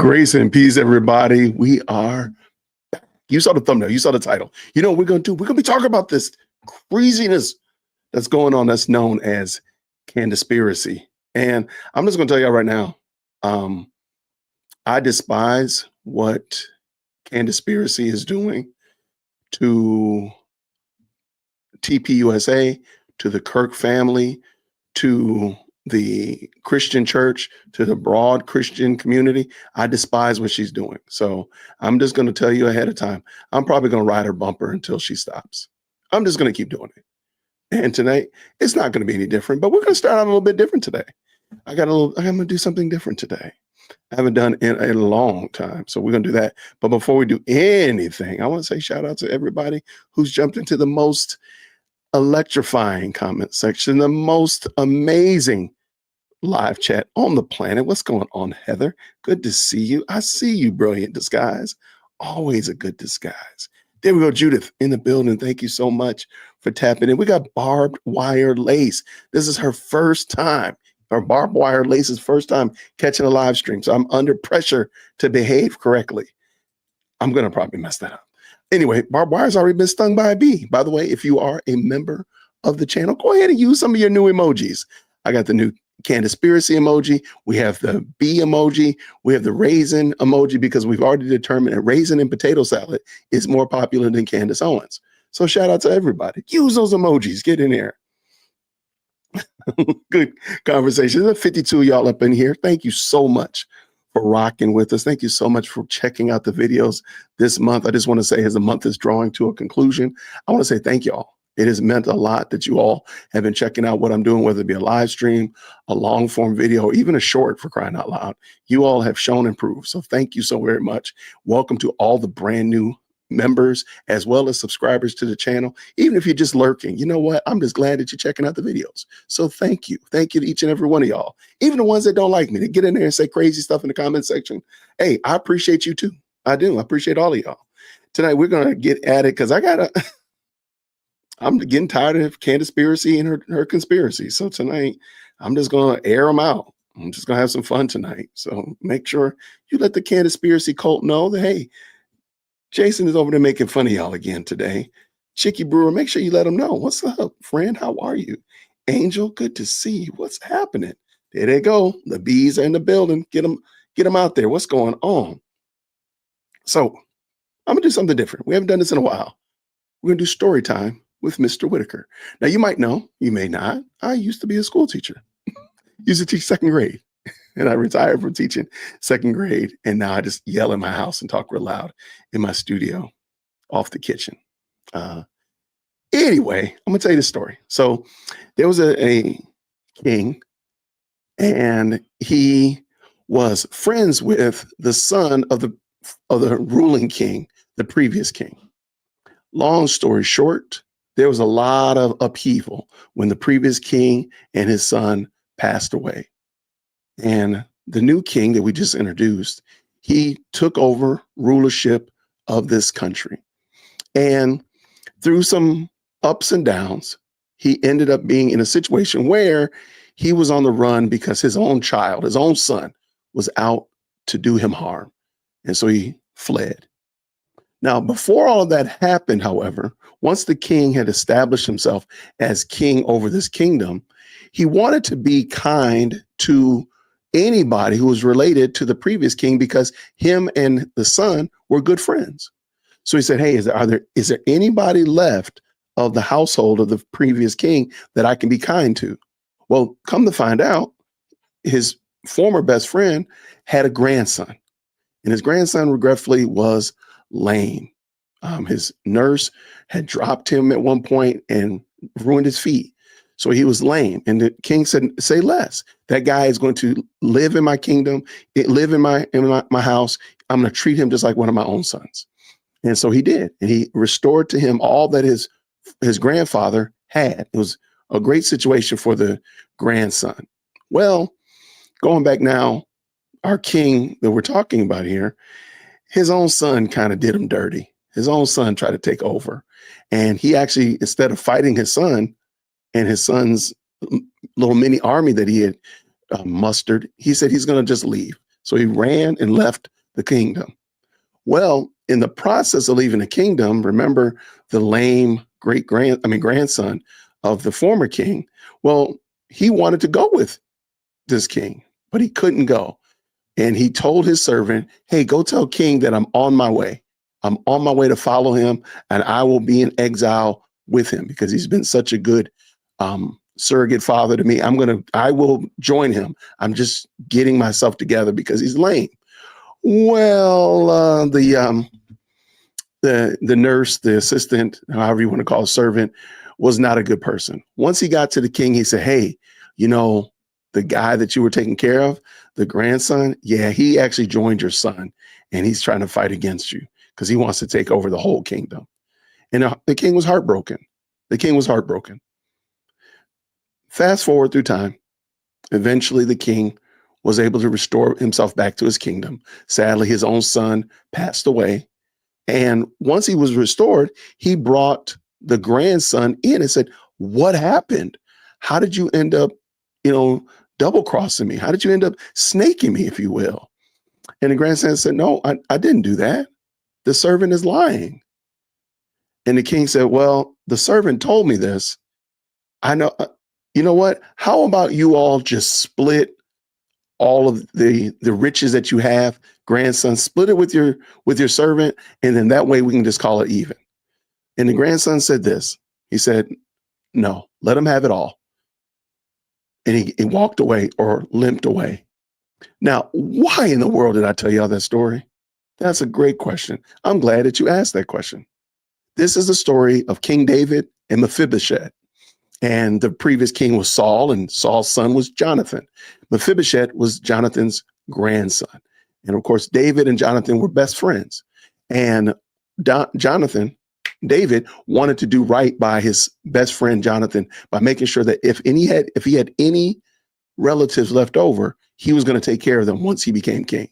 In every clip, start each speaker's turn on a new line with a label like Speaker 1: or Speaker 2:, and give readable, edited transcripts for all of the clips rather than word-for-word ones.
Speaker 1: Grace and peace, everybody. We are back. You saw the thumbnail. You saw the title. You know what we're going to do? We're going to be talking about this craziness that's going on that's known as Candaspiracy. And I'm just going to tell y'all right now, I despise what Candaspiracy is doing to TPUSA, to the Kirk family, to the Christian church, to the broad Christian community. I despise what she's doing. So I'm just going to tell you ahead of time, I'm probably going to ride her bumper until she stops. I'm just going to keep doing it. And tonight, it's not going to be any different, but we're going to start out a little bit different today. I'm going to do something different today. I haven't done in a long time. So we're going to do that. But before we do anything, I want to say shout out to everybody who's jumped into the most electrifying comment section, the most amazing live chat on the planet. What's going on, Heather? Good to see you. I see you, brilliant disguise. Always a good disguise. There we go, Judith in the building. Thank you so much for tapping in. We got Barbed Wire Lace. This is her first time, or Barbed Wire Lace's first time catching a live stream. So I'm under pressure to behave correctly. I'm going to probably mess that up. Anyway, Barbed Wire's already been stung by a bee. By the way, if you are a member of the channel, go ahead and use some of your new emojis. I got the new Candaspiracy emoji. We have the bee emoji. We have the raisin emoji because we've already determined that raisin and potato salad is more popular than Candace Owens. So shout out to everybody. Use those emojis. Get in there. Good conversation. There's 52 of y'all up in here. Thank you so much for rocking with us. Thank you so much for checking out the videos this month. I just want to say, as the month is drawing to a conclusion, I want to say thank y'all. It has meant a lot that you all have been checking out what I'm doing, whether it be a live stream, a long form video, or even a short, for crying out loud. You all have shown and proved. So thank you so very much. Welcome to all the brand new members as well as subscribers to the channel. Even if you're just lurking, you know what? I'm just glad that you're checking out the videos. So thank you. Thank you to each and every one of y'all. Even the ones that don't like me, to get in there and say crazy stuff in the comment section. Hey, I appreciate you too. I do. I appreciate all of y'all. Tonight, we're going to get at it because I'm getting tired of Candaspiracy and her conspiracy. So tonight, I'm just going to air them out. I'm just going to have some fun tonight. So make sure you let the Candaspiracy cult know that, hey, Jason is over there making fun of y'all again today. Chicky Brewer, make sure you let them know. What's up, friend? How are you? Angel, good to see you. What's happening? There they go. The bees are in the building. Get them out there. What's going on? So I'm going to do something different. We haven't done this in a while. We're going to do story time with Mr. Whitaker. Now, you might know, you may not. I used to be a school teacher. Used to teach second grade. And I retired from teaching second grade. And now I just yell in my house and talk real loud in my studio off the kitchen. Anyway, I'm going to tell you the story. So there was a king, and he was friends with the son of the ruling king, the previous king. Long story short, there was a lot of upheaval when the previous king and his son passed away. And the new king that we just introduced, he took over rulership of this country. And through some ups and downs, he ended up being in a situation where he was on the run because his own child, his own son, was out to do him harm. And so he fled. Now, before all of that happened, however, once the king had established himself as king over this kingdom, he wanted to be kind to anybody who was related to the previous king because him and the son were good friends. So he said, hey, is there anybody left of the household of the previous king that I can be kind to? Well, come to find out, his former best friend had a grandson, and his grandson regretfully was lame. His nurse had dropped him at one point and ruined his feet. So he was lame. And the king said, say less. That guy is going to live in my kingdom, live in my house. I'm going to treat him just like one of my own sons. And so he did. And he restored to him all that his grandfather had. It was a great situation for the grandson. Well, going back now, our king that we're talking about here, his own son kind of did him dirty. His own son tried to take over. And he actually, instead of fighting his son and his son's little mini army that he had mustered, he said he's going to just leave. So he ran and left the kingdom. Well, in the process of leaving the kingdom, remember the lame grandson of the former king. Well, he wanted to go with this king, but he couldn't go. And he told his servant, hey, go tell king that I'm on my way. I'm on my way to follow him, and I will be in exile with him because he's been such a good surrogate father to me. I will join him. I'm just getting myself together because he's lame. Well, the nurse, the assistant, however you want to call a servant, was not a good person. Once he got to the king, he said, hey, the guy that you were taking care of, the grandson, yeah, he actually joined your son, and he's trying to fight against you because he wants to take over the whole kingdom. And the king was heartbroken. The king was heartbroken. Fast forward through time. Eventually, the king was able to restore himself back to his kingdom. Sadly, his own son passed away. And once he was restored, he brought the grandson in and said, what happened? How did you end up, double crossing me? How did you end up snaking me, if you will? And the grandson said, no, I didn't do that. The servant is lying. And the king said, well, the servant told me this. I know, you know what? How about you all just split all of the riches that you have, grandson, split it with your servant, and then that way we can just call it even. And the grandson said this. He said, no, let him have it all. And he walked away or limped away. Now, why in the world did I tell y'all that story? That's a great question. I'm glad that you asked that question. This is the story of King David and Mephibosheth. And the previous king was Saul, and Saul's son was Jonathan. Mephibosheth was Jonathan's grandson. And of course, David and Jonathan were best friends. And David wanted to do right by his best friend, Jonathan, by making sure that if he had any relatives left over, he was going to take care of them once he became king.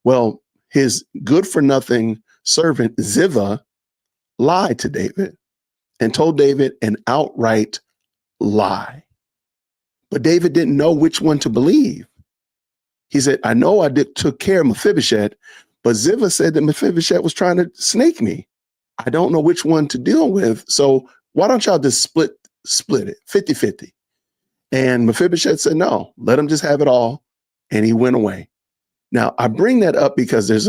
Speaker 1: Well, his good for nothing servant, Ziva, lied to David and told David an outright lie. But David didn't know which one to believe. He said, I know I took care of Mephibosheth, but Ziva said that Mephibosheth was trying to snake me. I don't know which one to deal with. So why don't y'all just split it 50-50? And Mephibosheth said, no, let him just have it all. And he went away. Now, I bring that up because there's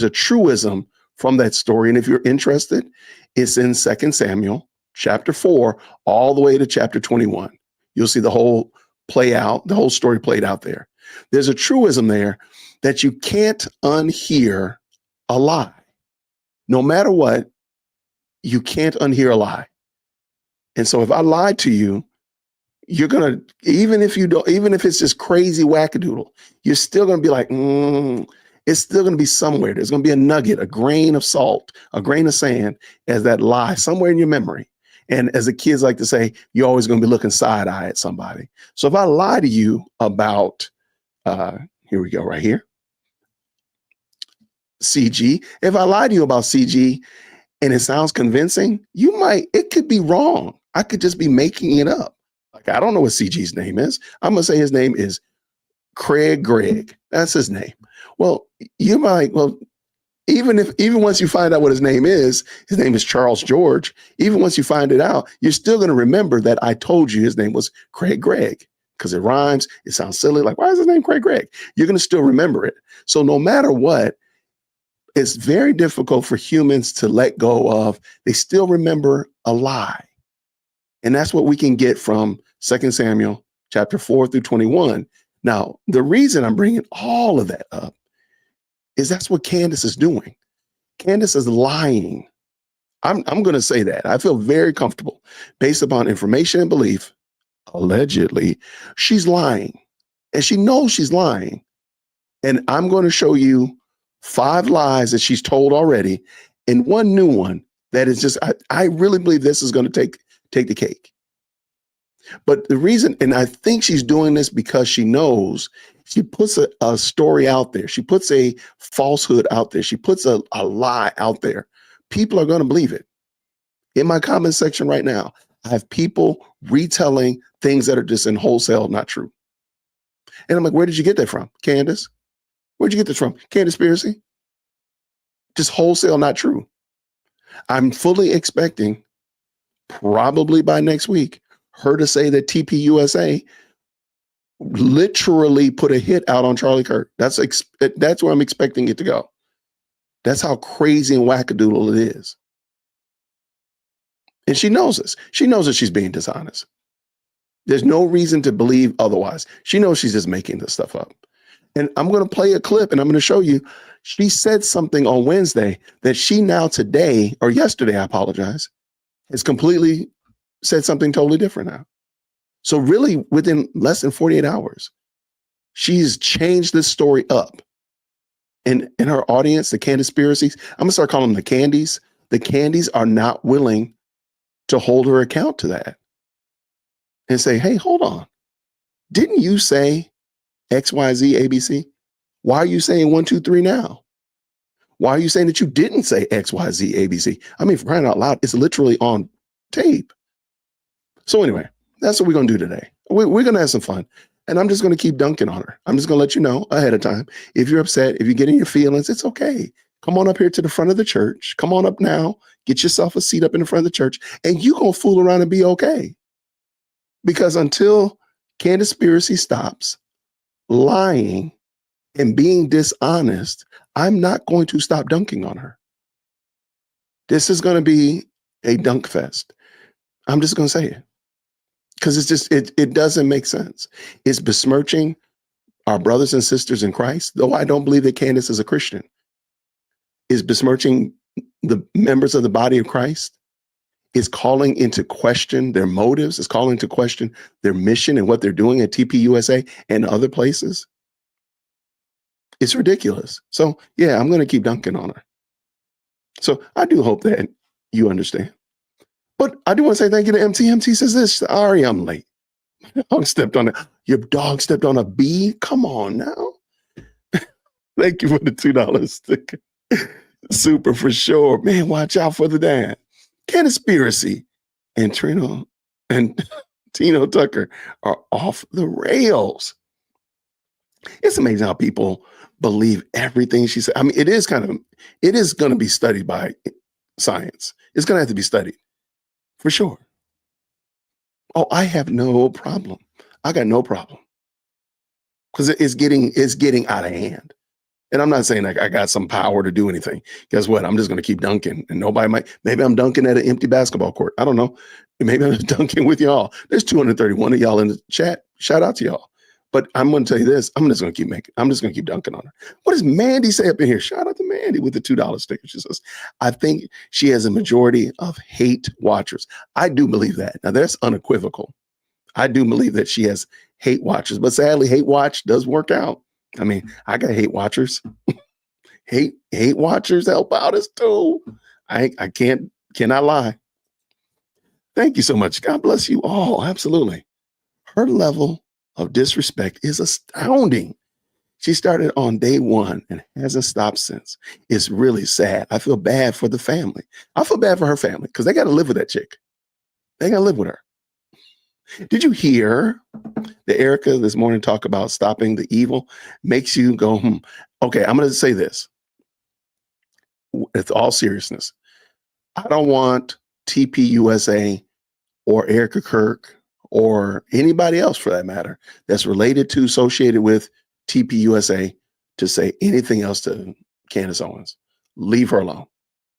Speaker 1: a truism from that story. And if you're interested, it's in 2 Samuel chapter 4, all the way to chapter 21. You'll see the whole story played out there. There's a truism there that you can't unhear a lie. No matter what, you can't unhear a lie. And so if I lied to you, you're going to, even if it's just crazy wackadoodle, you're still going to be like, it's still going to be somewhere. There's going to be a nugget, a grain of salt, a grain of sand as that lie somewhere in your memory. And as the kids like to say, you're always going to be looking side eye at somebody. So if I lie to you about, here we go, right here, CG. If I lie to you about CG and it sounds convincing, it could be wrong. I could just be making it up. Like, I don't know what CG's name is. I'm going to say his name is Craig Gregg. That's his name. Well, even once you find out what his name is Charles George. Even once you find it out, you're still going to remember that I told you his name was Craig Gregg because it rhymes. It sounds silly. Like, why is his name Craig Gregg? You're going to still remember it. So no matter what, it's very difficult for humans to let go of. They still remember a lie. And that's what we can get from 2 Samuel chapter 4 through 21. Now, the reason I'm bringing all of that up is that's what Candace is doing. Candace is lying. I'm going to say that. I feel very comfortable based upon information and belief. Allegedly, she's lying, and she knows she's lying. And I'm going to show you 5 lies that she's told already and one new one that is just, I really believe this is going to take the cake. But the reason, and I think she's doing this because she knows, she puts a story out there. She puts a falsehood out there. She puts a lie out there. People are going to believe it. In my comment section right now, I have people retelling things that are just in wholesale not true. And I'm like, where did you get that from, Candace? Where'd you get this from? Candaspiracy? Just wholesale not true. I'm fully expecting, probably by next week, her to say that TPUSA literally put a hit out on Charlie Kirk. That's where I'm expecting it to go. That's how crazy and wackadoodle it is. And she knows this. She knows that she's being dishonest. There's no reason to believe otherwise. She knows she's just making this stuff up. And I'm going to play a clip and I'm going to show you. She said something on Wednesday that she now today, or yesterday, I apologize, has completely said something totally different now. So really within less than 48 hours, she's changed this story up. And in her audience, the Candaspiracies, I'm going to start calling them the Candies. The Candies are not willing to hold her account to that and say, hey, hold on. Didn't you say XYZ ABC? Why are you saying 1, 2, 3 now? Why are you saying that you didn't say XYZ ABC? I mean, for crying out loud, it's literally on tape. So anyway, that's what we're going to do today. We're going to have some fun. And I'm just going to keep dunking on her. I'm just going to let you know ahead of time. If you're upset, if you're getting your feelings, it's okay. Come on up here to the front of the church. Come on up now. Get yourself a seat up in the front of the church. And you're going to fool around and be okay. Because until Candaspiracy stops lying and being dishonest, I'm not going to stop dunking on her. This is going to be a dunk fest. I'm just going to say it. Because it's just, it doesn't make sense. It's besmirching our brothers and sisters in Christ, though I don't believe that Candace is a Christian. Is besmirching the members of the body of Christ. Is calling into question their motives. Is calling into question their mission and what they're doing at TPUSA and other places. It's ridiculous. So yeah, I'm going to keep dunking on her. So I do hope that you understand. But I do want to say thank you to MT. MT says this, Ari, I'm late. Your dog stepped on a bee? Come on now. Thank you for the $2 sticker. Super for sure. Man, watch out for the dad. Candaspiracy and Trino and Tino Tucker are off the rails. It's amazing how people believe everything she said. I mean, it is going to be studied by science. It's going to have to be studied. For sure. Oh, I have no problem. I got no problem. Because it's getting out of hand. And I'm not saying like I got some power to do anything. Guess what? I'm just going to keep dunking. And maybe I'm dunking at an empty basketball court. I don't know. Maybe I'm dunking with y'all. There's 231 of y'all in the chat. Shout out to y'all. But I'm going to tell you this. I'm just going to keep dunking on her. What does Mandy say up in here? Shout out to Mandy with the $2 sticker. She says, I think she has a majority of hate watchers. I do believe that. Now that's unequivocal. I do believe that she has hate watchers, but sadly, hate watch does work out. I mean, I got hate watchers. hate watchers help out us too. I cannot lie. Thank you so much. God bless you all. Absolutely. Her level of disrespect is astounding. She started on day one and hasn't stopped since. It's really sad. I feel bad for the family. I feel bad for her family because they got to live with that chick. They got to live with her. Did you hear that Erica this morning talk about stopping the evil? Makes you go, Okay, I'm going to say this. With all seriousness, I don't want TPUSA or Erica Kirk or anybody else for that matter that's related to, associated with TPUSA to say anything else to Candace Owens. Leave her alone.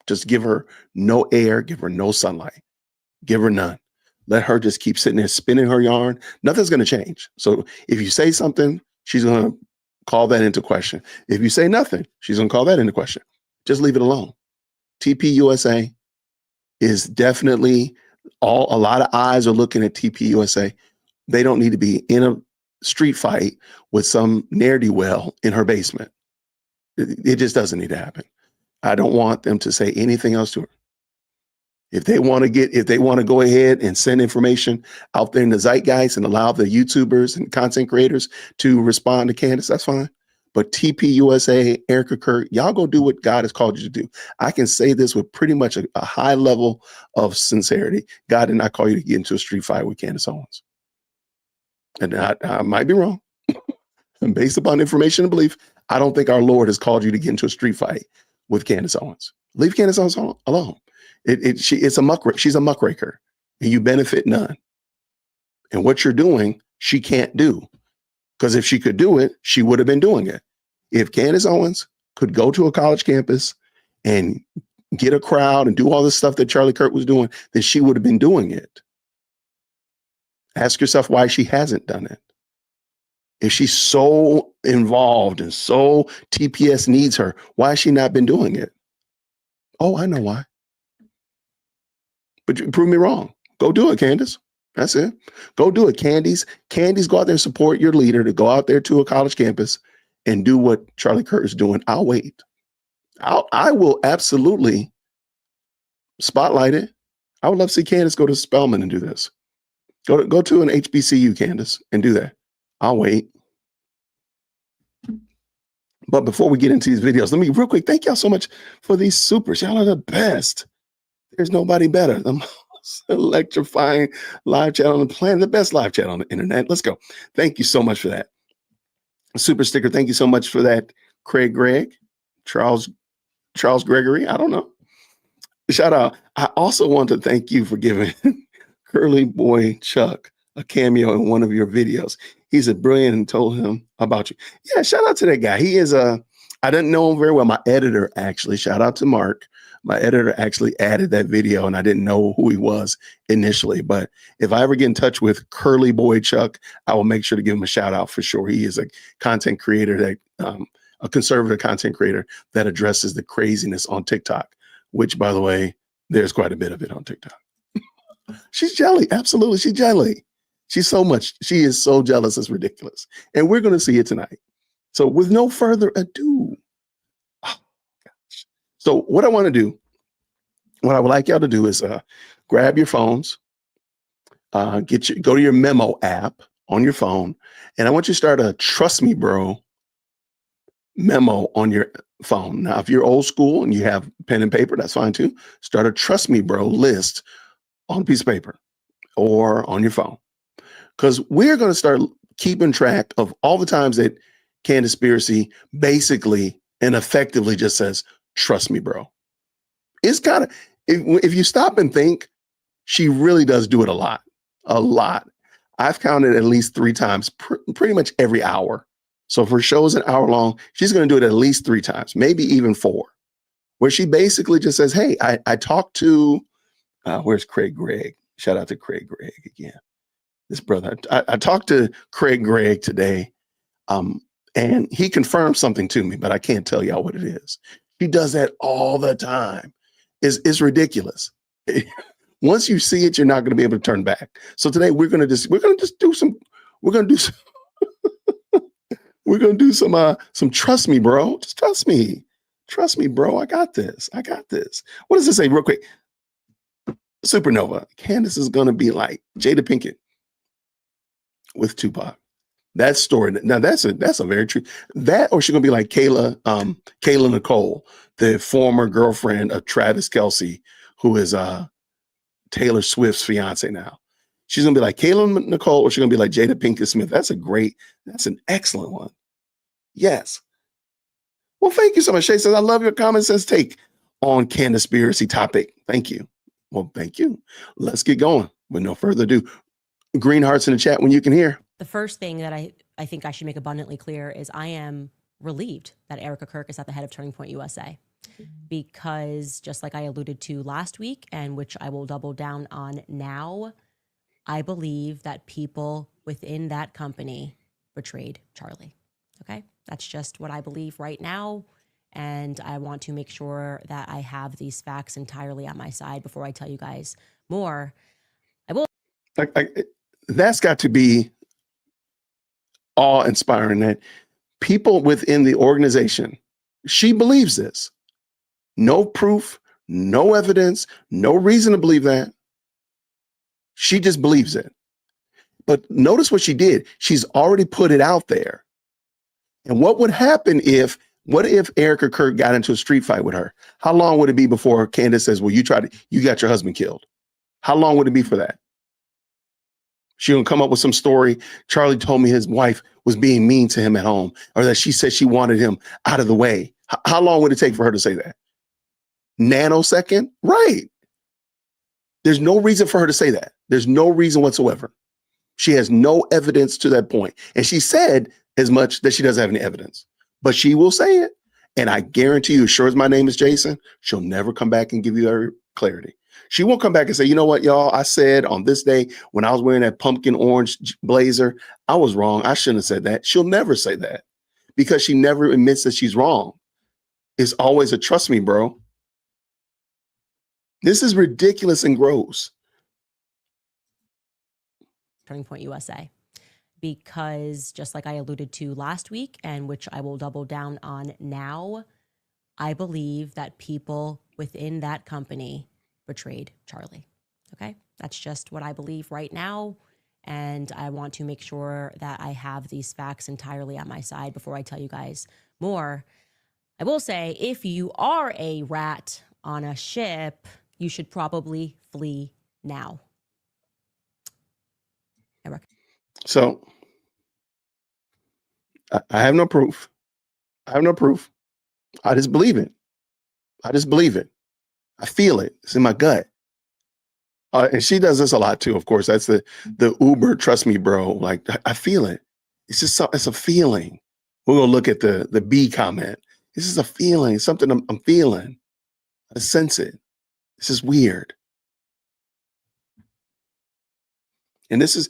Speaker 1: Just give her no air, give her no sunlight, give her none. Let her just keep sitting there spinning her yarn. Nothing's going to change. So if you say something, she's going to call that into question. If you say nothing, she's going to call that into question. Just leave it alone. TPUSA is definitely a lot of eyes are looking at TPUSA. They don't need to be in a street fight with some ne'er-do-well in her basement. It just doesn't need to happen. I don't want them to say anything else to her. If they want to go ahead and send information out there in the zeitgeist and allow the YouTubers and content creators to respond to Candace, that's fine. But TPUSA, Erica Kirk, y'all go do what God has called you to do. I can say this with pretty much a high level of sincerity. God did not call you to get into a street fight with Candace Owens. And I might be wrong. And based upon information and belief, I don't think our Lord has called you to get into a street fight with Candace Owens. Leave Candace Owens alone. She's a muckraker, and you benefit none. And what you're doing, she can't do. Because if she could do it, she would have been doing it. If Candace Owens could go to a college campus and get a crowd and do all this stuff that Charlie Kirk was doing, then she would have been doing it. Ask yourself why she hasn't done it. If she's so involved and so TPS needs her, why has she not been doing it? Oh, I know why. But you prove me wrong. Go do it, Candace. That's it. Go do it, Candice. Candice, go out there and support your leader to go out there to a college campus and do what Charlie Kirk is doing. I'll wait. I will absolutely spotlight it. I would love to see Candace go to Spelman and do this. Go to an HBCU, Candace, and do that. I'll wait. But before we get into these videos, let me real quick, thank y'all so much for these supers. Y'all are the best. There's nobody better. The most electrifying live chat on the planet, the best live chat on the internet. Let's go. Thank you so much for that. Super sticker, thank you so much for that. Craig Gregg, Charles Gregory, I don't know. Shout out. I also want to thank you for giving Curly Boy Chuck a cameo in one of your videos. He's a brilliant and told him about you. Yeah, shout out to that guy. He is I didn't know him very well. My editor actually, shout out to Mark. My editor actually added that video and I didn't know who he was initially. But if I ever get in touch with Curly Boy Chuck, I will make sure to give him a shout out for sure. He is a content creator that a conservative content creator that addresses the craziness on TikTok, which, by the way, there's quite a bit of it on TikTok. She's jelly. Absolutely. She's jelly. She is so jealous. It's ridiculous. And we're going to see it tonight. So with no further ado, oh, gosh. So what I would like y'all to do is grab your phones, go to your memo app on your phone. And I want you to start a Trust Me Bro memo on your phone. Now, if you're old school and you have pen and paper, that's fine too. Start a Trust Me Bro list on a piece of paper or on your phone. Because we're going to start keeping track of all the times that Candaspiracy basically and effectively just says, trust me, bro. It's kind of, if you stop and think, she really does do it a lot. I've counted at least 3 times, pretty much every hour. So if her show is an hour long, she's going to do it at least 3 times, maybe even 4, where she basically just says, hey, I talked to, where's Craig Gregg? Shout out to Craig Gregg again. This brother, I talked to Craig Gregg today, and he confirmed something to me, but I can't tell y'all what it is. He does that all the time. It's ridiculous. Once you see it, you're not going to be able to turn back. So today we're going to do some trust me, bro. Just trust me, bro. I got this. What does it say real quick? Supernova. Candace is going to be like Jada Pinkett with Tupac. That story. Now that's a very true. That, or she's gonna be like Kayla Nicole, the former girlfriend of Travis Kelce, who is Taylor Swift's fiance now. She's gonna be like Kayla Nicole, or she's gonna be like Jada Pinkett Smith. That's an excellent one. Yes. Well, thank you so much. Shay says, I love your common sense take on Candaspiracy topic. Thank you. Well, thank you. Let's get going. With no further ado. Green hearts in the chat when you can hear.
Speaker 2: The first thing that I think I should make abundantly clear is I am relieved that Erica Kirk is at the head of Turning Point USA, because just like I alluded to last week, and which I will double down on now, I believe that people within that company betrayed Charlie. Okay? That's just what I believe right now. And I want to make sure that I have these facts entirely on my side before I tell you guys more. I will.
Speaker 1: That's got to be awe-inspiring, that people within the organization, she believes this. No proof, no evidence, no reason to believe that. She just believes it. But notice what she did. She's already put it out there. And what would happen if Erica Kirk got into a street fight with her? How long would it be before Candace says, well, you got your husband killed? How long would it be for that? She gonna come up with some story. Charlie told me his wife was being mean to him at home, or that she said she wanted him out of the way. How long would it take for her to say that? nanosecond, right? There's no reason for her to say that. There's no reason whatsoever. She has no evidence to that point. And she said as much that she doesn't have any evidence, but she will say it. And I guarantee you, as sure as my name is Jason, she'll never come back and give you her clarity. She won't come back and say, you know what, y'all, I said on this day when I was wearing that pumpkin orange blazer, I was wrong. I shouldn't have said that. She'll never say that because she never admits that she's wrong. It's always a trust me, bro. This is ridiculous and gross.
Speaker 2: Turning Point USA, because just like I alluded to last week, and which I will double down on now, I believe that people within that company betrayed Charlie. Okay, that's just what I believe right now. And I want to make sure that I have these facts entirely on my side before I tell you guys more. I will say, if you are a rat on a ship, you should probably flee now.
Speaker 1: So I have no proof. I have no proof. I just believe it. I just believe it. I feel it. It's in my gut. And she does this a lot too. Of course, that's the Uber. Trust me, bro. Like I feel it. It's just it's a feeling. We're gonna look at the B comment. This is a feeling. It's something I'm feeling. I sense it. This is weird. And this is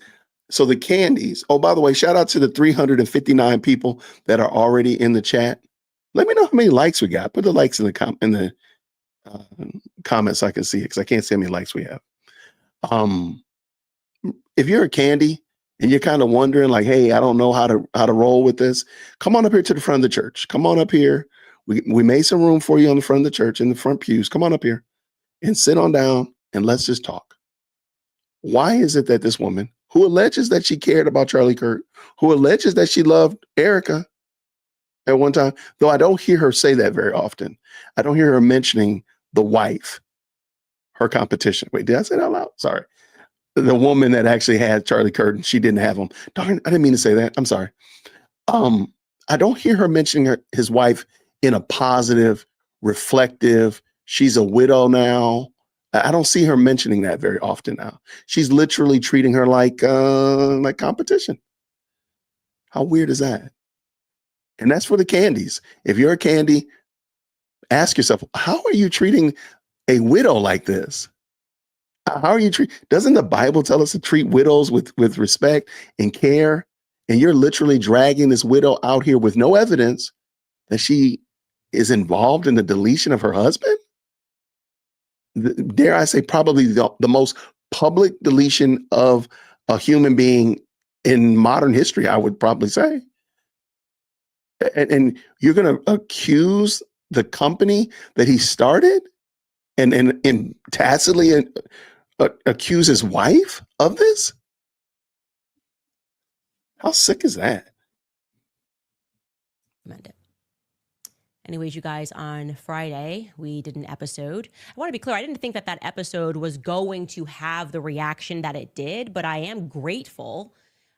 Speaker 1: so the candies. Oh, by the way, shout out to the 359 people that are already in the chat. Let me know how many likes we got. Put the likes in the comments so I can see it because I can't see how many likes we have. If you're a candy and you're kind of wondering like, hey, I don't know how to roll with this, come on up here to the front of the church. Come on up here. We made some room for you on the front of the church in the front pews. Come on up here and sit on down and let's just talk. Why is it that this woman who alleges that she cared about Charlie Kirk, who alleges that she loved Erica at one time, though I don't hear her say that very often. I don't hear her mentioning the wife, her competition. Wait, did I say that out loud? Sorry. The woman that actually had Charlie Kirk, and she didn't have him. Darn, I didn't mean to say that. I'm sorry. I don't hear her mentioning his wife in a positive, reflective, she's a widow now. I don't see her mentioning that very often now. She's literally treating her like competition. How weird is that? And that's for the candies. If you're a candy, ask yourself, how are you treating a widow like this? How are you doesn't the Bible tell us to treat widows with respect and care? And you're literally dragging this widow out here with no evidence that she is involved in the deletion of her husband? Dare I say, probably the most public deletion of a human being in modern history, I would probably say. And you're going to accuse the company that he started and tacitly accuse his wife of this? How sick is that?
Speaker 2: Anyways, you guys, on Friday, we did an episode. I want to be clear, I didn't think that episode was going to have the reaction that it did, but I am grateful.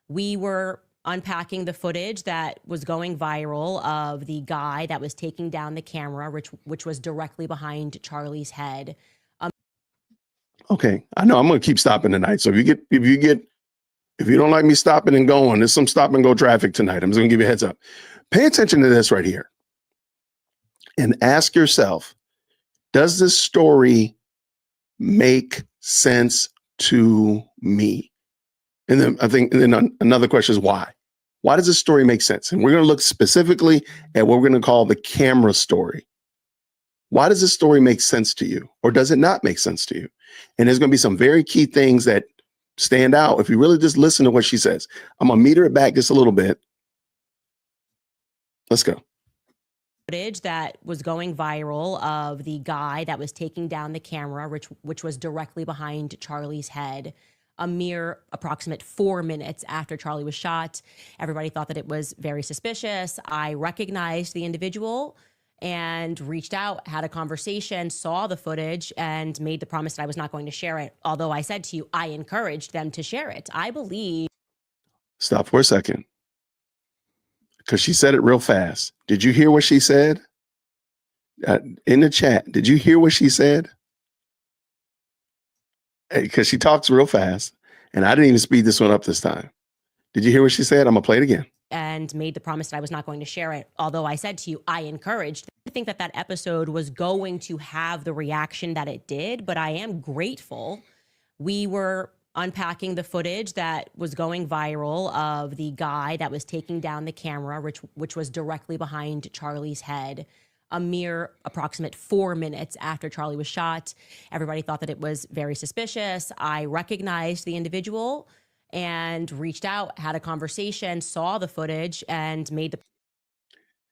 Speaker 2: We were unpacking the footage that was going viral of the guy that was taking down the camera, which was directly behind Charlie's head.
Speaker 1: Okay, I know I'm going to keep stopping tonight. So if you don't like me stopping and going, there's some stop and go traffic tonight. I'm just going to give you a heads up. Pay attention to this right here. And ask yourself, does this story make sense to me? And then another question is why? Why does this story make sense? And we're going to look specifically at what we're going to call the camera story. Why does this story make sense to you? Or does it not make sense to you? And there's going to be some very key things that stand out if you really just listen to what she says. I'm going to meter it back just a little bit. Let's go.
Speaker 2: Footage that was going viral of the guy that was taking down the camera, which was directly behind Charlie's head, a mere approximate 4 minutes after Charlie was shot. Everybody thought that it was very suspicious. I recognized the individual and reached out, had a conversation, saw the footage, and made the promise that I was not going to share it. Although I said to you, I encouraged them to share it. I believe.
Speaker 1: Stop for a second. Because she said it real fast. Did you hear what she said? In the chat, did you hear what she said? Because she talks real fast, and I didn't even speed this one up this time. Did you hear what she said? I'm gonna play it again.
Speaker 2: And made the promise that I was not going to share it. Although I said to you, I encouraged. I think that that episode was going to have the reaction that it did, but I am grateful. We were unpacking the footage that was going viral of the guy that was taking down the camera, which was directly behind Charlie's head. A mere approximate 4 minutes after Charlie was shot. Everybody thought that it was very suspicious. I recognized the individual and reached out, had a conversation, saw the footage, and made the.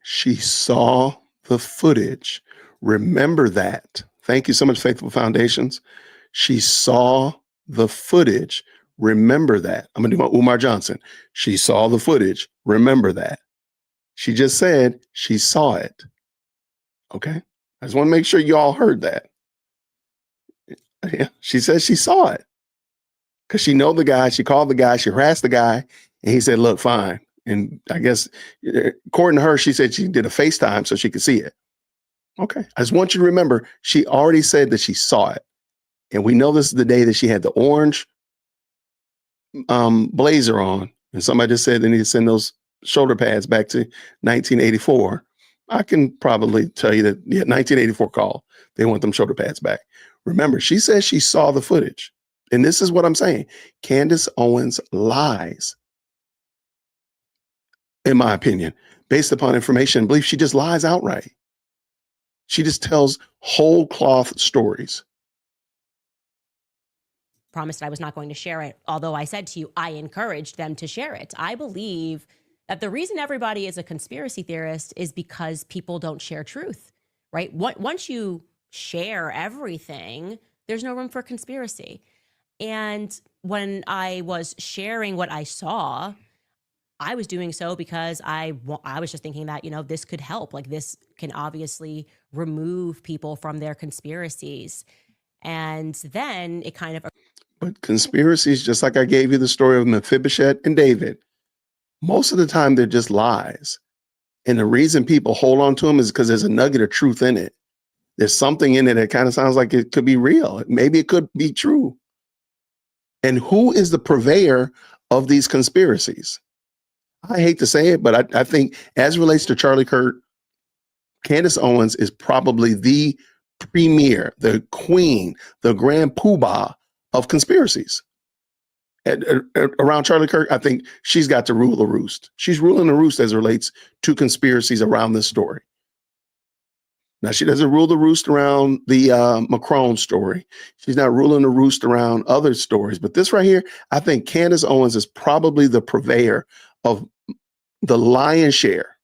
Speaker 1: She saw the footage. Remember that. Thank you so much, Faithful Foundations. She saw the footage. Remember that. I'm going to do my Umar Johnson. She saw the footage. Remember that. She just said she saw it. Okay. I just want to make sure you all heard that. Yeah. She said she saw it because she know the guy. She called the guy. She harassed the guy. And he said, look, fine. And I guess according to her, she said she did a FaceTime so she could see it. Okay. I just want you to remember, she already said that she saw it. And we know this is the day that she had the orange blazer on. And somebody just said they need to send those shoulder pads back to 1984. I can probably tell you that, yeah, 1984 call. They want them shoulder pads back. Remember, she says she saw the footage. And this is what I'm saying. Candace Owens lies, in my opinion, based upon information and belief. She just lies outright. She just tells whole cloth stories.
Speaker 2: Promised I was not going to share it. Although I said to you, I encouraged them to share it. I believe that the reason everybody is a conspiracy theorist is because people don't share truth, right? Once you share everything, there's no room for conspiracy. And when I was sharing what I saw, I was doing so because I was just thinking that, this could help. Like, this can obviously remove people from their conspiracies. And then it kind of.
Speaker 1: But conspiracies, just like I gave you the story of Mephibosheth and David, most of the time they're just lies. And the reason people hold on to them is because there's a nugget of truth in it. There's something in it that kind of sounds like it could be real. Maybe it could be true. And who is the purveyor of these conspiracies? I hate to say it, but I think as it relates to Charlie Kirk, Candace Owens is probably the premier, the queen, the grand poobah of conspiracies. Around Charlie Kirk, I think she's got to rule the roost. She's ruling the roost as it relates to conspiracies around this story. Now, she doesn't rule the roost around the Macron story. She's not ruling the roost around other stories. But this right here, I think Candace Owens is probably the purveyor of the lion's share.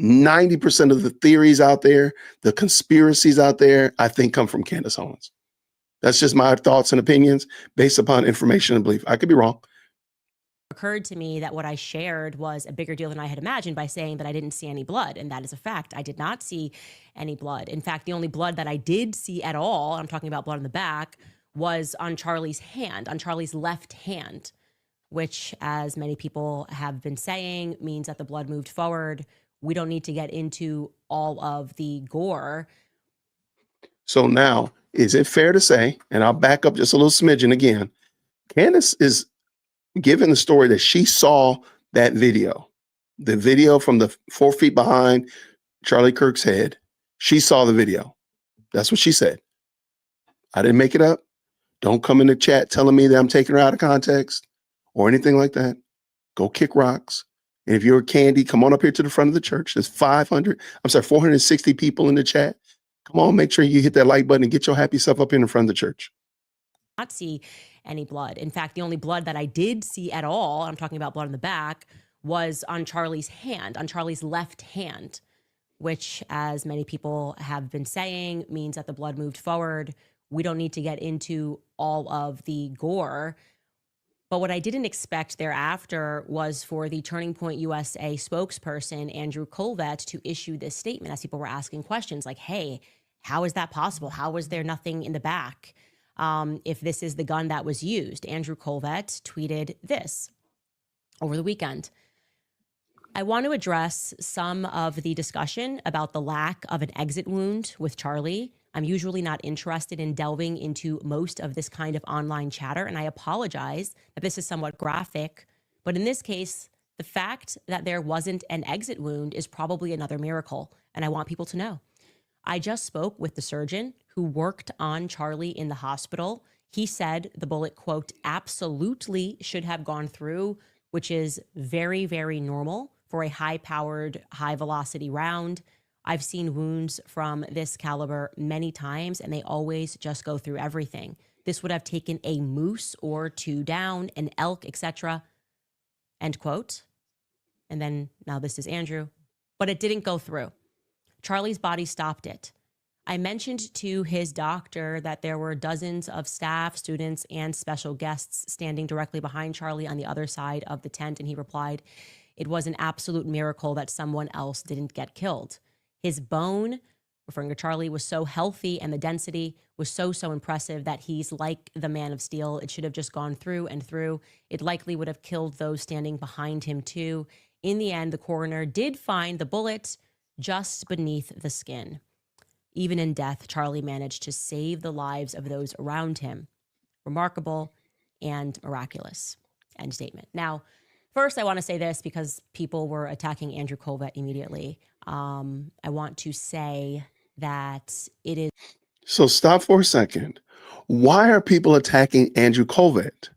Speaker 1: 90% of the theories out there, the conspiracies out there, I think come from Candace Owens. That's just my thoughts and opinions based upon information and belief. I could be wrong.
Speaker 2: Occurred to me that what I shared was a bigger deal than I had imagined by saying that I didn't see any blood. And that is a fact. I did not see any blood. In fact, the only blood that I did see at all, I'm talking about blood on the back, was on Charlie's hand, on Charlie's left hand, which, as many people have been saying, means that the blood moved forward. We don't need to get into all of the gore.
Speaker 1: So now, is it fair to say, and I'll back up just a little smidgen again, Candace is given the story that she saw that video, the video from the 4 feet behind Charlie Kirk's head. She saw the video. That's what she said. I didn't make it up. Don't come in the chat telling me that I'm taking her out of context or anything like that. Go kick rocks. And if you're a Candy, come on up here to the front of the church. There's 460 people in the chat. Come on, make sure you hit that like button and get your happy self up in front of the church.
Speaker 2: Not see any blood. In fact, the only blood that I did see at all, I'm talking about blood on the back, was on Charlie's hand, on Charlie's left hand, which, as many people have been saying, means that the blood moved forward. We don't need to get into all of the gore. But what I didn't expect thereafter was for the Turning Point USA spokesperson, Andrew Kolvet, to issue this statement as people were asking questions like, hey, how is that possible? How was there nothing in the back? If this is the gun that was used. Andrew Kolvet tweeted this over the weekend. I want to address some of the discussion about the lack of an exit wound with Charlie. I'm usually not interested in delving into most of this kind of online chatter, and I apologize that this is somewhat graphic. But in this case, the fact that there wasn't an exit wound is probably another miracle, and I want people to know. I just spoke with the surgeon who worked on Charlie in the hospital. He said the bullet, quote, absolutely should have gone through, which is very, very normal for a high-powered, high-velocity round. I've seen wounds from this caliber many times, and they always just go through everything. This would have taken a moose or two down, an elk, etc., end quote. And then now this is Andrew. But it didn't go through. Charlie's body stopped it. I mentioned to his doctor that there were dozens of staff, students, and special guests standing directly behind Charlie on the other side of the tent, and he replied, it was an absolute miracle that someone else didn't get killed. His bone, referring to Charlie, was so healthy and the density was so impressive that he's like the man of steel. It should have just gone through and through. It likely would have killed those standing behind him too. In the end, the coroner did find the bullet just beneath the skin. Even in death, Charlie managed to save the lives of those around him. Remarkable and miraculous. End statement. Now, first, I want to say this because people were attacking Andrew Kolvet immediately. I want to say that it is.
Speaker 1: So stop for a second. Why are people attacking Andrew Kolvet?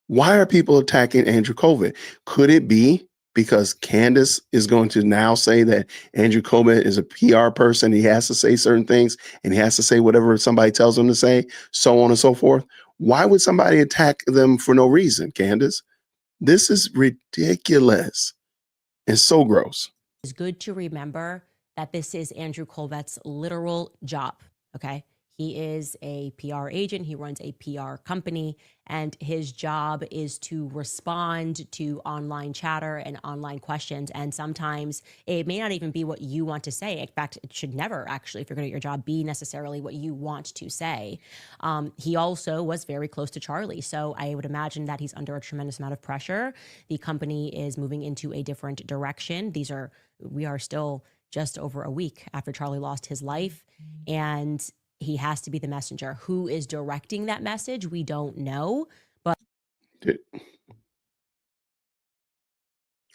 Speaker 1: Why are people attacking Andrew Kolvet? Could it be because Candace is going to now say that Andrew Kolvet is a PR person? He has to say certain things and he has to say whatever somebody tells him to say, so on and so forth. Why would somebody attack them for no reason, Candace? This is ridiculous and so gross.
Speaker 2: It's good to remember that this is Andrew Kolvet's literal job, okay? He is a PR agent. He runs a PR company, and his job is to respond to online chatter and online questions. And sometimes it may not even be what you want to say. In fact, it should never actually, if you're good at your job, be necessarily what you want to say. He also was very close to Charlie. So I would imagine that he's under a tremendous amount of pressure. The company is moving into a different direction. We are still just over a week after Charlie lost his life. And he has to be the messenger. Who is directing that message? We don't know. But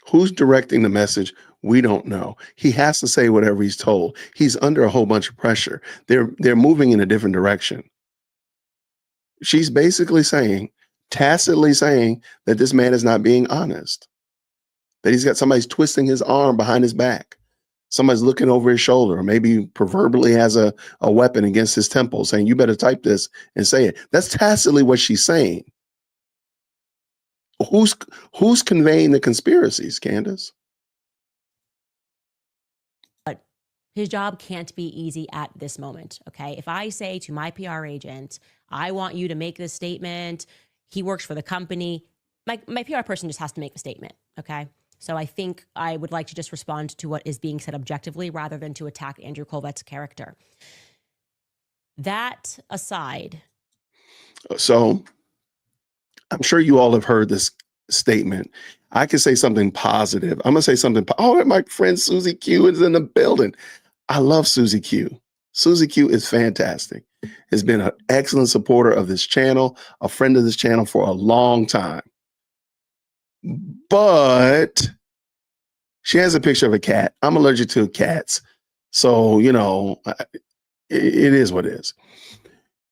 Speaker 1: who's directing the message? We don't know. He has to say whatever he's told. He's under a whole bunch of pressure. They're moving in a different direction. She's basically saying, tacitly saying, that this man is not being honest. That he's got somebody's twisting his arm behind his back. Somebody's looking over his shoulder, or maybe proverbially has a weapon against his temple saying, you better type this and say it. That's tacitly what she's saying. Who's conveying the conspiracies, Candace?
Speaker 2: But his job can't be easy at this moment, okay? If I say to my PR agent, I want you to make this statement, he works for the company, my PR person just has to make the statement, okay? So I think I would like to just respond to what is being said objectively rather than to attack Andrew Kolvet's character. That aside.
Speaker 1: So I'm sure you all have heard this statement. I can say something positive. I'm going to say something. Oh, my friend Susie Q is in the building. I love Susie Q. Susie Q is fantastic. Has been an excellent supporter of this channel, a friend of this channel for a long time. But she has a picture of a cat. I'm allergic to cats. So, it is what it is.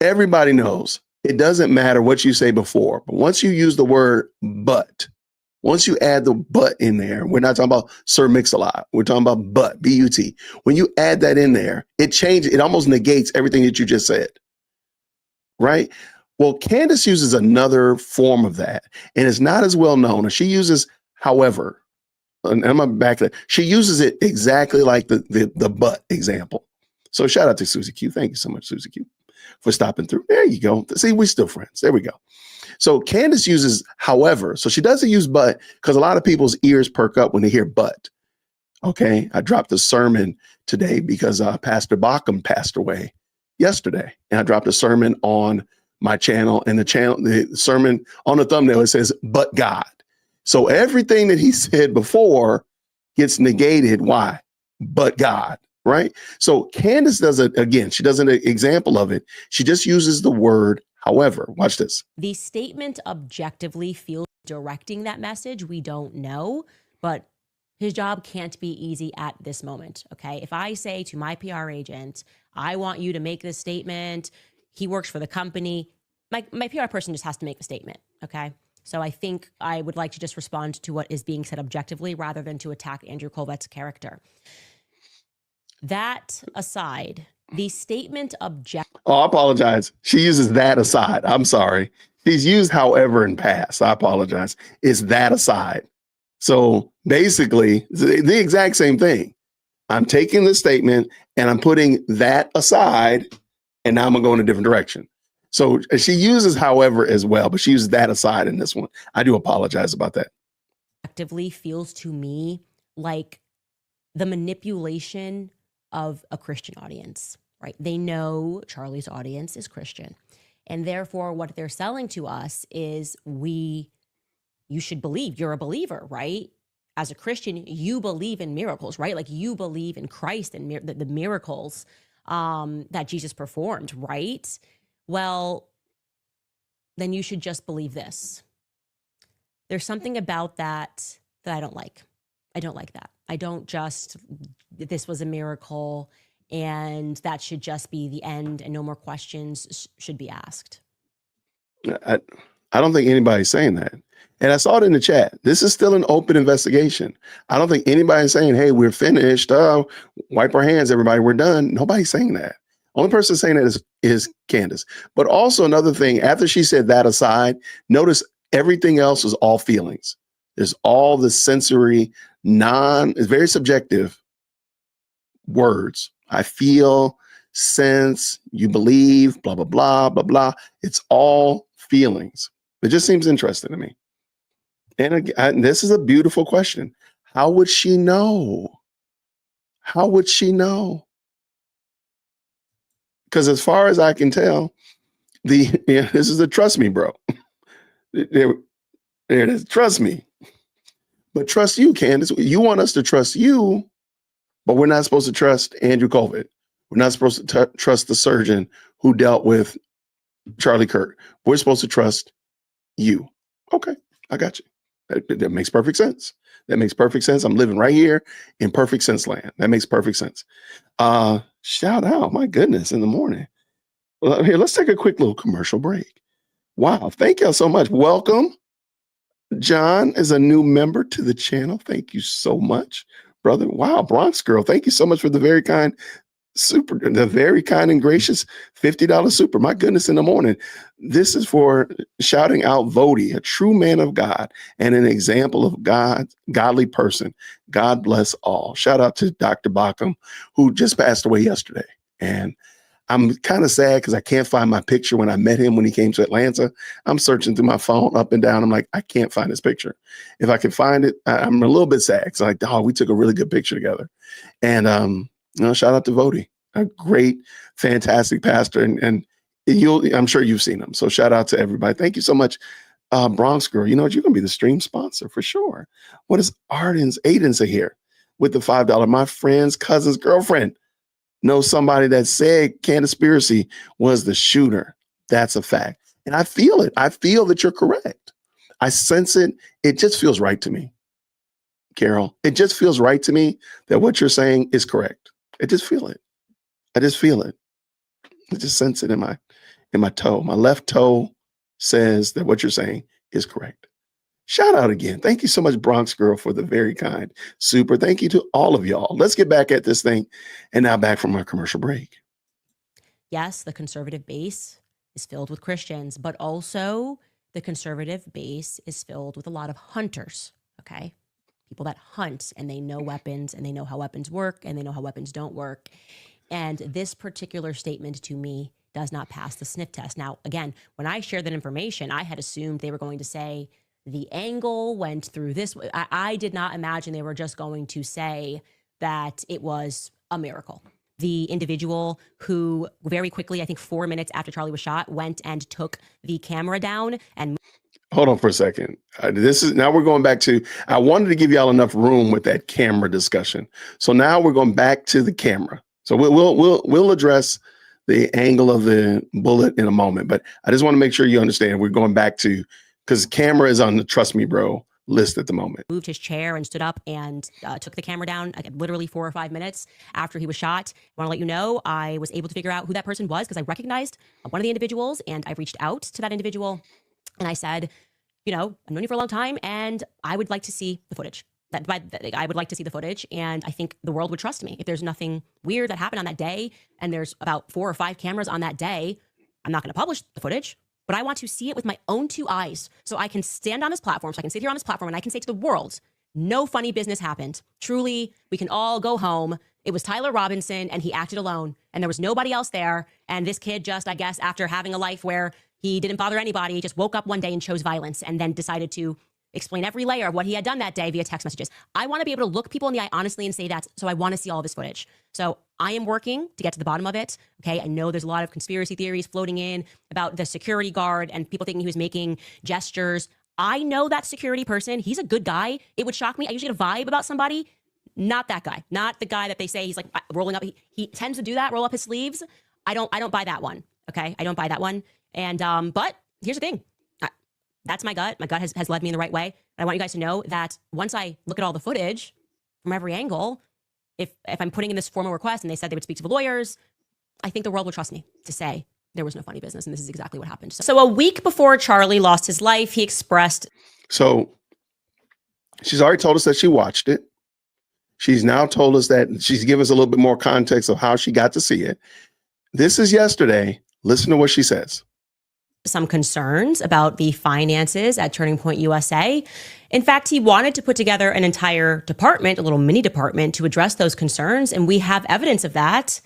Speaker 1: Everybody knows it doesn't matter what you say before, but once you use the word but, once you add the but in there, we're not talking about Sir Mix-a-Lot. We're talking about but, B-U-T. When you add that in there, it almost negates everything that you just said, right? Well, Candace uses another form of that, and it's not as well known. And she uses, however, and I'm gonna back that. She uses it exactly like the but example. So shout out to Susie Q. Thank you so much, Susie Q, for stopping through. There you go. See, we're still friends. There we go. So Candace uses however. So she doesn't use but because a lot of people's ears perk up when they hear but. Okay, I dropped a sermon today because Pastor Bacham passed away yesterday, and I dropped a sermon on my channel, and the sermon on the thumbnail, it says, but God. So everything that he said before gets negated. Why? But God, right? So Candace does it again. She does an example of it. She just uses the word however. Watch this.
Speaker 2: The statement objectively feels directing that message. We don't know, but his job can't be easy at this moment. Okay. If I say to my PR agent, I want you to make this statement, he works for the company, my PR person just has to make the statement. Okay. So I think I would like to just respond to what is being said objectively rather than to attack Andrew Kolvet's character. That aside, the statement
Speaker 1: Oh, I apologize. She uses that aside. I'm sorry. She's used however in past. I apologize. It's that aside. So basically, the exact same thing. I'm taking the statement and I'm putting that aside, and now I'm going to go in a different direction. So she uses however as well, but she uses that aside in this one. I do apologize about that.
Speaker 2: Objectively feels to me like the manipulation of a Christian audience, right? They know Charlie's audience is Christian. And therefore, what they're selling to us is you should believe, you're a believer, right? As a Christian, you believe in miracles, right? Like you believe in Christ and the miracles that Jesus performed, right? Well, then you should just believe this. There's something about that I don't like. I don't like that. I don't just, this was a miracle and that should just be the end and no more questions should be asked.
Speaker 1: I don't think anybody's saying that. And I saw it in the chat. This is still an open investigation. I don't think anybody's saying, hey, we're finished. Wipe our hands, everybody. We're done. Nobody's saying that. Only person saying that is Candace. But also another thing, after she said that aside, notice everything else is all feelings. There's all the sensory, it's very subjective words. I feel, sense, you believe, blah, blah, blah, blah, blah. It's all feelings. It just seems interesting to me. And again, this is a beautiful question. How would she know? How would she know? Because as far as I can tell, this is a trust me, bro. There it is. Trust me. But trust you, Candace. You want us to trust you, but we're not supposed to trust Andrew Kolvet. We're not supposed to trust the surgeon who dealt with Charlie Kirk. We're supposed to trust you. Okay, I got you. That makes perfect sense. That makes perfect sense. I'm living right here in perfect sense land. That makes perfect sense. Shout out, my goodness, in the morning. Well, here, let's take a quick little commercial break. Wow, thank y'all so much. Welcome. John is a new member to the channel. Thank you so much, brother. Wow, Bronx girl. Thank you so much for the very kind and gracious $50 super. My goodness, in the morning. This is for shouting out Vody, a true man of God and an example of godly person. God bless all. Shout out to Dr. Backham, who just passed away yesterday. And I'm kind of sad because I can't find my picture when I met him when he came to Atlanta. I'm searching through my phone up and down. I'm like, I can't find his picture. If I can find it, I'm a little bit sad because like, oh, we took a really good picture together. And shout out to Vody, a great, fantastic pastor. And I'm sure you've seen him. So shout out to everybody. Thank you so much, Bronx girl. You know what? You're gonna be the stream sponsor for sure. What does Aiden say here with the $5? My friend's cousin's girlfriend know somebody that said Candaspiracy was the shooter. That's a fact. And I feel it. I feel that you're correct. I sense it. It just feels right to me, Carol. It just feels right to me that what you're saying is correct. I just feel it. I just feel it. I just sense it in my toe. My left toe says that what you're saying is correct. Shout out again. Thank you so much, Bronx girl, for the very kind super. Thank you to all of y'all. Let's get back at this thing. And now back from our commercial break.
Speaker 2: Yes, the conservative base is filled with Christians, but also the conservative base is filled with a lot of hunters, okay? People that hunt and they know weapons and they know how weapons work and they know how weapons don't work. And this particular statement to me does not pass the sniff test. Now, again, when I shared that information, I had assumed they were going to say, the angle went through this way. I did not imagine they were just going to say that it was a miracle. The individual who very quickly, I think 4 minutes after Charlie was shot, went and took the camera down and
Speaker 1: hold on for a second. This is now we're going back to. I wanted to give y'all enough room with that camera discussion. So now we're going back to the camera. So we'll address the angle of the bullet in a moment. But I just want to make sure you understand we're going back to, because camera is on the Trust Me Bro list at the moment.
Speaker 2: Moved his chair and stood up and took the camera down literally 4 or 5 minutes after he was shot. I want to let you know I was able to figure out who that person was because I recognized one of the individuals, and I reached out to that individual and I said, you know, I've known you for a long time and I would like to see the footage. I would like to see the footage, and I think the world would trust me. If there's nothing weird that happened on that day and there's about 4 or 5 cameras on that day, I'm not going to publish the footage, but I want to see it with my own 2 eyes so I can stand on this platform, so I can sit here on this platform and I can say to the world, no funny business happened. Truly, we can all go home. It was Tyler Robinson and he acted alone and there was nobody else there. And this kid just, I guess, after having a life where he didn't bother anybody, just woke up one day and chose violence and then decided to explain every layer of what he had done that day via text messages. I want to be able to look people in the eye honestly and say that, so I want to see all of this footage. So I am working to get to the bottom of it, okay? I know there's a lot of conspiracy theories floating in about the security guard and people thinking he was making gestures. I know that security person. He's a good guy. It would shock me. I usually get a vibe about somebody. Not that guy. Not the guy that they say he's like rolling up. He tends to do that, roll up his sleeves. I don't buy that one, okay? I don't buy that one. And, but here's the thing. That's my gut. My gut has led me in the right way. And I want you guys to know that once I look at all the footage from every angle, if I'm putting in this formal request and they said they would speak to the lawyers, I think the world will trust me to say there was no funny business. And this is exactly what happened. So a week before Charlie lost his life, he expressed.
Speaker 1: So she's already told us that she watched it. She's now told us that she's given us a little bit more context of how she got to see it. This is yesterday. Listen to what she says.
Speaker 2: Some concerns about the finances at Turning Point USA. In fact, he wanted to put together an entire department, a little mini department, to address those concerns, and we have evidence of that.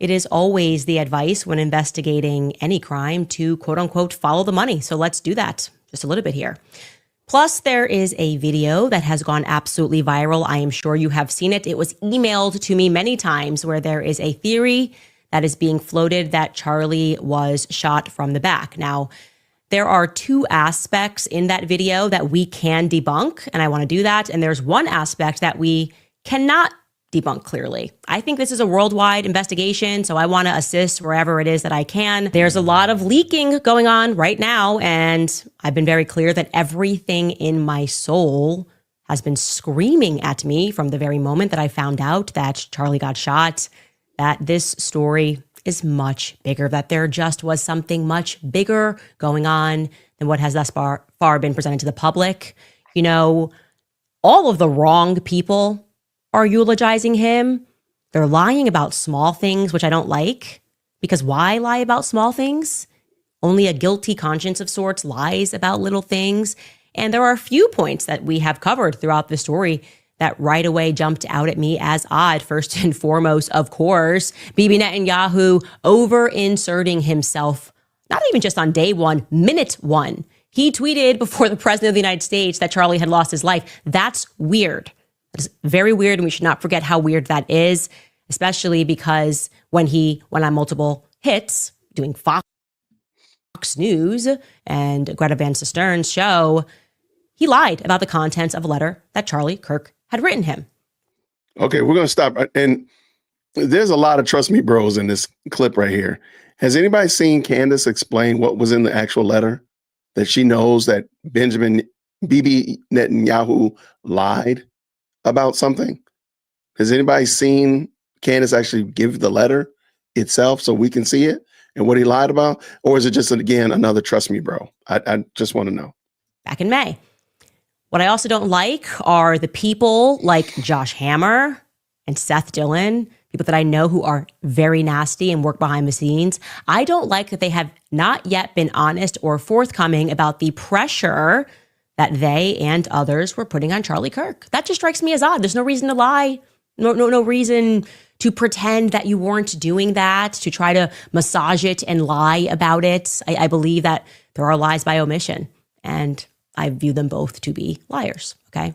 Speaker 2: It is always the advice when investigating any crime to, quote unquote, follow the money. So let's do that just a little bit here. Plus, there is a video that has gone absolutely viral. I am sure you have seen it. It was emailed to me many times where there is a theory that is being floated that Charlie was shot from the back. Now, there are 2 aspects in that video that we can debunk, and I want to do that. And there's one aspect that we cannot debunk clearly. I think this is a worldwide investigation, so I want to assist wherever it is that I can. There's a lot of leaking going on right now, and I've been very clear that everything in my soul has been screaming at me from the very moment that I found out that Charlie got shot, that this story is much bigger, that there just was something much bigger going on than what has thus far been presented to the public. You know, all of the wrong people are eulogizing him. They're lying about small things, which I don't like, because why lie about small things? Only a guilty conscience of sorts lies about little things. And there are a few points that we have covered throughout the story that right away jumped out at me as odd. First and foremost, of course, Bibi Netanyahu over-inserting himself, not even just on day 1, minute 1. He tweeted before the president of the United States that Charlie had lost his life. That's weird. That is very weird, and we should not forget how weird that is, especially because when he went on multiple hits, doing Fox News and Greta Van Sustern's show, he lied about the contents of a letter that Charlie Kirk had written him.
Speaker 1: Okay, we're going to stop. And there's a lot of Trust Me Bros in this clip right here. Has anybody seen Candace explain what was in the actual letter? That she knows that Bibi Netanyahu lied about something? Has anybody seen Candace actually give the letter itself so we can see it and what he lied about? Or is it just, again, another Trust Me Bro? I just want to know.
Speaker 2: Back in May. What I also don't like are the people like Josh Hammer and Seth Dillon, people that I know who are very nasty and work behind the scenes. I don't like that they have not yet been honest or forthcoming about the pressure that they and others were putting on Charlie Kirk. That just strikes me as odd. There's no reason to lie. No reason to pretend that you weren't doing that, to try to massage it and lie about it. I believe that there are lies by omission, and I view them both to be liars, okay?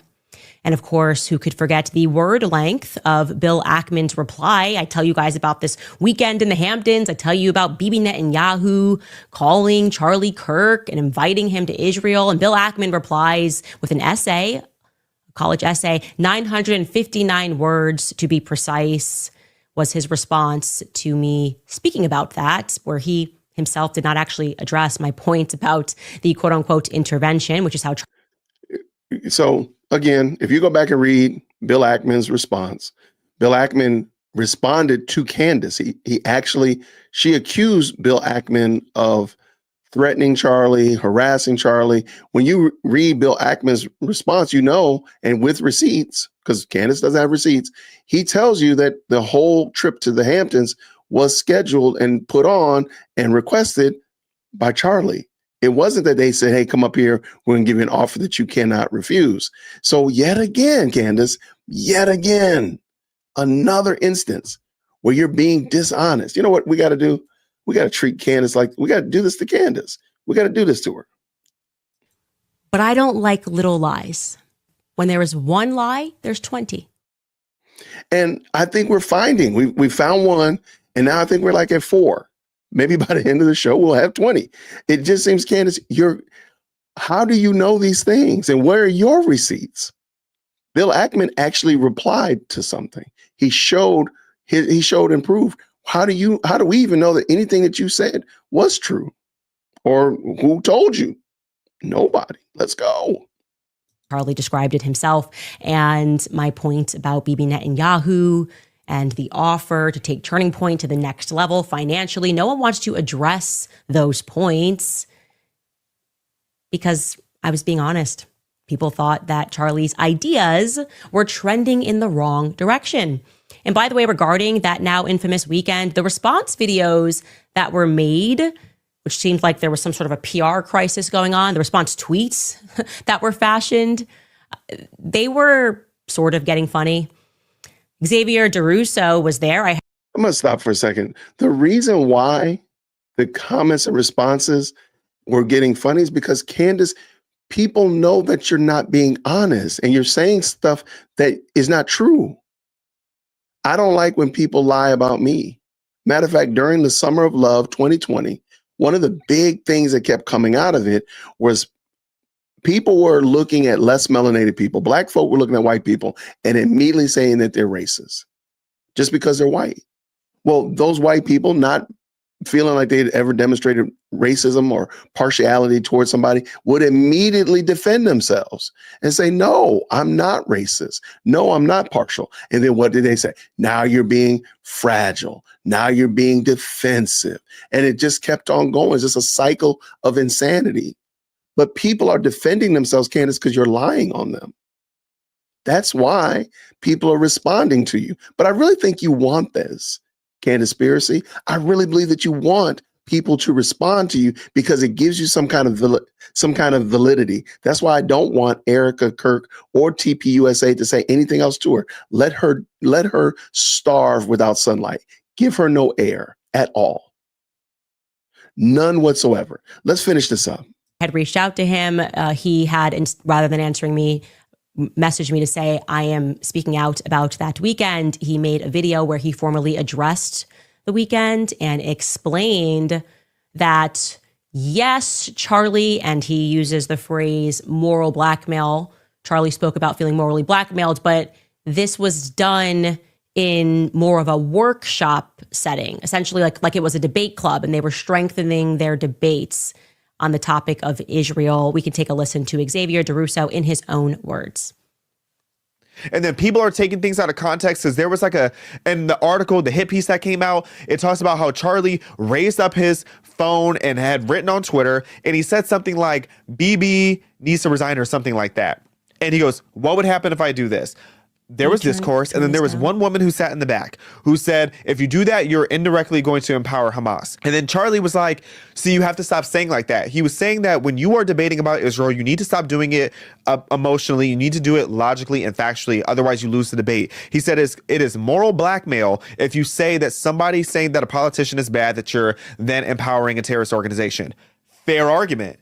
Speaker 2: And of course, who could forget the word length of Bill Ackman's reply? I tell you guys about this weekend in the Hamptons. I tell you about Bibi Netanyahu calling Charlie Kirk and inviting him to Israel. And Bill Ackman replies with an essay, a college essay, 959 words to be precise, was his response to me speaking about that, where he himself did not actually address my point about the quote unquote intervention, which is how.
Speaker 1: So again, if you go back and read Bill Ackman's response, Bill Ackman responded to Candace. She accused Bill Ackman of threatening Charlie, harassing Charlie. When you read Bill Ackman's response, and with receipts, because Candace doesn't have receipts, he tells you that the whole trip to the Hamptons was scheduled and put on and requested by Charlie. It wasn't that they said, hey, come up here, we're going to give you an offer that you cannot refuse. So yet again, Candace, another instance where you're being dishonest. You know what we got to do? We got to treat Candace like we got to do this to Candace. We got to do this to her.
Speaker 2: But I don't like little lies. When there is one lie, there's 20.
Speaker 1: And I think we're finding, we found one, and now I think we're like at 4. Maybe by the end of the show, we'll have 20. It just seems, Candace, how do you know these things? And where are your receipts? Bill Ackman actually replied to something. He showed and proved. How do we even know that anything that you said was true? Or who told you? Nobody. Let's go.
Speaker 2: Charlie described it himself. And my point about Bibi Netanyahu and the offer to take Turning Point to the next level financially, no one wants to address those points because I was being honest. People thought that Charlie's ideas were trending in the wrong direction. And by the way, regarding that now infamous weekend, the response videos that were made, which seemed like there was some sort of a PR crisis going on, the response tweets that were fashioned, they were sort of getting funny. Xavier Duso was there. I'm
Speaker 1: going to stop for a second. The reason why the comments and responses were getting funny is because, Candace, people know that you're not being honest and you're saying stuff that is not true. I don't like when people lie about me. Matter of fact, during the Summer of Love 2020, one of the big things that kept coming out of it was people were looking at less melanated people. Black folk were looking at white people and immediately saying that they're racist just because they're white. Well, those white people not feeling like they'd ever demonstrated racism or partiality towards somebody would immediately defend themselves and say, no, I'm not racist. No, I'm not partial. And then what did they say? Now you're being fragile. Now you're being defensive. And it just kept on going. It's just a cycle of insanity. But people are defending themselves, Candace, because you're lying on them. That's why people are responding to you. But I really think you want this, Candaspiracy. I really believe that you want people to respond to you because it gives you some kind of validity. That's why I don't want Erica Kirk or TPUSA to say anything else to her. Let her starve without sunlight. Give her no air at all. None whatsoever. Let's finish this up.
Speaker 2: Had reached out to him. He had, rather than answering me, messaged me to say, I am speaking out about that weekend. He made a video where he formally addressed the weekend and explained that, yes, Charlie, and he uses the phrase moral blackmail. Charlie spoke about feeling morally blackmailed, but this was done in more of a workshop setting, essentially like it was a debate club and they were strengthening their debates on the topic of Israel. We can take a listen to Xavier Duso in his own words.
Speaker 3: And then people are taking things out of context because there was in the article, the hit piece that came out, it talks about how Charlie raised up his phone and had written on Twitter, and he said something like, BB needs to resign or something like that. And he goes, what would happen if I do this? There was discourse, and then there was one woman who sat in the back who said, if you do that, you're indirectly going to empower Hamas. And then Charlie was like, see, you have to stop saying like that. He was saying that when you are debating about Israel, you need to stop doing it emotionally. You need to do it logically and factually. Otherwise, you lose the debate. He said it is moral blackmail if you say that somebody saying that a politician is bad, that you're then empowering a terrorist organization. Fair argument.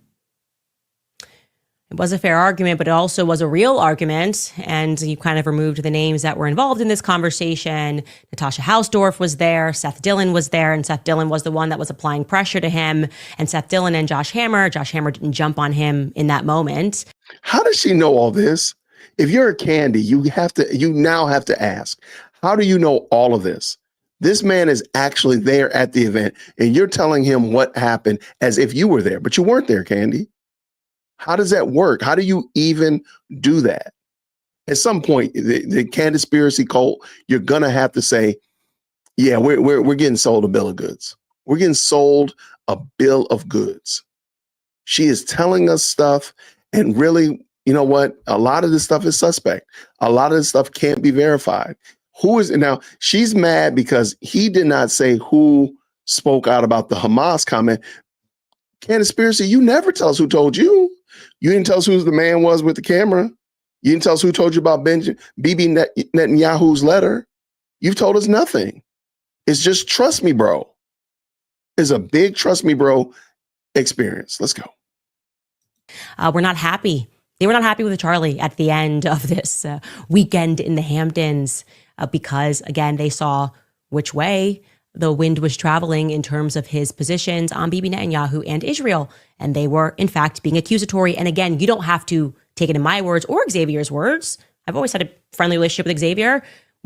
Speaker 2: It was a fair argument, but it also was a real argument. And you kind of removed the names that were involved in this conversation. Natasha Hausdorff was there. Seth Dillon was there. And Seth Dillon was the one that was applying pressure to him. And Seth Dillon and Josh Hammer didn't jump on him in that moment.
Speaker 1: How does she know all this? If you're a Candy, you now have to ask, how do you know all of this? This man is actually there at the event, and you're telling him what happened as if you were there, but you weren't there, Candy. How does that work? How do you even do that? At some point, the Candaspiracy cult, you're gonna have to say, yeah, we're getting sold a bill of goods. We're getting sold a bill of goods. She is telling us stuff, and really, you know what? A lot of this stuff is suspect. A lot of this stuff can't be verified. Who is now? She's mad because he did not say who spoke out about the Hamas comment. Candaspiracy, you never tell us who told you. You didn't tell us who the man was with the camera. You didn't tell us who told you about Bibi Netanyahu's letter. You've told us nothing. It's just trust me, bro. It's a big trust me, bro experience. Let's go.
Speaker 2: We're not happy. They were not happy with Charlie at the end of this weekend in the Hamptons because, again, they saw which way the wind was traveling in terms of his positions on Bibi Netanyahu and Israel. And they were, in fact, being accusatory. And again, you don't have to take it in my words or Xavier's words. I've always had a friendly relationship with Xavier,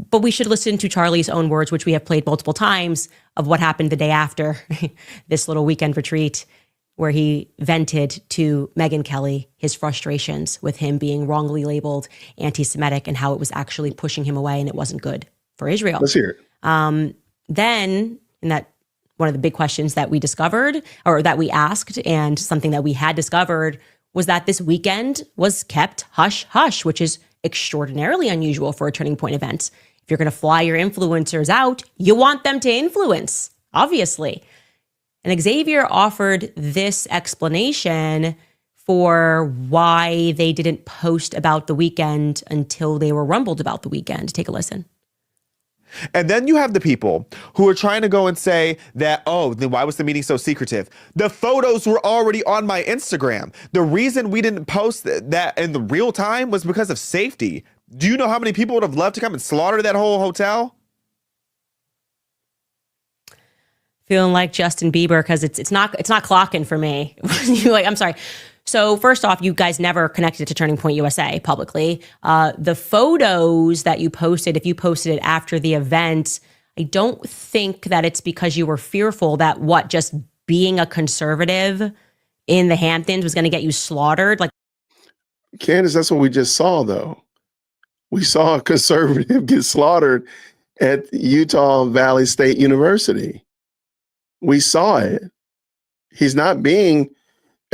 Speaker 2: but we should listen to Charlie's own words, which we have played multiple times, of what happened the day after this little weekend retreat, where he vented to Megyn Kelly his frustrations with him being wrongly labeled anti-Semitic and how it was actually pushing him away and it wasn't good for Israel.
Speaker 1: Let's hear it.
Speaker 2: Then, in that one of the big questions that we discovered, or that we asked, and something that we had discovered, was that this weekend was kept hush hush, which is extraordinarily unusual for a Turning Point event. If you're going to fly your influencers out, you want them to influence, obviously. And Xavier offered this explanation for why they didn't post about the weekend until they were rumbled about the weekend. Take a listen.
Speaker 3: And then you have the people who are trying to go and say that, oh, then why was the meeting so secretive? The photos were already on my Instagram. The reason we didn't post that in the real time was because of safety. Do you know how many people would have loved to come and slaughter that whole hotel?
Speaker 2: Feeling like Justin Bieber because it's not clocking for me. I'm sorry. So first off, you guys never connected to Turning Point USA publicly. The photos that you posted, if you posted it after the event, I don't think that it's because you were fearful that just being a conservative in the Hamptons was going to get you slaughtered. Like,
Speaker 1: Candace, that's what we just saw, though. We saw a conservative get slaughtered at Utah Valley State University. We saw it. He's not being...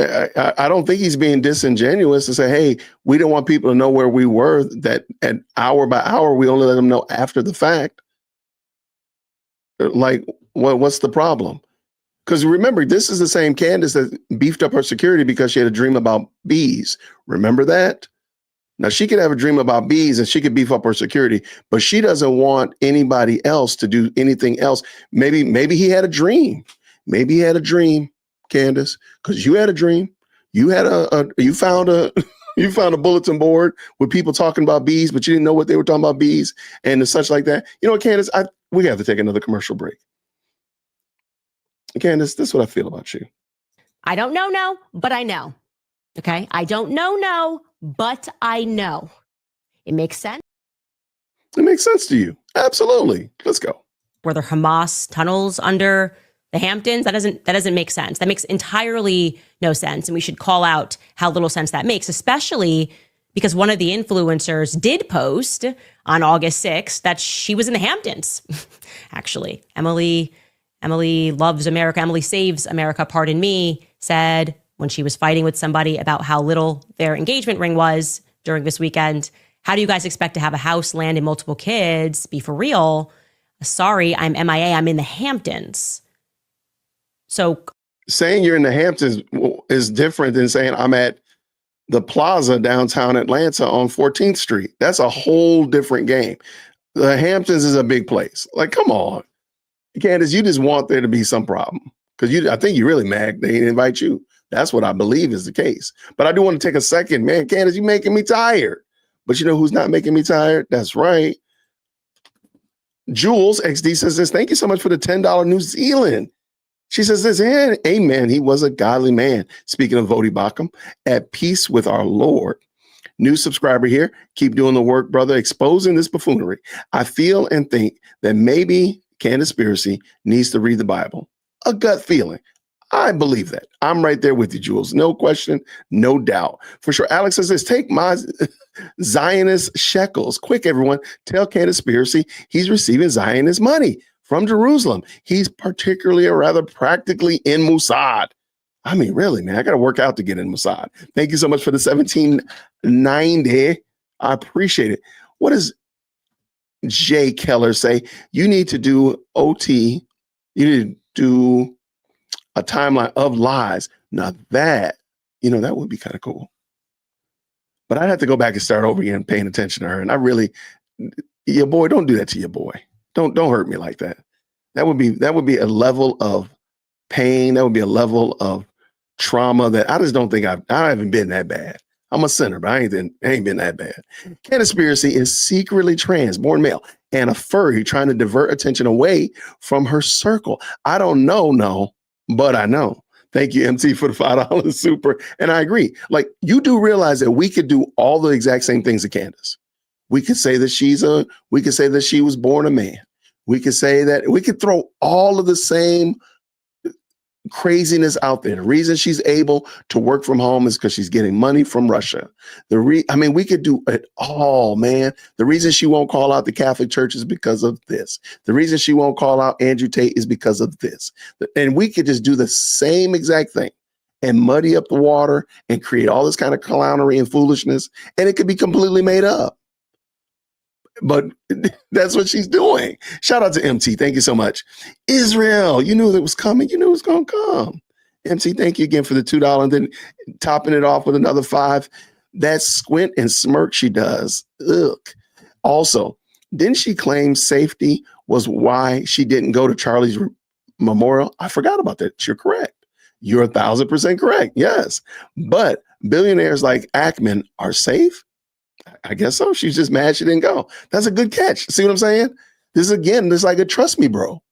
Speaker 1: I don't think he's being disingenuous to say, hey, we don't want people to know where we were, that at hour by hour, we only let them know after the fact. Like, what's the problem? Because remember, this is the same Candace that beefed up her security because she had a dream about bees. Remember that? Now, she could have a dream about bees and she could beef up her security, but she doesn't want anybody else to do anything else. Maybe he had a dream. Maybe he had a dream, Candace, because you had a dream. You had you found a bulletin board with people talking about bees, but you didn't know what they were talking about bees and such like that. You know what, Candace? We have to take another commercial break. Candace, this is what I feel about you.
Speaker 2: I don't know, no, but I know. Okay? I don't know, no, but I know. It makes sense.
Speaker 1: It makes sense to you. Absolutely. Let's go.
Speaker 2: Were there Hamas tunnels under the Hamptons? That doesn't make sense. That makes entirely no sense. And we should call out how little sense that makes, especially because one of the influencers did post on August 6th that she was in the Hamptons. Actually, Emily loves America. Emily saves America, pardon me, said when she was fighting with somebody about how little their engagement ring was during this weekend, how do you guys expect to have a house, land, and multiple kids? Be for real. Sorry, I'm MIA. I'm in the Hamptons. So
Speaker 1: saying you're in the Hamptons is different than saying I'm at the Plaza downtown Atlanta on 14th Street. That's a whole different game. The Hamptons is a big place. Like, come on. Candace, you just want there to be some problem. Because I think you're really mad they didn't invite you. That's what I believe is the case. But I do want to take a second, man. Candace, you making me tired. But you know who's not making me tired? That's right. Jules XD says this. Thank you so much for the $10 New Zealand. She says this, and amen. He was a godly man. Speaking of Vodi Bakum, at peace with our Lord. New subscriber here. Keep doing the work, brother, exposing this buffoonery. I feel and think that maybe Candaspiracy needs to read the Bible. A gut feeling. I believe that. I'm right there with you, Jules. No question, no doubt. For sure. Alex says this, take my Zionist shekels. Quick, everyone. Tell Candaspiracy he's receiving Zionist money from Jerusalem. He's particularly or rather practically in Mossad. I mean, really, man, I got to work out to get in Mossad. Thank you so much for the 1790. I appreciate it. What does Jay Keller say? You need to do OT. You need to do a timeline of lies. Now that, that would be kind of cool. But I'd have to go back and start over again paying attention to her. And I really, your boy, don't do that to your boy. Don't hurt me like that. That would be a level of pain. That would be a level of trauma that I just don't think I haven't been that bad. I'm a sinner, but I ain't been that bad. Candaspiracy is secretly trans, born male, and a furry trying to divert attention away from her circle. I don't know, no, but I know. Thank you, MT, for the $5 super. And I agree. Like, you do realize that we could do all the exact same things to Candace. We could say that we could say that she was born a man. We could say that we could throw all of the same craziness out there. The reason she's able to work from home is because she's getting money from Russia. We could do it all, man. The reason she won't call out the Catholic Church is because of this. The reason she won't call out Andrew Tate is because of this. And we could just do the same exact thing and muddy up the water and create all this kind of clownery and foolishness, and it could be completely made up. But that's what she's doing. Shout out to MT. Thank you so much. Israel, you knew that was coming. You knew it was going to come. MT, thank you again for the $2 and then topping it off with another $5. That squint and smirk she does. Ugh. Also, didn't she claim safety was why she didn't go to Charlie's memorial? I forgot about that. You're correct. You're 1,000% correct. Yes. But billionaires like Ackman are safe? I guess so. She's just mad she didn't go. That's a good catch. See what I'm saying? This is like a trust me, bro.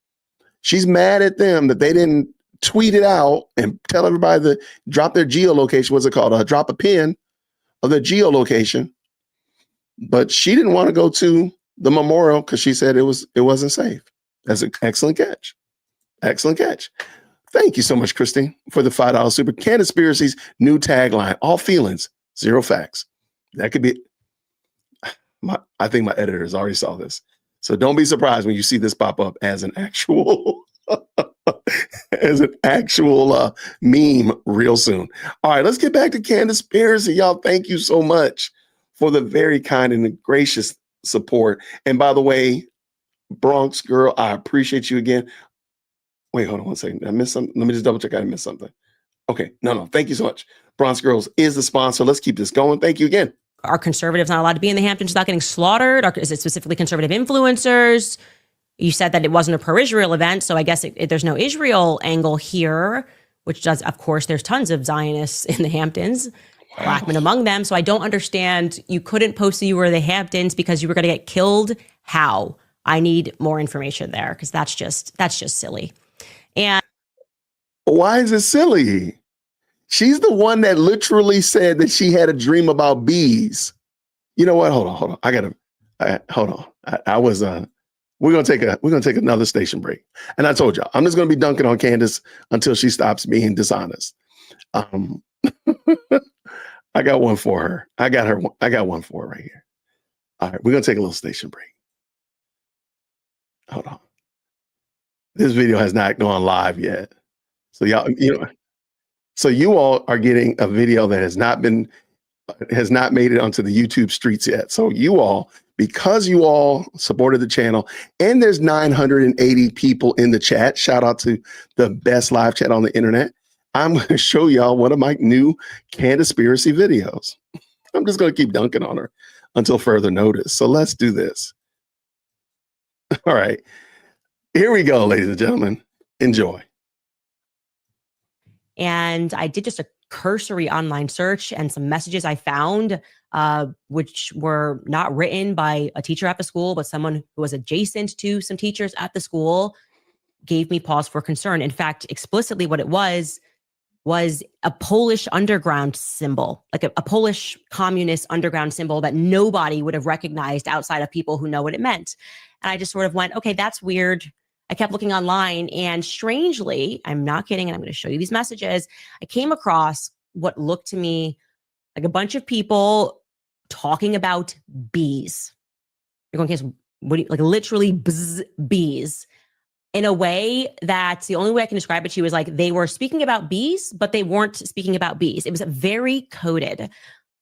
Speaker 1: She's mad at them that they didn't tweet it out and tell everybody to drop their geolocation. What's it called? Drop a pin of their geolocation. But she didn't want to go to the memorial because she said it wasn't safe. That's an excellent catch. Excellent catch. Thank you so much, Christine, for the $5 super. Candaspiracy's new tagline: all feelings, zero facts. That could be. I think my editors already saw this. So don't be surprised when you see this pop up as an actual meme real soon. All right, let's get back to Candaspiracy. Y'all, thank you so much for the very kind and gracious support. And by the way, Bronx girl, I appreciate you again. Wait, hold on 1 second. Did I miss something? Let me just double check. I missed something. Okay, no. Thank you so much. Bronx Girls is the sponsor. Let's keep this going. Thank you again.
Speaker 2: Are conservatives not allowed to be in the Hamptons without getting slaughtered? Or is it specifically conservative influencers? You said that it wasn't a pro-Israel event, so I guess there's no Israel angle here, which does, of course, there's tons of Zionists in the Hamptons, Blackman among them. So I don't understand. You couldn't post that you were the Hamptons because you were going to get killed. How? I need more information there because that's just silly. And
Speaker 1: why is it silly? She's the one that literally said that she had a dream about bees. You know what? Hold on. Hold on. We're gonna take another station break. And I told y'all, I'm just gonna be dunking on Candace until she stops being dishonest. I got one for her. I got one for her right here. All right, we're gonna take a little station break. Hold on. This video has not gone live yet. So y'all, so you all are getting a video that has not made it onto the YouTube streets yet. So you all, because you all supported the channel, and there's 980 people in the chat. Shout out to the best live chat on the internet. I'm going to show y'all one of my new Candaspiracy videos. I'm just going to keep dunking on her until further notice. So let's do this. All right. Here we go, ladies and gentlemen. Enjoy.
Speaker 2: And I did just a cursory online search, and some messages I found, which were not written by a teacher at the school, but someone who was adjacent to some teachers at the school, gave me pause for concern. In fact, explicitly what it was a Polish underground symbol, like a Polish communist underground symbol that nobody would have recognized outside of people who know what it meant. And I just sort of went, okay, that's weird. I kept looking online, and strangely, I'm not kidding, and I'm going to show you these messages. I came across what looked to me like a bunch of people talking about bees. You're going, Candace, what do you, like literally bees, in a way that the only way I can describe it to you is like they were speaking about bees, but they weren't speaking about bees. It was very coded.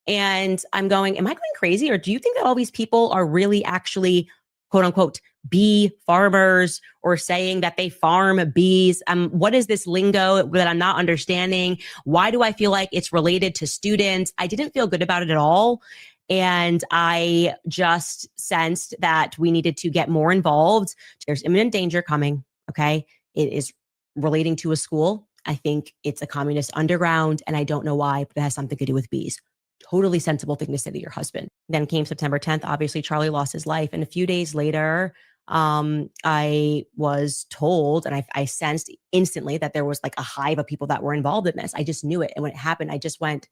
Speaker 2: And I'm going, am I going crazy? Or do you think that all these people are really actually, quote unquote, bee farmers, or saying that they farm bees? What is this lingo that I'm not understanding? Why do I feel like it's related to students? I didn't feel good about it at all. And I just sensed that we needed to get more involved. There's imminent danger coming. Okay. It is relating to a school. I think it's a communist underground, and I don't know why, but it has something to do with bees. Totally sensible thing to say to your husband. Then came September 10th. Obviously, Charlie lost his life. And a few days later, I was told, and I sensed instantly that there was like a hive of people that were involved in this. I just knew it. And when it happened, I just went,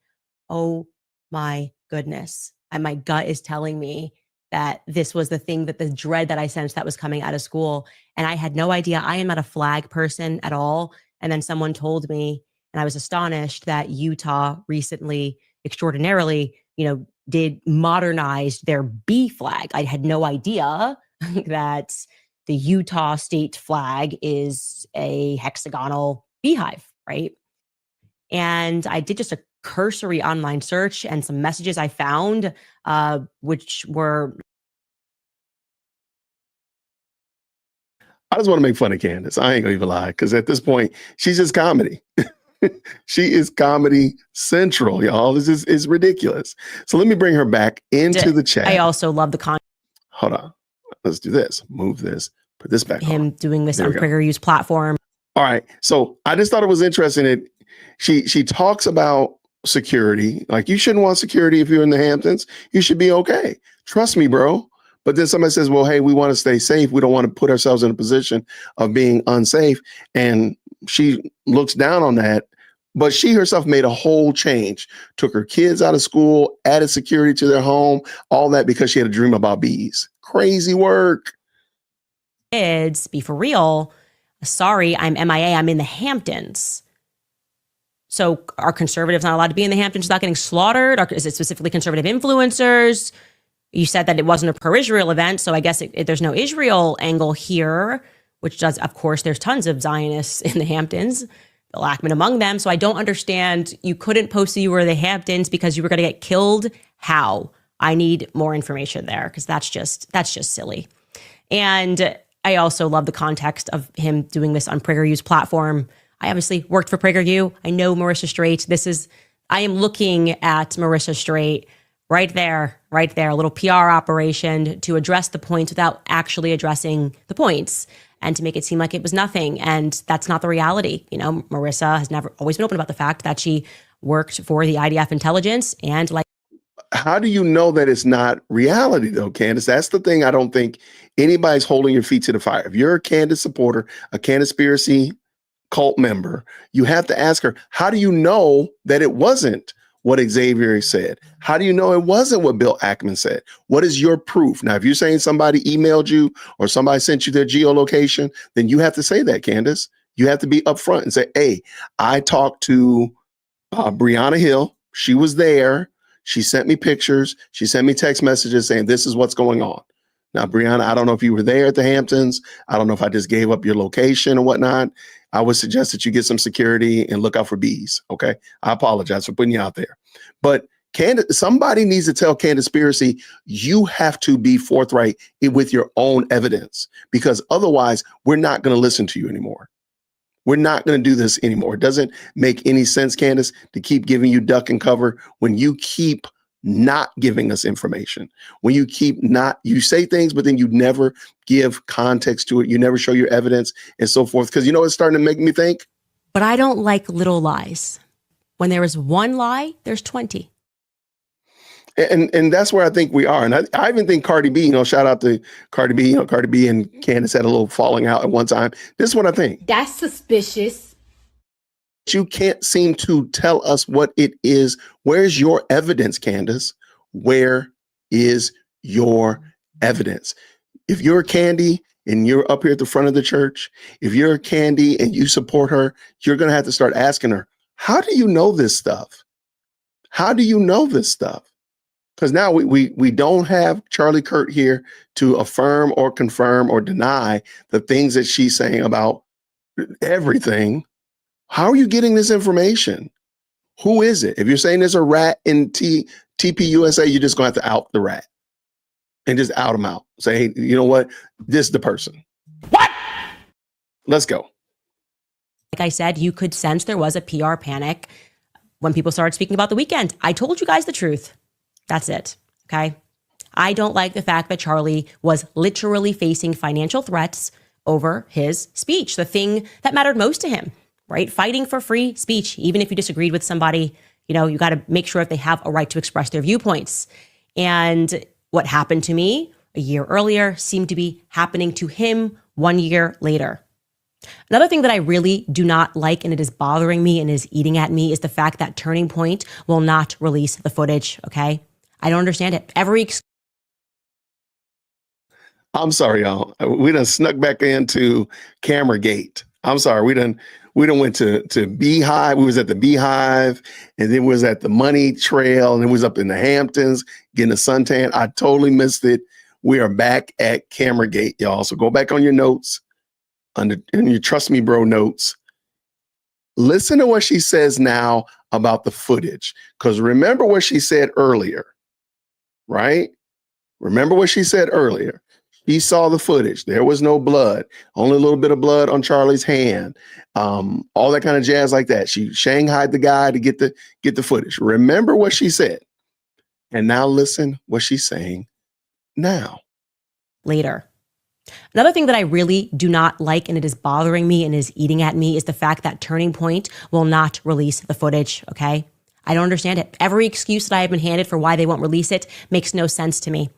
Speaker 2: oh my goodness. And my gut is telling me that this was the thing, that the dread that I sensed that was coming out of school. And I had no idea. I am not a flag person at all. And then someone told me, and I was astonished, that Utah recently, extraordinarily, did modernize their bee flag. I had no idea that the Utah state flag is a hexagonal beehive, right? And I did just a cursory online search, and some messages I found, which were...
Speaker 1: I just want to make fun of Candace. I ain't gonna even lie, because at this point, she's just comedy. She is comedy central, y'all. This is ridiculous. So let me bring her back into the chat.
Speaker 2: I also love the
Speaker 1: Hold on. Let's do this. Move this. Put this back
Speaker 2: him
Speaker 1: on.
Speaker 2: Doing this on PragerU's platform.
Speaker 1: All right. So I just thought it was interesting that she talks about security. Like, you shouldn't want security if you're in the Hamptons. You should be okay. Trust me, bro. But then somebody says, well, hey, we want to stay safe. We don't want to put ourselves in a position of being unsafe. And she looks down on that. But she herself made a whole change, took her kids out of school, added security to their home, all that because she had a dream about bees. Crazy work.
Speaker 2: Kids, be for real. Sorry, I'm MIA. I'm in the Hamptons. So are conservatives not allowed to be in the Hamptons without getting slaughtered? Or is it specifically conservative influencers? You said that it wasn't a pro-Israel event, so I guess there's no Israel angle here, which does, of course, there's tons of Zionists in the Hamptons, Bill Ackman among them. So I don't understand. You couldn't post that you were in the Hamptons because you were going to get killed. How? I need more information there, because that's just silly. And I also love the context of him doing this on PragerU's platform. I obviously worked for PragerU. I know Marissa Straight. I am looking at Marissa Straight right there, a little PR operation to address the points without actually addressing the points, and to make it seem like it was nothing. And that's not the reality. Marissa has always been open about the fact that she worked for the IDF intelligence, and like...
Speaker 1: How do you know that it's not reality, though, Candace? That's the thing. I don't think anybody's holding your feet to the fire. If you're a Candace supporter, a Candaspiracy cult member, you have to ask her, how do you know that it wasn't what Xavier said? How do you know it wasn't what Bill Ackman said? What is your proof? Now, if you're saying somebody emailed you or somebody sent you their geolocation, then you have to say that, Candace. You have to be upfront and say, hey, I talked to Breonna Hill. She was there. She sent me pictures. She sent me text messages saying this is what's going on. Now, Breonna, I don't know if you were there at the Hamptons. I don't know if I just gave up your location or whatnot. I would suggest that you get some security and look out for bees. Okay. I apologize for putting you out there. But somebody needs to tell Candaspiracy, you have to be forthright with your own evidence, because otherwise we're not going to listen to you anymore. We're not going to do this anymore. It doesn't make any sense, Candace, to keep giving you duck and cover when you keep not giving us information. When you you say things, but then you never give context to it. You never show your evidence and so forth. Because it's starting to make me think,
Speaker 2: But I don't like little lies. When there is one lie, there's 20.
Speaker 1: And that's where I think we are. And I even think Cardi B, shout out to Cardi B, Cardi B and Candace had a little falling out at one time. This is what I think.
Speaker 4: That's suspicious.
Speaker 1: You can't seem to tell us what it is. Where's your evidence, Candace? Where is your evidence? If you're Candy and you're up here at the front of the church, if you're Candy and you support her, you're going to have to start asking her, how do you know this stuff? How do you know this stuff? Because now we don't have Charlie Kirk here to affirm or confirm or deny the things that she's saying about everything. How are you getting this information? Who is it? If you're saying there's a rat in TPUSA, you're just going to have to out the rat and just out him out. Say, hey, you know what? This is the person. What? Let's go.
Speaker 2: Like I said, you could sense there was a PR panic when people started speaking about the weekend. I told you guys the truth. That's it. Okay. I don't like the fact that Charlie was literally facing financial threats over his speech, the thing that mattered most to him, right? Fighting for free speech. Even if you disagreed with somebody, you got to make sure that they have a right to express their viewpoints. And what happened to me a year earlier seemed to be happening to him 1 year later. Another thing that I really do not like, and it is bothering me and is eating at me, is the fact that Turning Point will not release the footage, okay? I don't understand it.
Speaker 1: I'm sorry, y'all. We done snuck back into Cameragate. I'm sorry. We done went to Beehive. We was at the Beehive, and then we was at the Money Trail, and then we was up in the Hamptons getting a suntan. I totally missed it. We are back at Cameragate, y'all. So go back on your notes, in your Trust Me Bro notes. Listen to what she says now about the footage. Because remember what she said earlier, right? Remember what she said earlier. He saw the footage. There was no blood, only a little bit of blood on Charlie's hand, all that kind of jazz like that. She shanghaied the guy to get the footage. Remember what she said. And now listen what she's saying now.
Speaker 2: Later. Another thing that I really do not like, and it is bothering me and is eating at me, is the fact that Turning Point will not release the footage, okay? I don't understand it. Every excuse that I have been handed for why they won't release it makes no sense to me.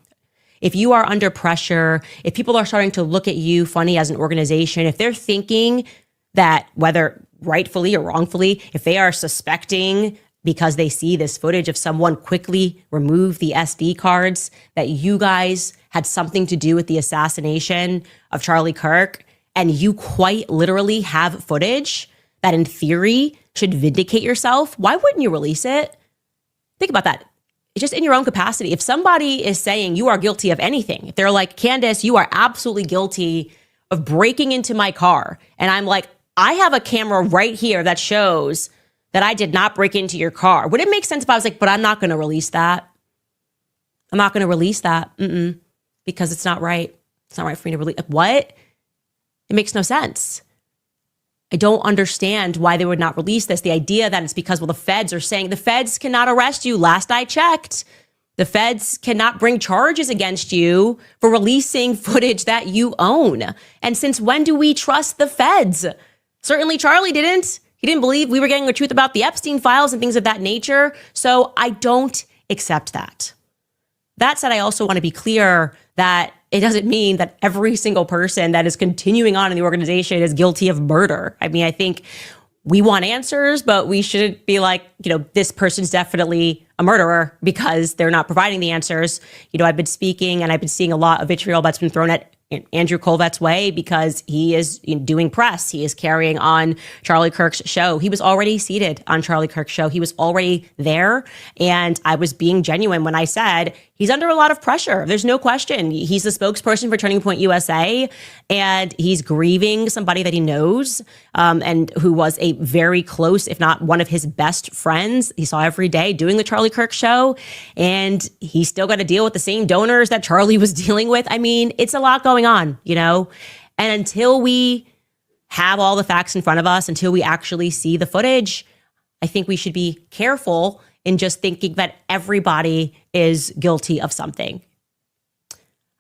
Speaker 2: If you are under pressure, if people are starting to look at you funny as an organization, if they're thinking that, whether rightfully or wrongfully, if they are suspecting because they see this footage of someone quickly remove the SD cards, that you guys had something to do with the assassination of Charlie Kirk, and you quite literally have footage that in theory should vindicate yourself, why wouldn't you release it? Think about that. Just in your own capacity. If somebody is saying you are guilty of anything, if they're like, Candace, you are absolutely guilty of breaking into my car, and I'm like, I have a camera right here that shows that I did not break into your car. Would it make sense if I was like, but I'm not going to release that? I'm not going to release that. Because it's not right. It's not right for me to release. What? It makes no sense. I don't understand why they would not release this. The idea that it's because, well, the feds are saying the feds cannot arrest you. Last I checked, the feds cannot bring charges against you for releasing footage that you own. And since when do we trust the feds? Certainly Charlie didn't. He didn't believe we were getting the truth about the Epstein files and things of that nature. So I don't accept that. That said, I also want to be clear that it doesn't mean that every single person that is continuing on in the organization is guilty of murder. I mean, I think we want answers, but we shouldn't be like, this person's definitely a murderer because they're not providing the answers. I've been speaking and I've been seeing a lot of vitriol that's been thrown at Andrew Kolvet's way because he is doing press. He is carrying on Charlie Kirk's show. He was already seated on Charlie Kirk's show. He was already there. And I was being genuine when I said he's under a lot of pressure. There's no question. He's the spokesperson for Turning Point USA, and he's grieving somebody that he knows and who was a very close, if not one of his best friends. He saw every day doing the Charlie Kirk show, and he's still got to deal with the same donors that Charlie was dealing with. I mean, it's a lot going on, and until we have all the facts in front of us, until we actually see the footage, I think we should be careful in just thinking that everybody is guilty of something.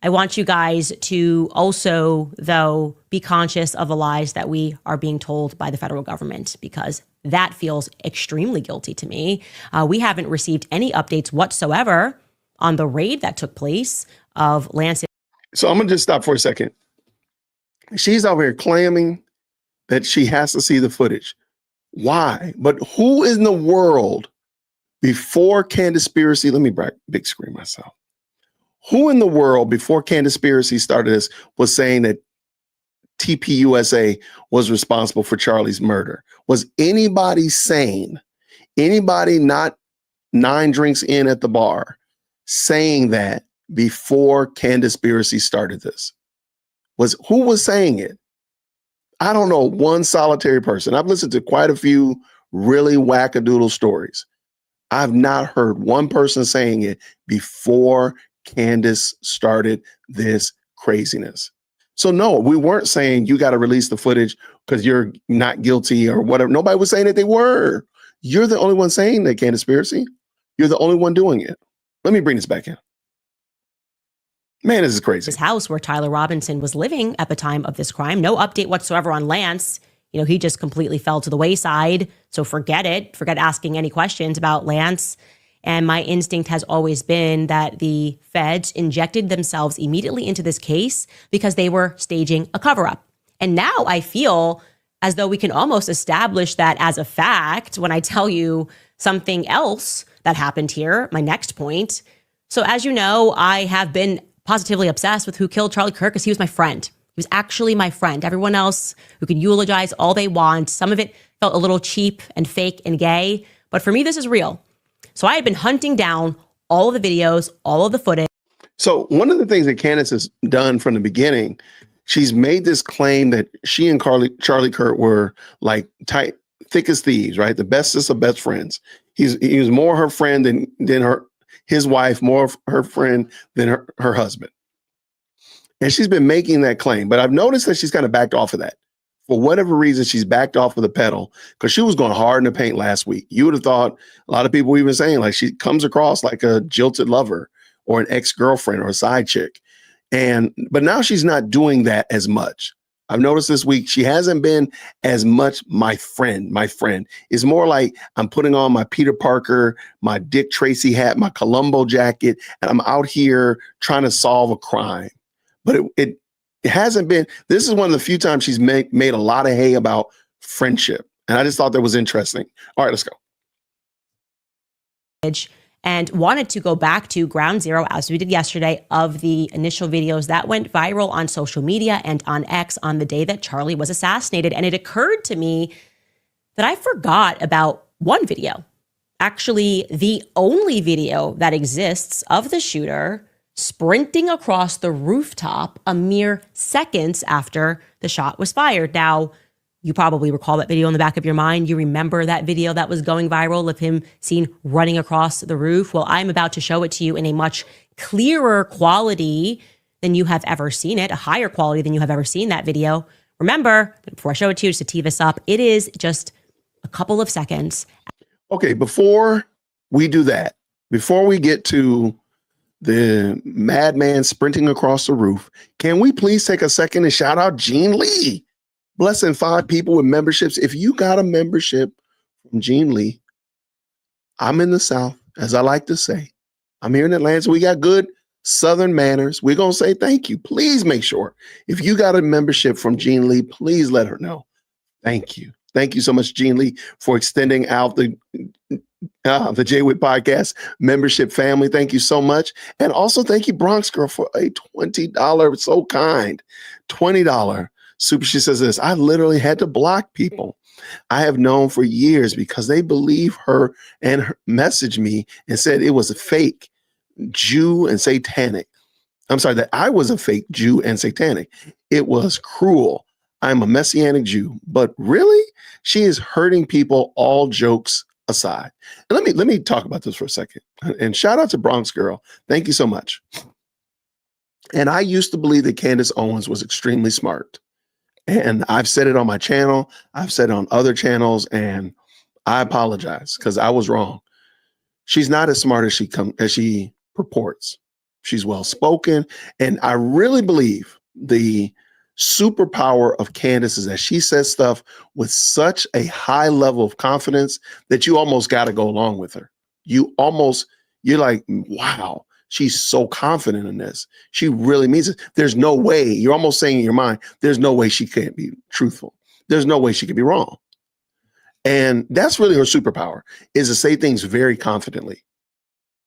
Speaker 2: I want you guys to also, though, be conscious of the lies that we are being told by the federal government, because that feels extremely guilty to me. We haven't received any updates whatsoever on the raid that took place of Lance.
Speaker 1: So I'm going to just stop for a second. She's over here claiming that she has to see the footage. Why? But who in the world before Candaspiracy, let me big screen myself. Who in the world before Candaspiracy started this was saying that TPUSA was responsible for Charlie's murder? Was anybody sane? Anybody not 9 drinks in at the bar saying that before Candaspiracy started this? Who was saying it? I don't know one solitary person. I've listened to quite a few really wackadoodle stories. I've not heard one person saying it before Candace started this craziness. So no, we weren't saying you got to release the footage because you're not guilty or whatever. Nobody was saying that they were. You're the only one saying that, Candaspiracy. You're the only one doing it. Let me bring this back in. Man, this is crazy.
Speaker 2: His house where Tyler Robinson was living at the time of this crime. No update whatsoever on Lance. You know, he just completely fell to the wayside. So forget it. Forget asking any questions about Lance. And my instinct has always been that the feds injected themselves immediately into this case because they were staging a cover-up. And now I feel as though we can almost establish that as a fact when I tell you something else that happened here, my next point. So as you know, I have been positively obsessed with who killed Charlie Kirk because he was my friend. He was actually my friend. Everyone else who can eulogize all they want. Some of it felt a little cheap and fake and gay. But for me, this is real. So I had been hunting down all of the videos, all of the footage.
Speaker 1: So one of the things that Candace has done from the beginning, she's made this claim that she and Charlie Kirk were like tight, thick as thieves, right? The bestest of best friends. He was more her friend than his wife, more of her friend than her husband. And she's been making that claim, but I've noticed that she's kind of backed off of that. For whatever reason, she's backed off of the pedal because she was going hard in the paint last week. You would have thought a lot of people were even saying like she comes across like a jilted lover or an ex-girlfriend or a side chick. But now she's not doing that as much. I've noticed this week, she hasn't been as much my friend. My friend is more like I'm putting on my Peter Parker, my Dick Tracy hat, my Columbo jacket, and I'm out here trying to solve a crime. But it hasn't been, this is one of the few times she's made a lot of hay about friendship. And I just thought that was interesting. All right, let's go.
Speaker 2: And wanted to go back to ground zero, as we did yesterday, of the initial videos that went viral on social media and on X on the day that Charlie was assassinated. And it occurred to me that I forgot about one video, actually the only video that exists of the shooter sprinting across the rooftop a mere seconds after the shot was fired. Now, you probably recall that video in the back of your mind. You remember that video that was going viral of him seen running across the roof. Well, I'm about to show it to you in a much clearer quality than you have ever seen it, a higher quality than you have ever seen that video. Remember, before I show it to you, just to tee this up, it is just a couple of seconds.
Speaker 1: Okay, before we do that, before we get to the madman sprinting across the roof, can we please take a second and shout out Gene Lee? Blessing 5 people with memberships. If you got a membership from Gene Lee, I'm in the South, as I like to say. I'm here in Atlanta, so we got good Southern manners. We're going to say thank you. Please make sure. If you got a membership from Gene Lee, please let her know. Thank you. Thank you so much, Gene Lee, for extending out the J-Wit podcast membership family. Thank you so much. And also thank you, Bronx Girl, for a $20, so kind, $20 super. She says this: I literally had to block people I have known for years because they believe her and messaged me and said it was a fake Jew and satanic. I'm sorry, that I was a fake Jew and satanic. It was cruel. I'm a Messianic Jew, but really, she is hurting people, all jokes aside. And let me talk about this for a second. And shout out to Bronx Girl. Thank you so much. And I used to believe that Candace Owens was extremely smart. And I've said it on my channel. I've said it on other channels, and I apologize because I was wrong. She's not as smart as she purports. She's well spoken. And I really believe the superpower of Candace is that she says stuff with such a high level of confidence that you almost got to go along with her. You're like, wow, she's so confident in this. She really means it. There's no way, you're almost saying in your mind, there's no way she can't be truthful. There's no way she could be wrong. And that's really her superpower, is to say things very confidently,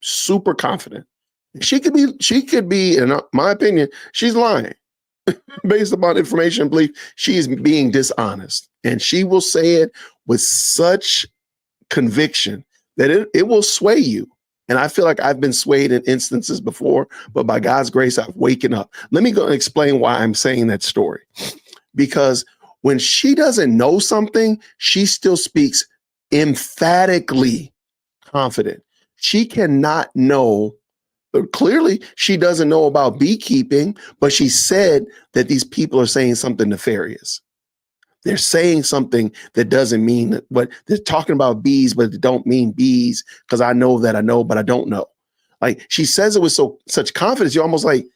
Speaker 1: super confident. She could be, in my opinion, she's lying based upon information and belief. She is being dishonest, and she will say it with such conviction that it will sway you. And I feel like I've been swayed in instances before, but by God's grace, I've waken up. Let me go and explain why I'm saying that story. Because when she doesn't know something, she still speaks emphatically confident. She cannot know. Clearly, she doesn't know about beekeeping, but she said that these people are saying something nefarious. They're saying something that doesn't mean that, but they're talking about bees, but they don't mean bees, because I know that I know, but I don't know. Like, she says it with such confidence, you're almost like,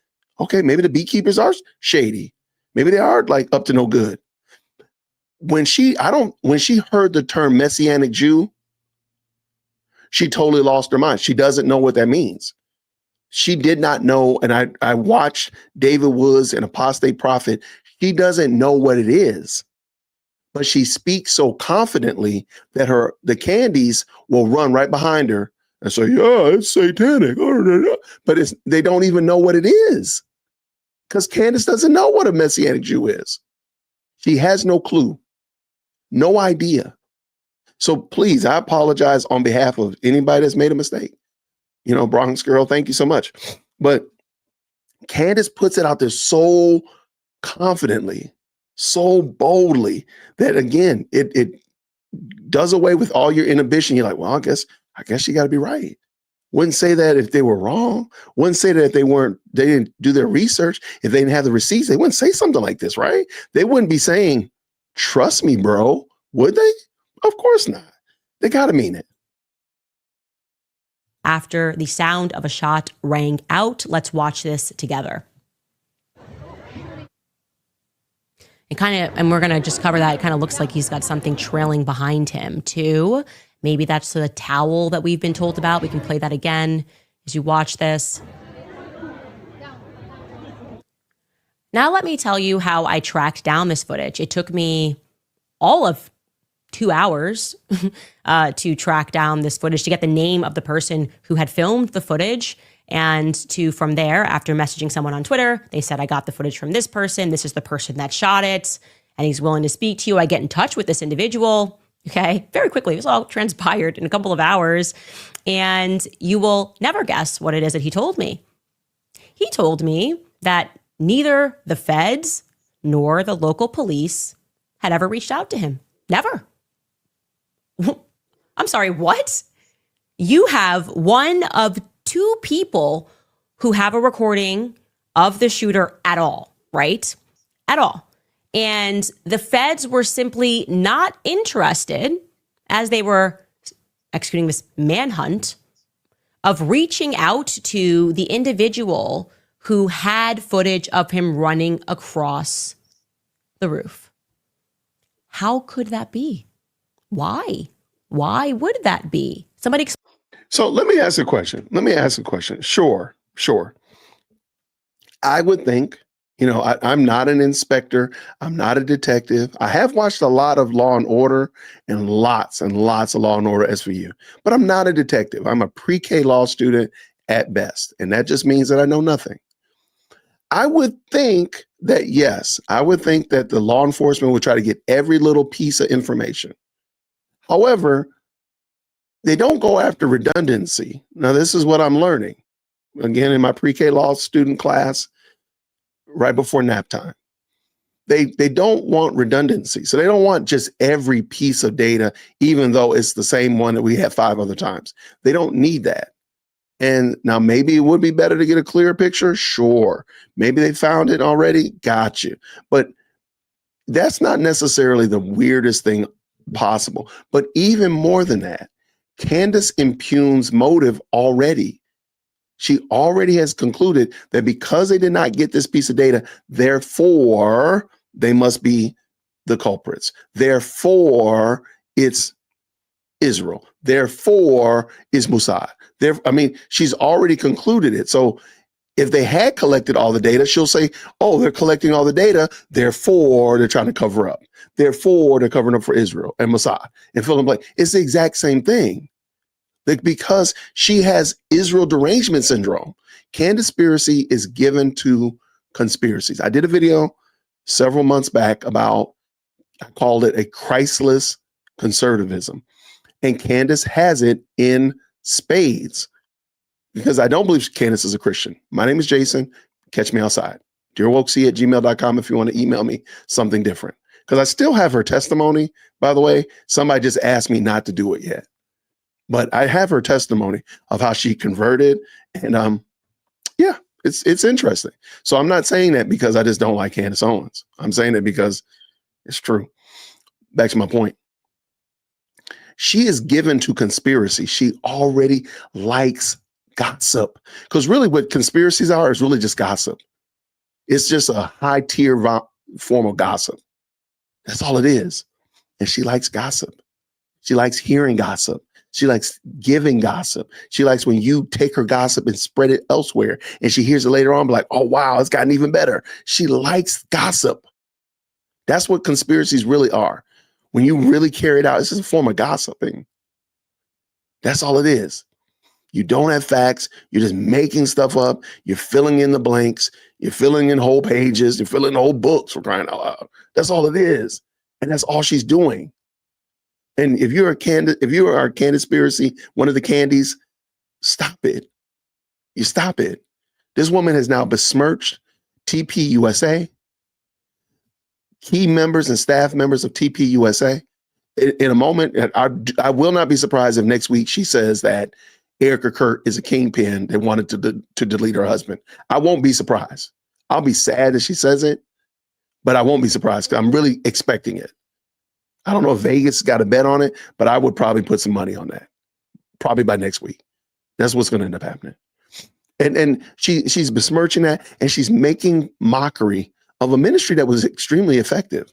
Speaker 1: okay, maybe the beekeepers are shady. Maybe they are like up to no good. When she heard the term Messianic Jew, she totally lost her mind. She doesn't know what that means. She did not know. And I watched David Woods, an apostate prophet. She doesn't know what it is, but she speaks so confidently that the candies will run right behind her and say, yeah, it's satanic. But they don't even know what it is, because Candace doesn't know what a Messianic Jew is. She has no clue, no idea. So please, I apologize on behalf of anybody that's made a mistake. Bronx girl, thank you so much. But Candace puts it out there so confidently, so boldly, that again, it does away with all your inhibition. You're like, well, I guess you got to be right. Wouldn't say that if they were wrong. Wouldn't say that if they didn't do their research. If they didn't have the receipts, they wouldn't say something like this, right? They wouldn't be saying, trust me, bro. Would they? Of course not. They got to mean it.
Speaker 2: After the sound of a shot rang out, let's watch this together. And we're going to just cover that. It kind of looks like he's got something trailing behind him too. Maybe that's the towel that we've been told about. We can play that again as you watch this. Now let me tell you how I tracked down this footage. It took me all of 2 hours to track down this footage, to get the name of the person who had filmed the footage. And from there, after messaging someone on Twitter, they said, I got the footage from this person. This is the person that shot it, and he's willing to speak to you. I get in touch with this individual. Okay, very quickly. It was all transpired in a couple of hours. And you will never guess what it is that he told me. He told me that neither the feds nor the local police had ever reached out to him. Never. I'm sorry, what? You have one of two people who have a recording of the shooter at all, right? At all. And the feds were simply not interested, as they were executing this manhunt, of reaching out to the individual who had footage of him running across the roof. How could that be? Why? Why would that be? Somebody.
Speaker 1: So let me ask a question. Sure. I would think, I'm not an inspector. I'm not a detective. I have watched a lot of Law and Order and lots of Law and Order SVU, but I'm not a detective. I'm a pre-K law student at best. And that just means that I know nothing. I would think that, yes, the law enforcement would try to get every little piece of information. However, they don't go after redundancy. Now, this is what I'm learning. Again, in my pre-K law student class, right before nap time. They don't want redundancy. So they don't want just every piece of data, even though it's the same one that we had 5 other times. They don't need that. And now maybe it would be better to get a clearer picture. Sure. Maybe they found it already. Got you. But that's not necessarily the weirdest thing possible. But even more than that, Candace impugns motive already. She already has concluded that because they did not get this piece of data, therefore they must be the culprits. Therefore, it's Israel. Therefore, is Mossad. She's already concluded it. So if they had collected all the data, she'll say, oh, they're collecting all the data. Therefore, they're trying to cover up. Therefore, they're covering up for Israel and Mossad and fill in blank. It's the exact same thing. Like, because she has Israel derangement syndrome. Candaspiracy is given to conspiracies. I did a video several months back about, I called it a Christless conservatism. And Candace has it in spades, because I don't believe Candace is a Christian. My name is Jason. Catch me outside. DearWokeC@gmail.com if you want to email me something different. Because I still have her testimony, by the way. Somebody just asked me not to do it yet. But I have her testimony of how she converted. And yeah, it's interesting. So I'm not saying that because I just don't like Candace Owens. I'm saying it because it's true. Back to my point. She is given to conspiracy. She already likes gossip. Because really what conspiracies are is really just gossip. It's just a high tier form of gossip. That's all it is. And she likes gossip. She likes hearing gossip. She likes giving gossip. She likes when you take her gossip and spread it elsewhere, and she hears it later on, like, oh, wow, it's gotten even better. She likes gossip. That's what conspiracies really are. When you really carry it out, it's just a form of gossiping. That's all it is. You don't have facts. You're just making stuff up. You're filling in the blanks. You're filling in whole pages. You're filling in whole books, for crying out loud. That's all it is. And that's all she's doing. And if you are Candaspiracy, one of the candies, stop it. You stop it. This woman has now besmirched TPUSA, key members and staff members of TPUSA. In a moment, I will not be surprised if next week she says that Erica Kirk is a kingpin that wanted to delete her husband. I won't be surprised. I'll be sad that she says it, but I won't be surprised because I'm really expecting it. I don't know if Vegas got a bet on it, but I would probably put some money on that. Probably by next week. That's what's going to end up happening. And she's besmirching that, and she's making mockery of a ministry that was extremely effective.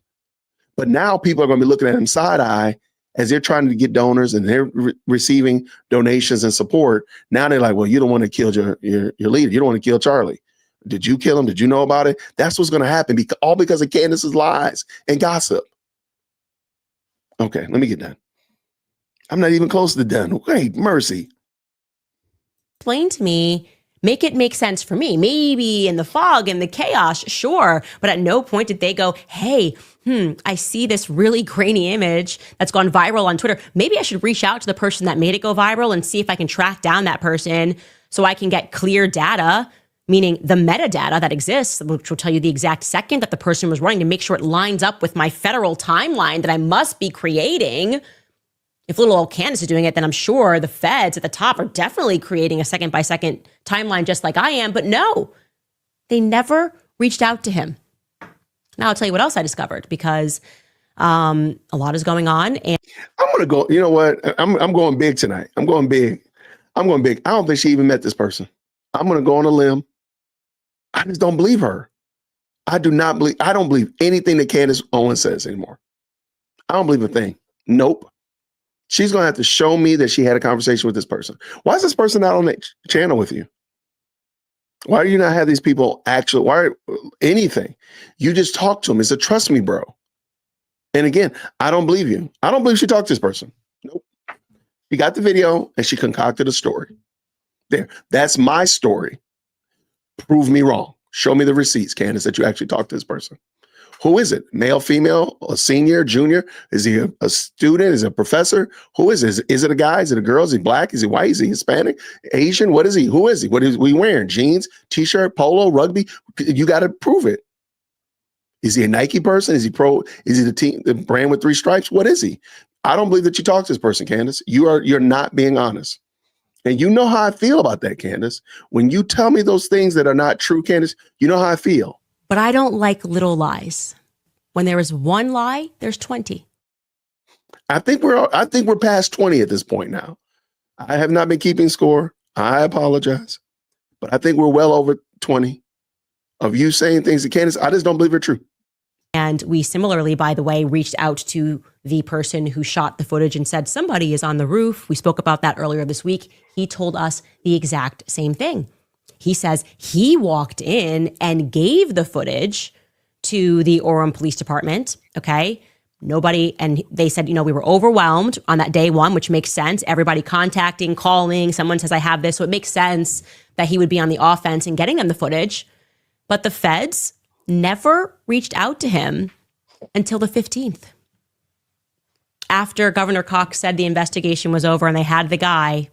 Speaker 1: But now people are going to be looking at him side eye as they're trying to get donors and they're receiving donations and support. Now they're like, well, you don't want to kill your leader. You don't want to kill Charlie. Did you kill him? Did you know about it? That's what's going to happen, all because of Candace's lies and gossip. Okay, let me get done. I'm not even close to done. Wait, mercy.
Speaker 2: Explain to me, make it make sense for me. Maybe in the fog and the chaos, sure. But at no point did they go, hey, I see this really grainy image that's gone viral on Twitter. Maybe I should reach out to the person that made it go viral and see if I can track down that person so I can get clear data, meaning the metadata that exists, which will tell you the exact second that the person was running to make sure it lines up with my federal timeline that I must be creating. If little old Candace is doing it, then I'm sure the feds at the top are definitely creating a second-by-second timeline just like I am. But no, they never reached out to him. Now I'll tell you what else I discovered, because a lot is going on. And
Speaker 1: I'm going to go, you know what? I'm going big tonight. I'm going big. I don't think she even met this person. I'm going to go on a limb. I just don't believe her. I don't believe anything that Candace Owens says anymore. I don't believe a thing. Nope. She's going to have to show me that she had a conversation with this person. Why is this person not on the channel with you? Why do you not have these people anything? You just talk to them. It's a trust me, bro. And again, I don't believe you. I don't believe she talked to this person. Nope. She got the video and she concocted a story. There. That's my story. Prove me wrong. Show me the receipts, Candace, that you actually talked to this person. Who is it? Male, female, a senior, junior? Is he a student? Is he a professor? Who is it? Is it a guy? Is it a girl? Is he black? Is he white? Is he Hispanic? Asian? What is he? Who is he? What is he wearing? Jeans, t-shirt, polo, rugby? You got to prove it. Is he a Nike person? Is he pro? Is he the brand with 3 stripes? What is he? I don't believe that you talked to this person, Candace. You're not being honest. And you know how I feel about that, Candace. When you tell me those things that are not true, Candace, you know how I feel.
Speaker 2: But I don't like little lies. When there is one lie, there's 20.
Speaker 1: I think we're past 20 at this point now. I have not been keeping score. I apologize. But I think we're well over 20 of you saying things to Candace. I just don't believe are true.
Speaker 2: And we similarly, by the way, reached out to the person who shot the footage and said somebody is on the roof. We spoke about that earlier this week. He told us the exact same thing. He says he walked in and gave the footage to the Orem Police Department. Okay. Nobody, and they said, we were overwhelmed on that day one, which makes sense. Everybody contacting, calling, someone says, I have this. So it makes sense that he would be on the offense and getting them the footage. But the feds never reached out to him until the 15th. After Governor Cox said the investigation was over and they had the guy,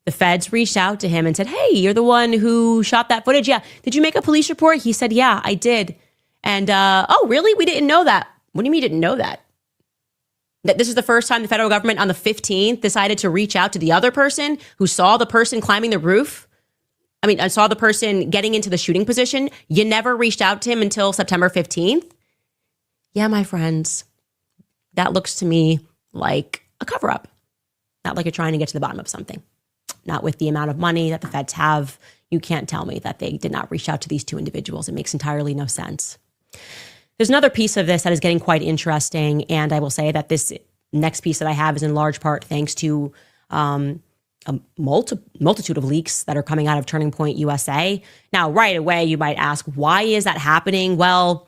Speaker 2: the feds reached out to him and said, hey, you're the one who shot that footage. Yeah. Did you make a police report? He said, yeah, I did. And, oh, really? We didn't know that. What do you mean you didn't know that? That this is the first time the federal government on the 15th decided to reach out to the other person who saw the person climbing the roof? I saw the person getting into the shooting position. You never reached out to him until September 15th? Yeah, my friends, that looks to me like a cover-up. Not like you're trying to get to the bottom of something. Not with the amount of money that the feds have. You can't tell me that they did not reach out to these two individuals. It makes entirely no sense. There's another piece of this that is getting quite interesting. And I will say that this next piece that I have is in large part thanks to a multitude of leaks that are coming out of Turning Point USA. Now, right away, you might ask, why is that happening? Well,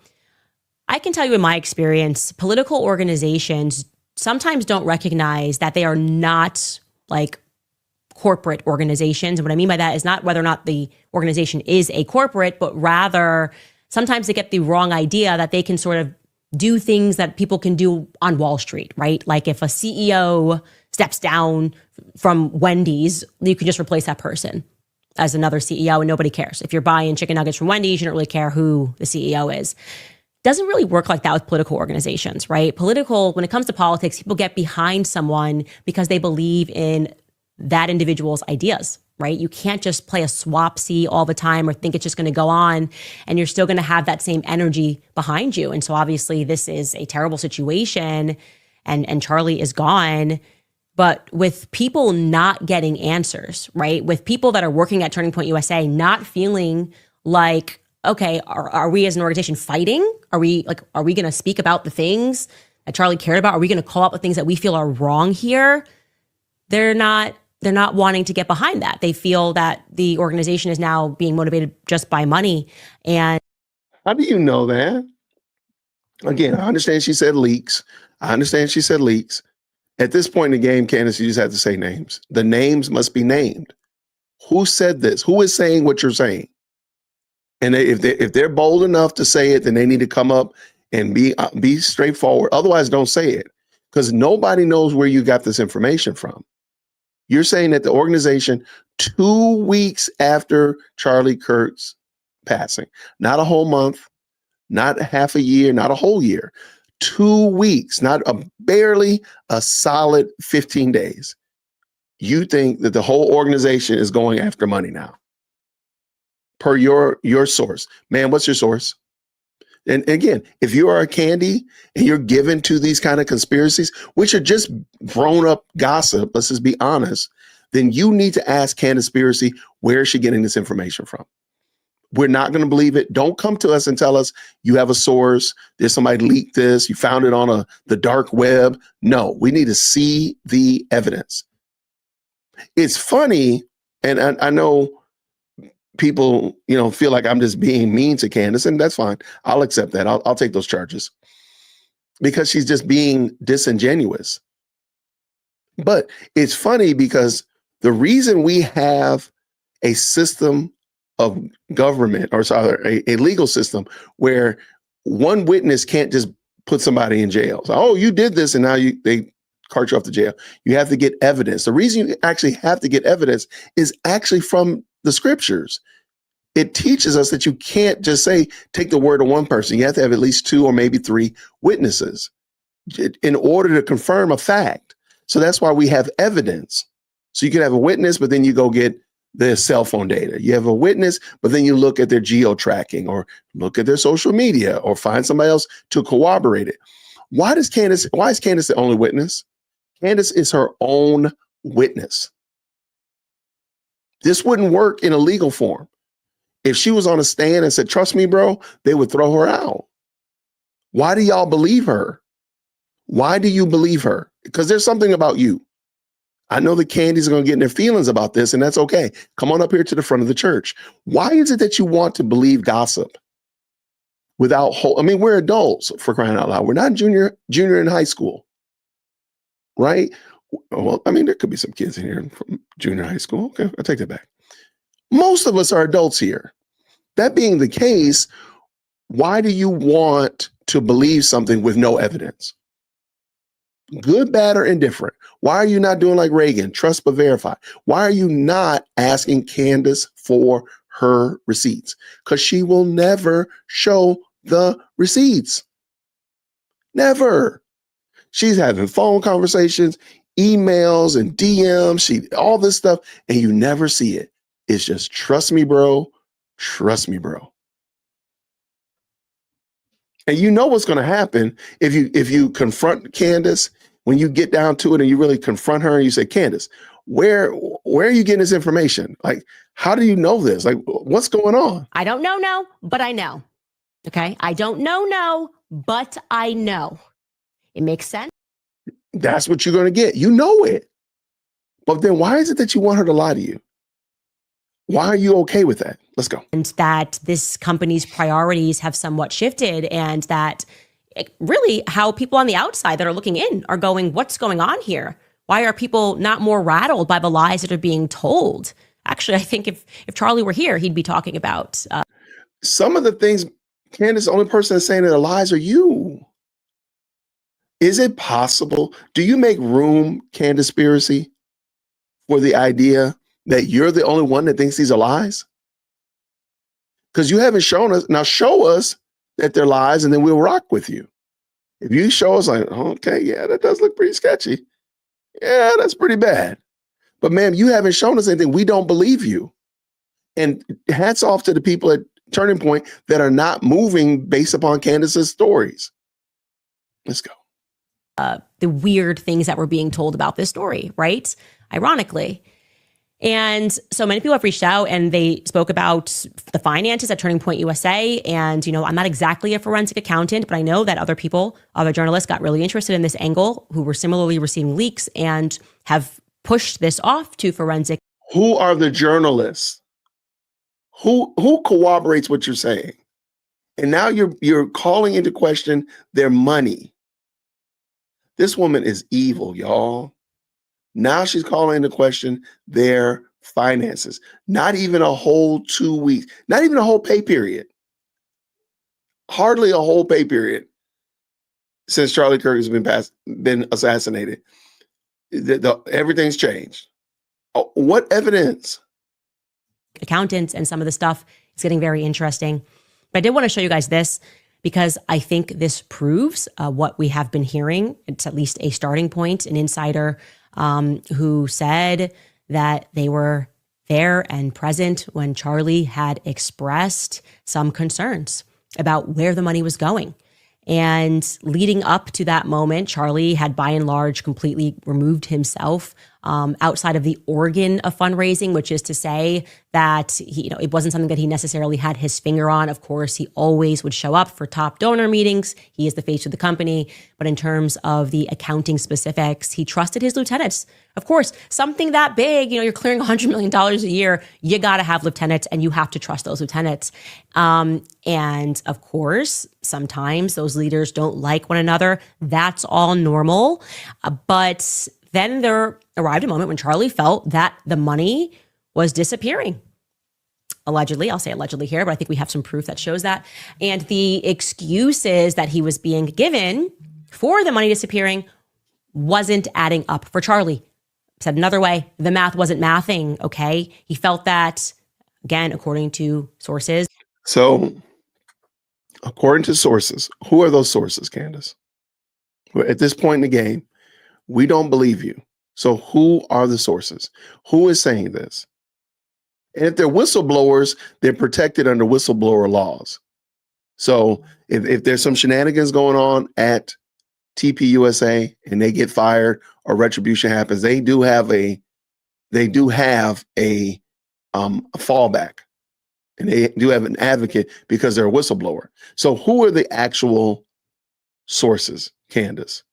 Speaker 2: I can tell you in my experience, political organizations sometimes don't recognize that they are not like corporate organizations. And what I mean by that is not whether or not the organization is a corporate, but rather sometimes they get the wrong idea that they can sort of do things that people can do on Wall Street, right? Like if a CEO steps down from Wendy's, you can just replace that person as another CEO and nobody cares. If you're buying chicken nuggets from Wendy's, you don't really care who the CEO is. Doesn't really work like that with political organizations, right? When it comes to politics, people get behind someone because they believe in that individual's ideas, right? You can't just play a swapsy all the time or think it's just going to go on and you're still going to have that same energy behind you. And so obviously this is a terrible situation and Charlie is gone. But with people not getting answers, right? With people that are working at Turning Point USA not feeling like, okay, are we as an organization fighting? Are we going to speak about the things that Charlie cared about? Are we going to call out the things that we feel are wrong here? They're not wanting to get behind that. They feel that the organization is now being motivated just by money. And
Speaker 1: how do you know that? Again, I understand she said leaks. At this point in the game, Candace, you just have to say names. The names must be named. Who said this? Who is saying what you're saying? And if they're bold enough to say it, then they need to come up and be straightforward. Otherwise, don't say it, because nobody knows where you got this information from. You're saying that the organization 2 weeks after Charlie Kirk's passing, not a whole month, not half a year, not a whole year, 2 weeks, barely a solid 15 days. You think that the whole organization is going after money now? Per your source. Man, what's your source? And again, if you are a Candy and you're given to these kind of conspiracies, which are just grown up gossip, let's just be honest, then you need to ask Candaspiracy, where is she getting this information from? We're not going to believe it. Don't come to us and tell us you have a source. There's somebody leaked this. You found it on the dark web. No, we need to see the evidence. It's funny. And I know people, feel like I'm just being mean to Candace, and that's fine. I'll accept that. I'll take those charges because she's just being disingenuous. But it's funny because the reason we have a system of government, or sorry, a legal system where one witness can't just put somebody in jail. So, oh, you did this, and now they cart you off to jail. You have to get evidence. The reason you actually have to get evidence is actually from the scriptures. It teaches us that you can't just take the word of one person. You have to have at least 2 or maybe 3 witnesses in order to confirm a fact. So that's why we have evidence. So you can have a witness, but then you go get their cell phone data. You have a witness, but then you look at their geo-tracking or look at their social media or find somebody else to corroborate it. Why is Candace the only witness? Candace is her own witness. This wouldn't work in a legal form. If she was on a stand and said, trust me, bro, they would throw her out. Why do y'all believe her? Why do you believe her? Because there's something about you. I know the Candies are going to get in their feelings about this, and that's okay. Come on up here to the front of the church. Why is it that you want to believe gossip without I mean, we're adults, for crying out loud. We're not junior in high school, right? Well, I mean, there could be some kids in here from junior high school. Okay, I'll take that back. Most of us are adults here. That being the case, why do you want to believe something with no evidence? Good, bad, or indifferent. Why are you not doing like Reagan? Trust but verify. Why are you not asking Candace for her receipts? Because she will never show the receipts. Never. She's having phone conversations, emails, and DMs, all this stuff, and you never see it. It's just trust me, bro. Trust me, bro. And you know what's going to happen if you confront Candace. When you get down to it and you really confront her and you say, Candace, where are you getting this information? Like, how do you know this? Like, what's going on?
Speaker 2: I don't know, no, but I know. Okay. I don't know, no, but I know. It makes sense.
Speaker 1: That's what you're going to get. You know it. But then why is it that you want her to lie to you? Why are you okay with that? Let's go.
Speaker 2: And that this company's priorities have somewhat shifted, and that really how people on the outside that are looking in are going, what's going on here? Why are people not more rattled by the lies that are being told? Actually, I think if Charlie were here, he'd be talking about
Speaker 1: some of the things, Candace, the only person that's saying that are lies are you. Is it possible? Do you make room, Candaspiracy, for the idea that you're the only one that thinks these are lies? Because you haven't shown us. Now show us that they're lies, and then we'll rock with you. If you show us like, okay, yeah, that does look pretty sketchy. Yeah, that's pretty bad. But ma'am, you haven't shown us anything. We don't believe you. And hats off to the people at Turning Point that are not moving based upon Candace's stories. Let's go.
Speaker 2: the weird things that were being told about this story, right? Ironically. And so many people have reached out and they spoke about the finances at Turning Point USA. And, you know, I'm not exactly a forensic accountant, but I know that other people, other journalists got really interested in this angle who were similarly receiving leaks and have pushed this off to forensic.
Speaker 1: Who are the journalists? Who corroborates what you're saying? And now you're calling into question their money. This woman is evil, y'all. Now she's calling into question their finances. Not even a whole 2 weeks, not even a whole pay period. Hardly a whole pay period since Charlie Kirk has been assassinated. Everything's changed. What evidence?
Speaker 2: Accountants and some of the stuff is getting very interesting. But I did want to show you guys this because I think this proves what we have been hearing. It's at least a starting point. An insider who said that they were there and present when Charlie had expressed some concerns about where the money was going. And leading up to that moment, Charlie had by and large completely removed himself outside of the organ of fundraising, which is to say that he, it wasn't something that he necessarily had his finger on. Of course, he always would show up for top donor meetings. He is the face of the company. But in terms of the accounting specifics, he trusted his lieutenants. Of course, something that big, you're clearing $100 million a year, you got to have lieutenants and you have to trust those lieutenants. And of course, sometimes those leaders don't like one another. That's all normal. But then there arrived a moment when Charlie felt that the money was disappearing. Allegedly, I'll say allegedly here, but I think we have some proof that shows that. And the excuses that he was being given for the money disappearing wasn't adding up for Charlie. Said another way, the math wasn't mathing, okay? He felt that, again, according to sources.
Speaker 1: So, according to sources, who are those sources, Candace? At this point in the game, we don't believe you. So who are the sources? Who is saying this? And if they're whistleblowers, they're protected under whistleblower laws. So if there's some shenanigans going on at TPUSA and they get fired or retribution happens, they do have a a fallback, and they do have an advocate because they're a whistleblower. So who are the actual sources, Candace?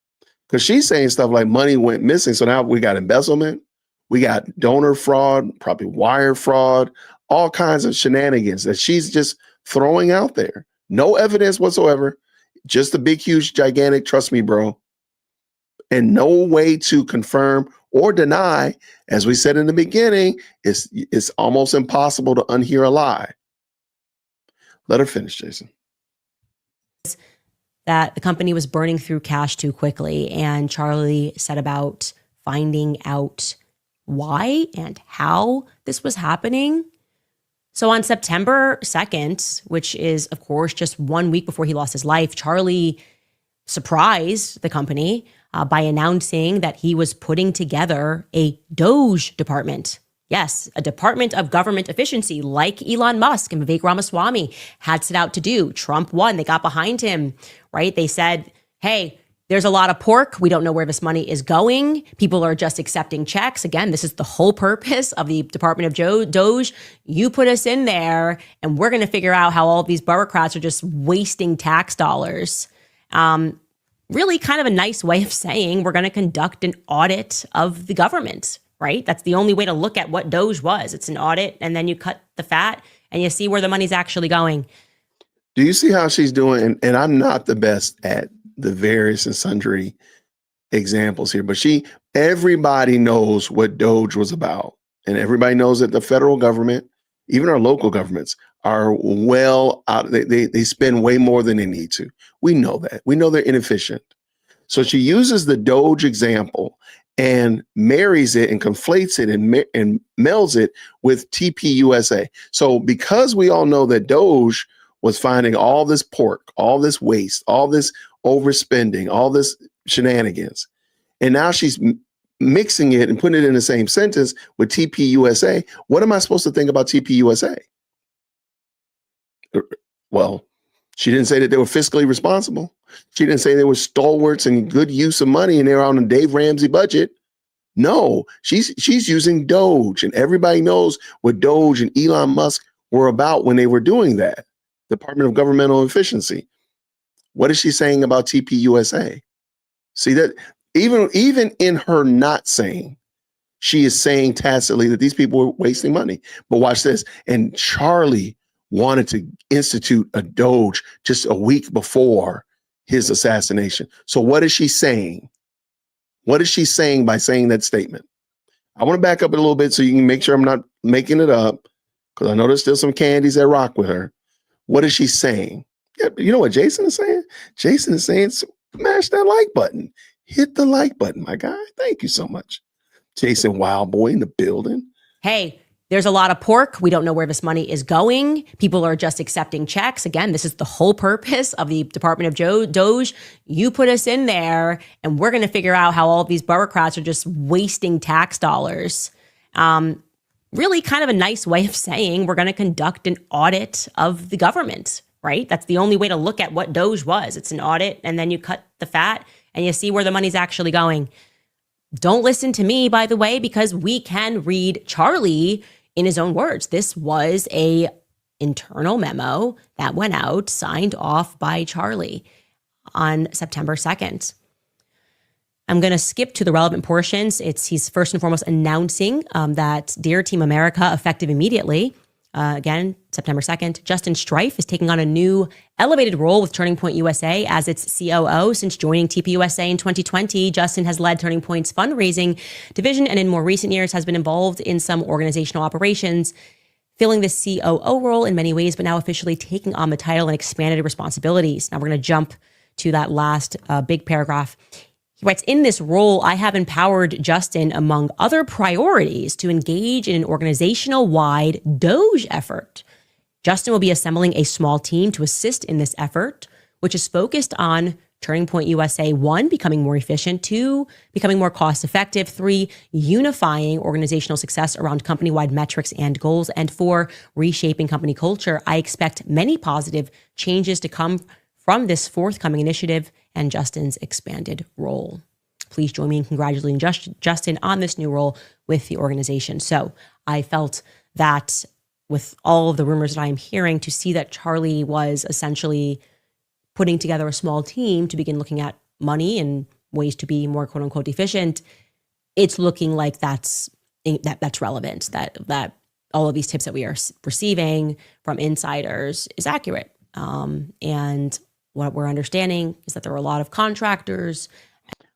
Speaker 1: Because she's saying stuff like money went missing. So now we got embezzlement, we got donor fraud, probably wire fraud, all kinds of shenanigans that she's just throwing out there. No evidence whatsoever, just a big, huge, gigantic, trust me, bro. And no way to confirm or deny. As we said in the beginning, it's almost impossible to unhear a lie. Let her finish, Jason.
Speaker 2: That the company was burning through cash too quickly. And Charlie set about finding out why and how this was happening. So on September 2nd, which is, of course, just 1 week before he lost his life, Charlie surprised the company by announcing that he was putting together a Doge department. Yes, a department of government efficiency like Elon Musk and Vivek Ramaswamy had set out to do. Trump won. They got behind him, right? They said, hey, there's a lot of pork. We don't know where this money is going. People are just accepting checks. Again, this is the whole purpose of the Department of Doge. You put us in there and we're going to figure out how all of these bureaucrats are just wasting tax dollars. Really kind of a nice way of saying we're going to conduct an audit of the government, right? That's the only way to look at what Doge was. It's an audit, and then you cut the fat and you see where the money's actually going.
Speaker 1: Do you see how she's doing? And I'm not the best at the various and sundry examples here, but everybody knows what Doge was about. And everybody knows that the federal government, even our local governments, are well out. They spend way more than they need to. We know that. We know they're inefficient. So she uses the Doge example and marries it and conflates it and melds it with TPUSA. So because we all know that Doge was finding all this pork, all this waste, all this overspending, all this shenanigans, and now she's mixing it and putting it in the same sentence with TPUSA. What am I supposed to think about TPUSA? Well, she didn't say that they were fiscally responsible. She didn't say they were stalwarts and good use of money and they were on a Dave Ramsey budget. No, she's using Doge, and everybody knows what Doge and Elon Musk were about when they were doing that. Department of Governmental Efficiency. What is she saying about TPUSA? See that even in her not saying, she is saying tacitly that these people were wasting money. But watch this. And Charlie wanted to institute a Doge just a week before his assassination. So what is she saying? What is she saying by saying that statement? I want to back up a little bit so you can make sure I'm not making it up, because I know there's still some candies that rock with her. What is she saying? Yeah, you know what Jason is saying? Jason is saying, smash that like button. Hit the like button, my guy. Thank you so much. Jason Wild Boy in the building.
Speaker 2: Hey, there's a lot of pork. We don't know where this money is going. People are just accepting checks. Again, this is the whole purpose of the Department of Doge. You put us in there and we're going to figure out how all of these bureaucrats are just wasting tax dollars. Really kind of a nice way of saying we're going to conduct an audit of the government, right? That's the only way to look at what Doge was. It's an audit, and then you cut the fat and you see where the money's actually going. Don't listen to me, by the way, because we can read Charlie in his own words. This was a internal memo that went out, signed off by Charlie on September 2nd. I'm going to skip to the relevant portions. He's first and foremost announcing that Dear Team America, effective immediately, again, September 2nd, Justin Strife is taking on a new elevated role with Turning Point USA as its COO. Since joining TPUSA in 2020, Justin has led Turning Point's fundraising division and in more recent years has been involved in some organizational operations, filling the COO role in many ways, but now officially taking on the title and expanded responsibilities. Now we're going to jump to that last big paragraph. He writes, in this role, I have empowered Justin, among other priorities, to engage in an organizational-wide Doge effort. Justin will be assembling a small team to assist in this effort, which is focused on Turning Point USA, 1, becoming more efficient, 2, becoming more cost-effective, 3, unifying organizational success around company-wide metrics and goals, and 4, reshaping company culture. I expect many positive changes to come from this forthcoming initiative and Justin's expanded role. Please join me in congratulating Justin on this new role with the organization. So I felt that with all of the rumors that I'm hearing, to see that Charlie was essentially putting together a small team to begin looking at money and ways to be more quote unquote efficient, it's looking like that's relevant, that all of these tips that we are receiving from insiders is accurate. And what we're understanding is that there were a lot of contractors.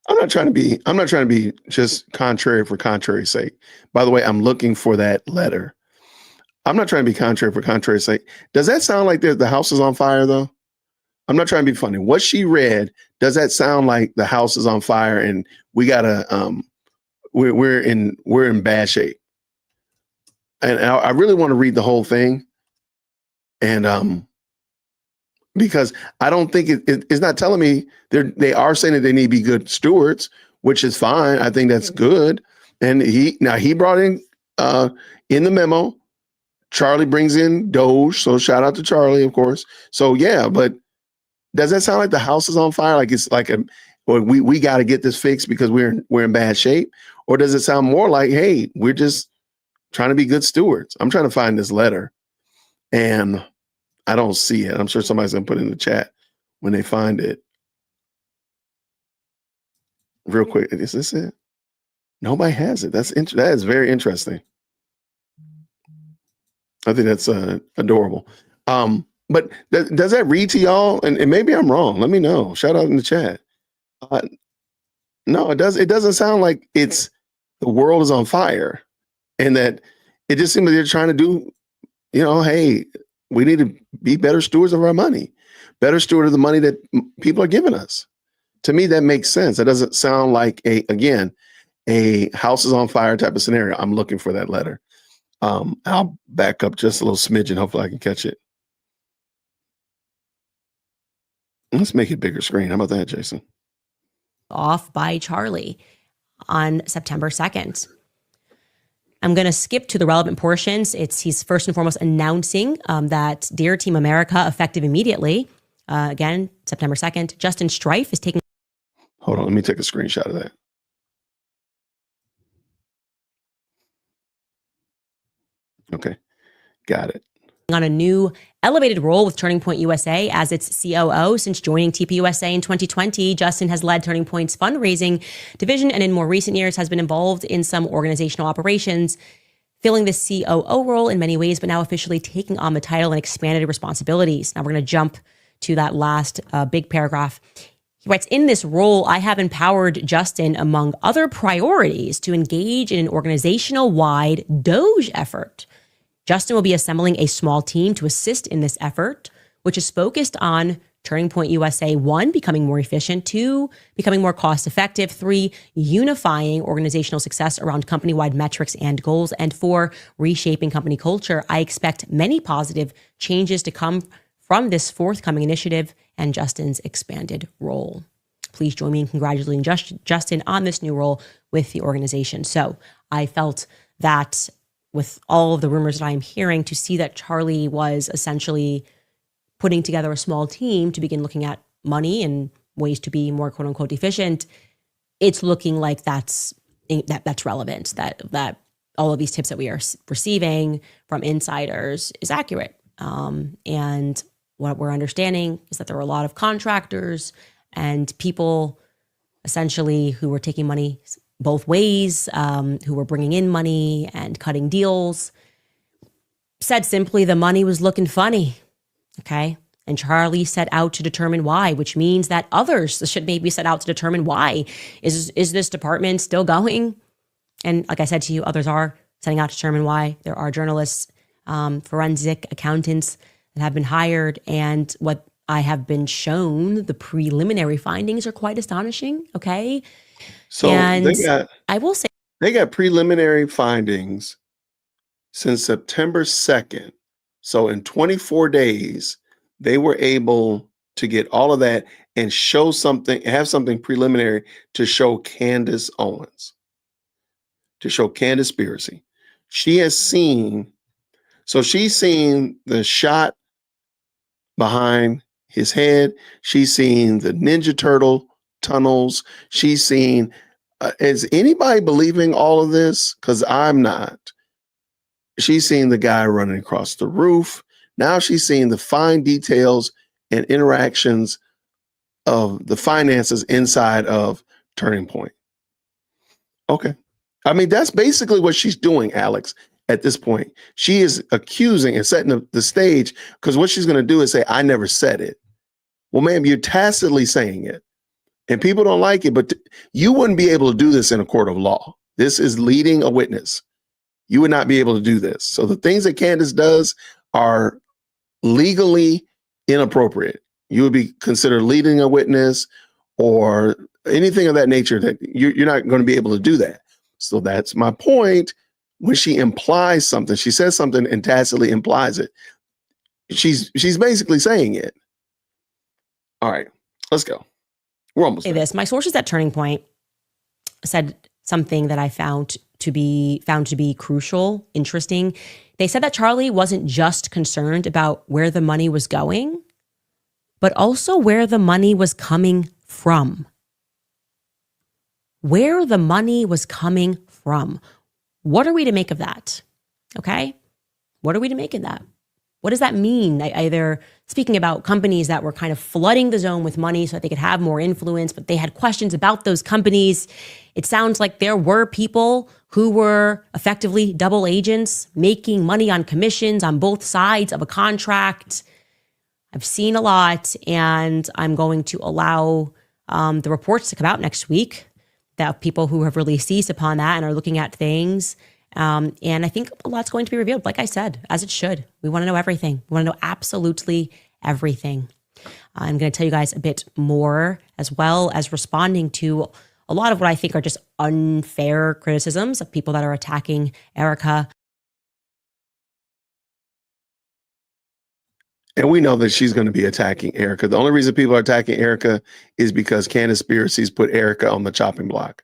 Speaker 1: I'm not trying to be just contrary for contrary's sake. By the way, I'm looking for that letter. I'm not trying to be contrary for contrary's sake. Does that sound like the house is on fire though? I'm not trying to be funny. What she read, does that sound like the house is on fire and we gotta we're in bad shape? And I really want to read the whole thing. And because I don't think it's not telling me they are saying that they need to be good stewards, which is fine. I think that's good. And he brought in the memo, Charlie brings in Doge. So shout out to Charlie, of course. So yeah, but does that sound like the house is on fire? Like it's like we got to get this fixed because we're in bad shape? Or does it sound more like, hey, we're just trying to be good stewards? I'm trying to find this letter and I don't see it. I'm sure somebody's gonna put it in the chat when they find it. Real quick, is this it? Nobody has it. That is very interesting. I think that's adorable. But does that read to y'all? And maybe I'm wrong. Let me know. Shout out in the chat. No, it does. It doesn't sound like it's the world is on fire, and that it just seems like they're trying to do. Hey, we need to be better stewards of our money, better steward of the money that people are giving us. To me, that makes sense. That doesn't sound like a house is on fire type of scenario. I'm looking for that letter. I'll back up just a little smidgen. Hopefully I can catch it. Let's make it bigger screen. How about that, Jason?
Speaker 2: Off by Charlie on September 2nd. I'm going to skip to the relevant portions. He's first and foremost announcing that Dear Team America, effective immediately. Again, September 2nd, Justin Strife is taking.
Speaker 1: Hold on, let me take a screenshot of that. Okay, got it.
Speaker 2: On a new elevated role with Turning Point USA as its COO since joining TPUSA in 2020. Justin has led Turning Point's fundraising division and in more recent years has been involved in some organizational operations, filling the COO role in many ways, but now officially taking on the title and expanded responsibilities. Now we're going to jump to that last big paragraph. He writes, in this role, I have empowered Justin, among other priorities, to engage in an organizational-wide Doge effort. Justin will be assembling a small team to assist in this effort, which is focused on Turning Point USA, 1, becoming more efficient, 2, becoming more cost-effective, 3, unifying organizational success around company-wide metrics and goals, and 4, reshaping company culture. I expect many positive changes to come from this forthcoming initiative and Justin's expanded role. Please join me in congratulating Justin on this new role with the organization. So I felt that with all of the rumors that I'm hearing, to see that Charlie was essentially putting together a small team to begin looking at money and ways to be more quote unquote efficient, it's looking like that's relevant, that all of these tips that we are receiving from insiders is accurate. And what we're understanding is that there were a lot of contractors and people essentially who were taking money both ways, who were bringing in money and cutting deals. Said simply, the money was looking funny, okay? And Charlie set out to determine why, which means that others should maybe set out to determine why. Is this department still going? And like I said to you, others are setting out to determine why. There are journalists, forensic accountants that have been hired, and what I have been shown, the preliminary findings are quite astonishing, okay?
Speaker 1: So
Speaker 2: I will say
Speaker 1: they got preliminary findings since September 2nd. So in 24 days, they were able to get all of that and show something, have something preliminary to show Candace Owens, to show Candaspiracy. She's seen the shot behind his head. She's seen the Ninja Turtle tunnels. She's seen, is anybody believing all of this? Because I'm not. she's seen the guy running across the roof. Now she's seeing the fine details and interactions of the finances inside of Turning Point. Okay. I mean, that's basically what she's doing, Alex, at this point. She is accusing and setting the stage, because what she's going to do is say, I never said it. Well, ma'am, you're tacitly saying it. And people don't like it, but you wouldn't be able to do this in a court of law. This is leading a witness. You would not be able to do this. So the things that Candace does are legally inappropriate. You would be considered leading a witness or anything of that nature, that you're not going to be able to do that. So that's my point. When she implies something, she says something and tacitly implies it. She's basically saying it. All right, let's go. We're almost there.
Speaker 2: My sources at Turning Point said something that I found to be crucial, interesting. They said that Charlie wasn't just concerned about where the money was going, but also where the money was coming from. Where the money was coming from. What are we to make of that? Okay? What are we to make of that? What does that mean? Either speaking about companies that were kind of flooding the zone with money so that they could have more influence, but they had questions about those companies. It sounds like there were people who were effectively double agents, making money on commissions on both sides of a contract. I've seen a lot, and I'm going to allow the reports to come out next week, that people who have really seized upon that and are looking at things. And I think a lot's going to be revealed, like I said, as it should. We want to know everything. We want to know absolutely everything. I'm going to tell you guys a bit more, as well as responding to a lot of what I think are just unfair criticisms of people that are attacking Erica.
Speaker 1: And we know that she's going to be attacking Erica. The only reason people are attacking Erica is because Candaspiracy's put Erica on the chopping block.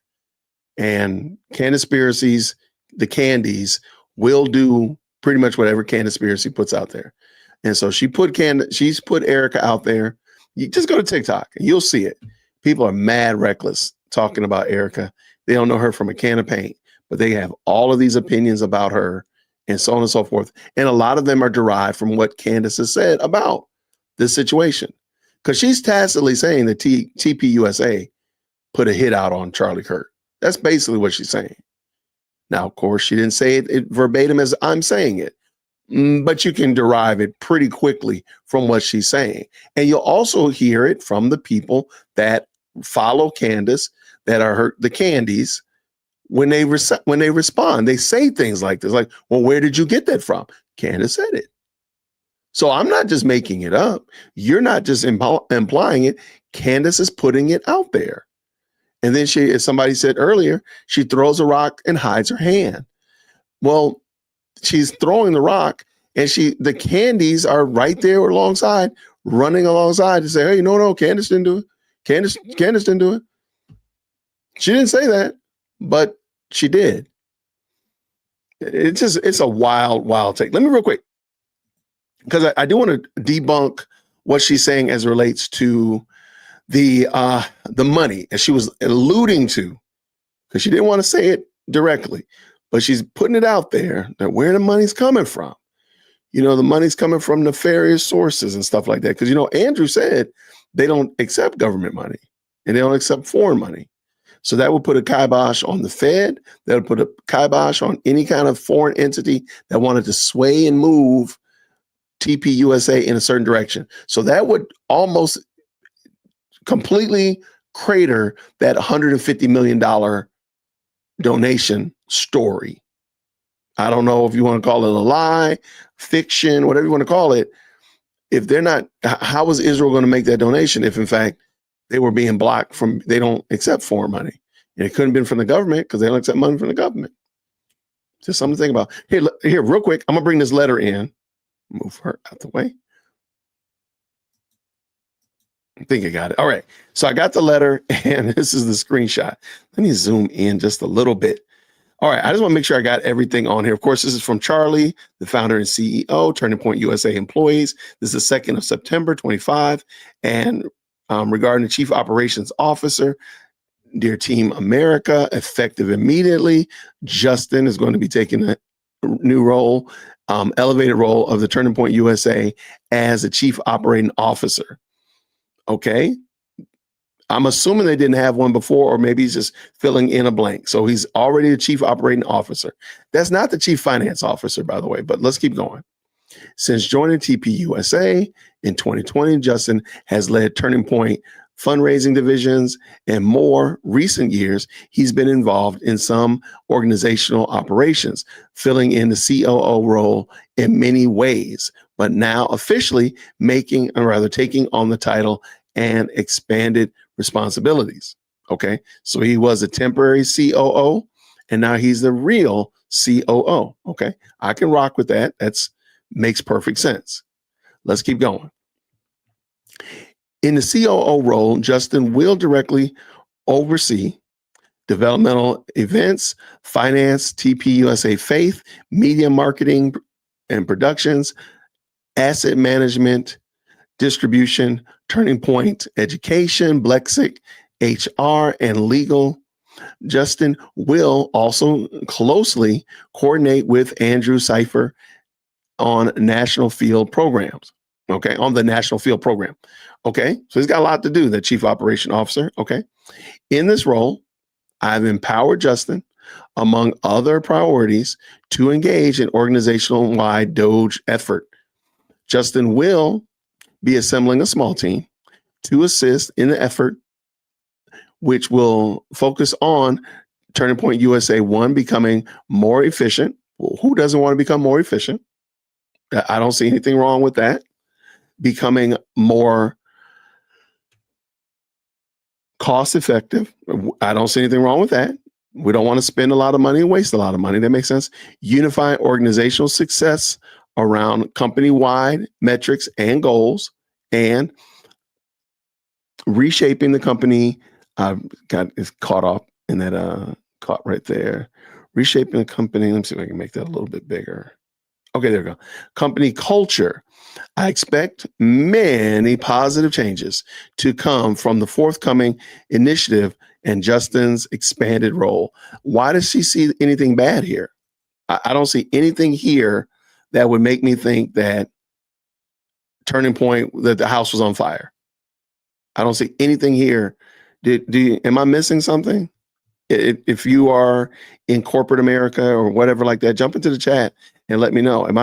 Speaker 1: And Candaspiracy's, the Candies, will do pretty much whatever Candaspiracy puts out there. And so she's put Erica out there. You just go to TikTok and you'll see it. People are mad reckless talking about Erica. They don't know her from a can of paint, but they have all of these opinions about her, and so on and so forth. And a lot of them are derived from what Candace has said about this situation. Because she's tacitly saying that TPUSA put a hit out on Charlie Kirk. That's basically what she's saying. Now, of course, she didn't say it verbatim as I'm saying it, but you can derive it pretty quickly from what she's saying. And you'll also hear it from the people that follow Candace, that are the Candies. When they respond, they say things like this, like, well, where did you get that from? Candace said it. So I'm not just making it up. You're not just implying it. Candace is putting it out there. And then she, as somebody said earlier, she throws a rock and hides her hand. Well, she's throwing the rock, and the Candies are right there alongside, running alongside to say, hey, no, Candace didn't do it. Candace didn't do it. She didn't say that, but she did. It's a wild take. Let me real quick, because I do want to debunk what she's saying as it relates to the money, as she was alluding to, because she didn't want to say it directly, but she's putting it out there that where the money's coming from. You know, the money's coming from nefarious sources and stuff like that. Because, you know, Andrew said they don't accept government money and they don't accept foreign money. So that would put a kibosh on the Fed. That would put a kibosh on any kind of foreign entity that wanted to sway and move TPUSA in a certain direction. So that would almost completely crater that $150 million donation story. I don't know if you want to call it a lie, fiction, whatever you want to call it. If they're not, how was Israel going to make that donation if in fact they were being blocked from, they don't accept foreign money? And it couldn't have been from the government because they don't accept money from the government. Just something to think about. Here, real quick, I'm going to bring this letter in. Move her out the way. I think I got it. All right. So I got the letter, and this is the screenshot. Let me zoom in just a little bit. All right. I just want to make sure I got everything on here. Of course, this is from Charlie, the founder and CEO, Turning Point USA employees. This is the 2nd of September, 25. And regarding the Chief Operations Officer, dear Team America, effective immediately, Justin is going to be taking new role, elevated role of the Turning Point USA as a chief operating officer. Okay. I'm assuming they didn't have one before, or maybe he's just filling in a blank. So he's already the chief operating officer. That's not the chief finance officer, by the way, but let's keep going. Since joining TPUSA in 2020, Justin has led Turning Point fundraising divisions, and more recent years, he's been involved in some organizational operations, filling in the COO role in many ways, but now officially taking on the title and expanded responsibilities. Okay, so he was a temporary COO, and now he's the real COO. Okay, I can rock with that. That's makes perfect sense. Let's keep going. In the COO role, Justin will directly oversee developmental events, finance, TPUSA faith, media marketing and productions, asset management, distribution, Turning Point education, Blexic, HR, and legal. Justin will also closely coordinate with Andrew Cipher on national field programs. Okay, on the national field program. Okay, so he's got a lot to do, the chief operation officer. Okay, in this role, I've empowered Justin, among other priorities, to engage in organizational-wide Doge effort. Justin will be assembling a small team to assist in the effort, which will focus on Turning Point USA 1 becoming more efficient. Well, who doesn't want to become more efficient? I don't see anything wrong with that. Becoming more cost effective. I don't see anything wrong with that. We don't want to spend a lot of money and waste a lot of money. That makes sense. Unify organizational success around company-wide metrics and goals, and reshaping the company. It's caught up in that caught right there. Reshaping the company. Let me see if I can make that a little bit bigger. Okay, there we go. Company culture. I expect many positive changes to come from the forthcoming initiative and Justin's expanded role. Why does she see anything bad here? I don't see anything here that would make me think that Turning Point, that the house was on fire. I don't see anything here. Am I missing something? If you are in corporate America or whatever like that, jump into the chat and let me know. Am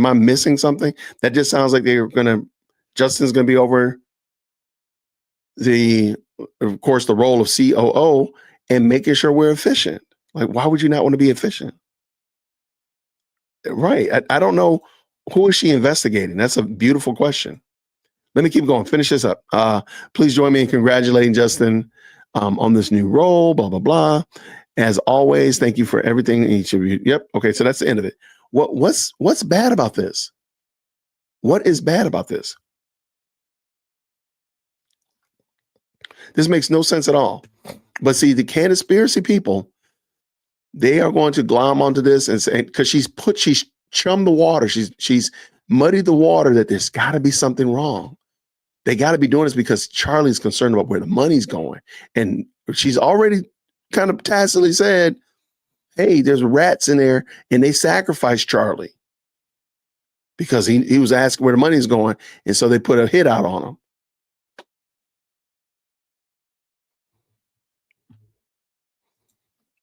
Speaker 1: I missing something? That just sounds like Justin's gonna be over of course, the role of COO and making sure we're efficient. Like, why would you not want to be efficient? Right. I don't know, who is she investigating? That's a beautiful question. Let me keep going. Finish this up. Please join me in congratulating Justin on this new role, blah, blah, blah. As always, thank you for everything, each of you. Yep. Okay. So that's the end of it. What's bad about this? What is bad about this? This makes no sense at all. But see, the Candaspiracy people, they are going to glom onto this and say, because she's chummed the water. She's muddied the water that there's got to be something wrong. They got to be doing this because Charlie's concerned about where the money's going. And she's already kind of tacitly said, hey, there's rats in there, and they sacrificed Charlie because he was asking where the money's going. And so they put a hit out on him.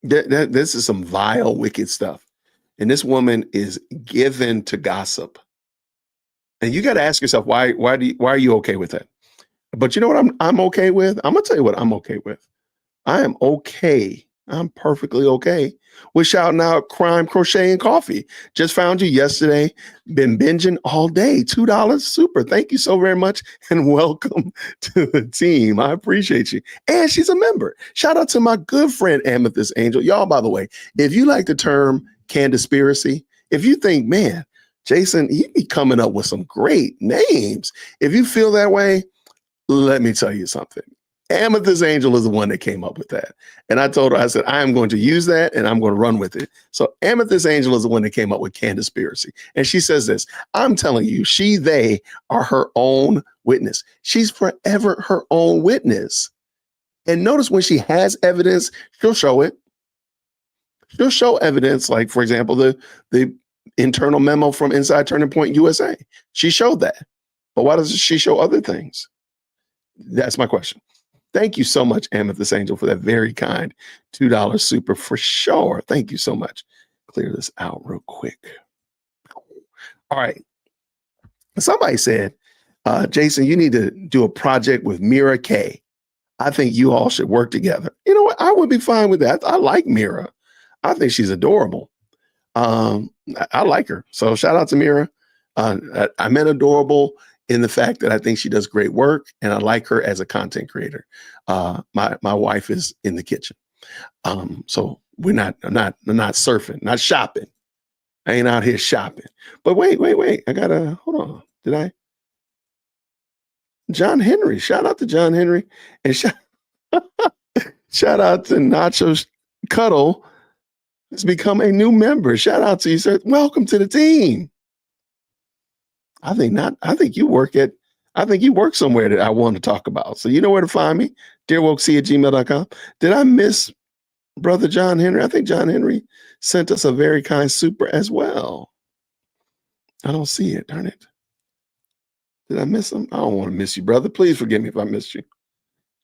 Speaker 1: This is some vile, wicked stuff. And this woman is given to gossip. And you got to ask yourself, why are you okay with that? But you know what I'm okay with? I'm going to tell you what I'm okay with. I am okay. I'm perfectly okay with shouting out Crime, Crochet, and Coffee. Just found you yesterday. Been binging all day. $2. Super. Thank you so very much. And welcome to the team. I appreciate you. And she's a member. Shout out to my good friend, Amethyst Angel. Y'all, by the way, if you like the term Candaspiracy, if you think, man, Jason, you be coming up with some great names. If you feel that way, let me tell you something. Amethyst Angel is the one that came up with that. And I told her, I said, I am going to use that and I'm going to run with it. So Amethyst Angel is the one that came up with Candaspiracy. And she says this, I'm telling you, they are her own witness. She's forever her own witness. And notice when she has evidence, she'll show it. She'll show evidence, like, for example, the internal memo from inside Turning Point USA. She showed that. But why doesn't she show other things? That's my question. Thank you so much, Amethyst Angel, for that very kind $2 super for sure. Thank you so much. Clear this out real quick. All right. Somebody said, Jason, you need to do a project with Mir K. I think you all should work together. You know what? I would be fine with that. I like Mira. I think she's adorable. I like her. So shout out to Mira. I meant adorable in the fact that I think she does great work, and I like her as a content creator. My wife is in the kitchen. So I'm not surfing, not shopping. I ain't out here shopping. But wait. I gotta hold on. John Henry. Shout out to John Henry. And shout out to Nacho Cuddle. Has become a new member. Shout out to you, sir. Welcome to the team. I think you work somewhere that I want to talk about. So you know where to find me. dearwokec@gmail.com. Did I miss Brother John Henry? I think John Henry sent us a very kind super as well. I don't see it. Darn it. Did I miss him? I don't want to miss you, brother. Please forgive me if I missed you.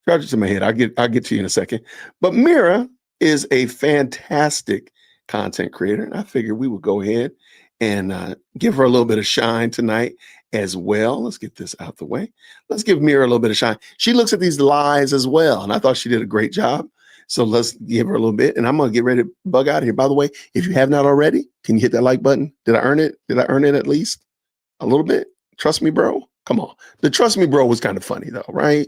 Speaker 1: Charge it to my head. I'll get to you in a second. But Mira is a fantastic content creator. And I figured we would go ahead and give her a little bit of shine tonight as well. Let's get this out the way. Let's give Mira a little bit of shine. She looks at these lies as well. And I thought she did a great job. So let's give her a little bit. And I'm going to get ready to bug out of here. By the way, if you have not already, can you hit that like button? Did I earn it? Did I earn it at least a little bit? Trust me, bro. Come on. The trust me, bro was kind of funny though, right?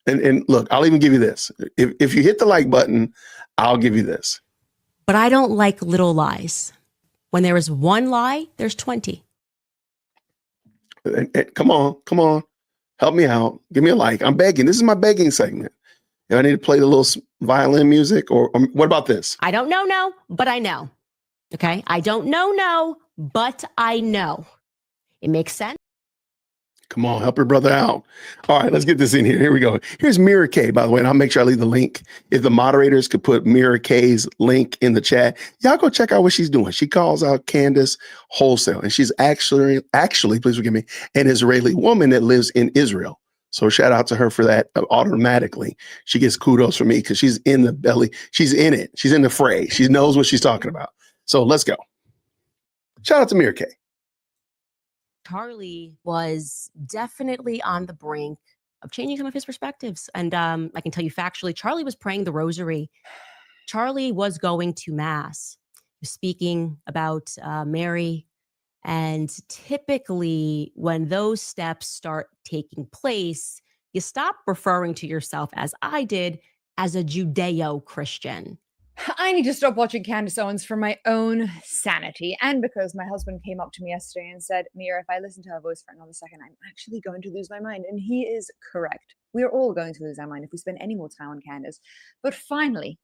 Speaker 1: And look, I'll even give you this. If you hit the like button, I'll give you this.
Speaker 2: But I don't like little lies. When there is one lie, there's 20.
Speaker 1: Come on. Help me out. Give me a like. I'm begging. This is my begging segment. If I need to play the little violin music or what about this?
Speaker 2: I don't know, but I know. Okay? I don't know, but I know. It makes sense.
Speaker 1: Come on, help your brother out. All right, let's get this in here. Here we go. Here's Mir K, by the way, and I'll make sure I leave the link. If the moderators could put Mir K's link in the chat, y'all go check out what she's doing. She calls out Candace wholesale, and she's actually, please forgive me, an Israeli woman that lives in Israel. So shout out to her for that automatically. She gets kudos from me because she's in the belly. She's in it. She's in the fray. She knows what she's talking about. So let's go. Shout out to Mir K.
Speaker 2: Charlie was definitely on the brink of changing some of his perspectives. And I can tell you factually, Charlie was praying the rosary. Charlie was going to mass, speaking about Mary. And typically when those steps start taking place, you stop referring to yourself, as I did, as a Judeo-Christian.
Speaker 4: I need to stop watching Candace Owens for my own sanity, and because my husband came up to me yesterday and said, Mira, if I listen to her voice for another second, I'm actually going to lose my mind. And he is correct. We are all going to lose our mind if we spend any more time on Candace. But finally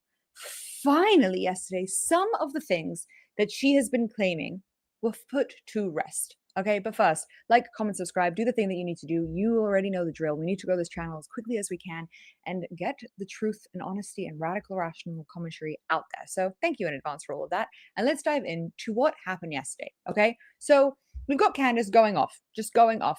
Speaker 4: yesterday, some of the things that she has been claiming were put to rest. Okay, but first, like, comment, subscribe, do the thing that you need to do. You already know the drill. We need to grow this channel as quickly as we can and get the truth and honesty and radical rational commentary out there. So thank you in advance for all of that. And let's dive into what happened yesterday. Okay, so we've got Candace going off.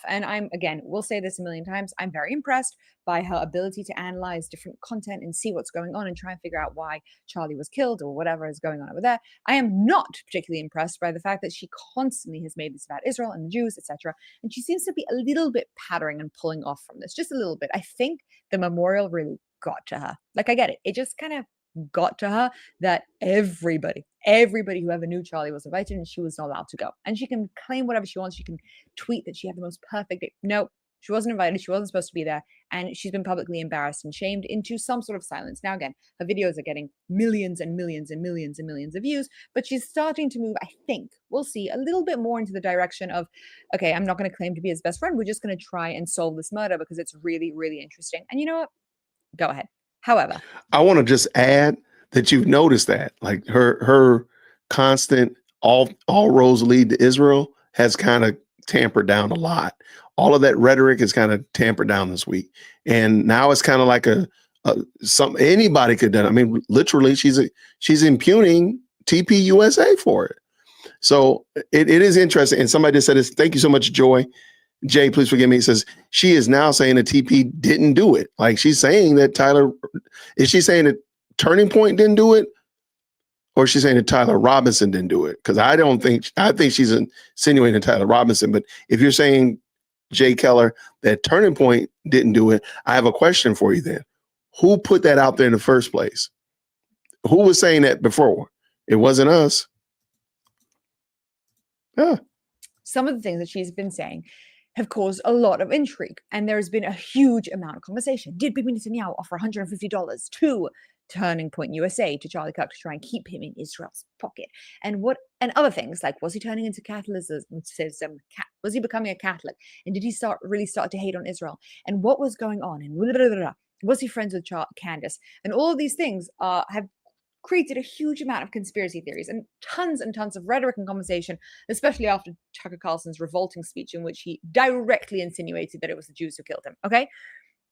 Speaker 4: And we'll say this a million times, I'm very impressed by her ability to analyze different content and see what's going on and try and figure out why Charlie was killed or whatever is going on over there. I am not particularly impressed by the fact that she constantly has made this about Israel and the Jews, etc. And she seems to be a little bit pattering and pulling off from this, just a little bit. I think the memorial really got to her. Like, I get it. It just kind of got to her that everybody who ever knew Charlie was invited and she was not allowed to go. And she can claim whatever she wants. She can tweet that she had the most perfect day. No, she wasn't invited. She wasn't supposed to be there. And she's been publicly embarrassed and shamed into some sort of silence. Now, again, her videos are getting millions and millions and millions and millions of views, but she's starting to move, I think, we'll see, a little bit more into the direction of, okay, I'm not going to claim to be his best friend. We're just going to try and solve this murder because it's really, really interesting. And you know what? Go ahead. However,
Speaker 1: I want to just add that you've noticed that, like, her constant all roads lead to Israel has kind of tampered down a lot. All of that rhetoric is kind of tampered down this week, and now it's kind of like anybody could do it. I mean, literally, she's impugning TPUSA for it. So it is interesting. And somebody just said this. Thank you so much, Joy. Jay, please forgive me. It says she is now saying that TP didn't do it. Like she's saying that Tyler, is she saying that Turning Point didn't do it? Or is she saying that Tyler Robinson didn't do it? Because I think she's insinuating Tyler Robinson. But if you're saying, Jay Keller, that Turning Point didn't do it, I have a question for you then. Who put that out there in the first place? Who was saying that before? It wasn't us. Yeah.
Speaker 4: Some of the things that she's been saying have caused a lot of intrigue, and there's been a huge amount of conversation. Did Bibi Netanyahu offer $150 to Turning Point USA, to Charlie Kirk, to try and keep him in Israel's pocket? And other things like, was he turning into Catholicism? Was he becoming a Catholic? And did he really start to hate on Israel? And what was going on? And blah, blah, blah, blah. Was he friends with Candace? And all of these things have created a huge amount of conspiracy theories and tons of rhetoric and conversation, especially after Tucker Carlson's revolting speech in which he directly insinuated that it was the Jews who killed him. Okay.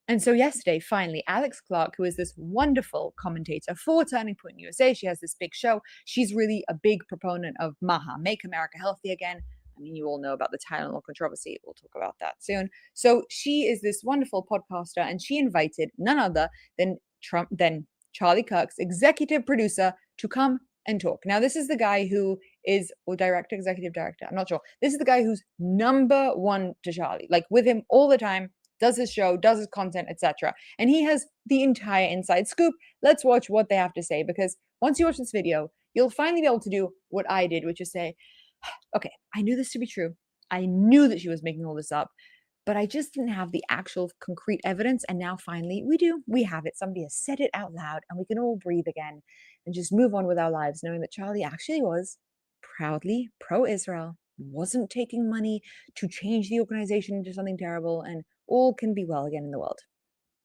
Speaker 4: And so yesterday, finally, Alex Clark, who is this wonderful commentator for Turning Point USA, she has this big show. She's really a big proponent of MAHA, Make America Healthy Again. I mean, you all know about the Tylenol controversy. We'll talk about that soon. So she is this wonderful podcaster, and she invited none other than Charlie Kirk's executive producer to come and talk. Now, this is the guy who is, or executive director, I'm not sure. This is the guy who's number one to Charlie, like with him all the time, does his show, does his content, etc. And he has the entire inside scoop. Let's watch what they have to say, because once you watch this video, you'll finally be able to do what I did, which is say, okay, I knew this to be true. I knew that she was making all this up, but I just didn't have the actual concrete evidence. And now finally we do. We have it. Somebody has said it out loud, and we can all breathe again and just move on with our lives, knowing that Charlie actually was proudly pro-Israel, wasn't taking money to change the organization into something terrible, and all can be well again in the world.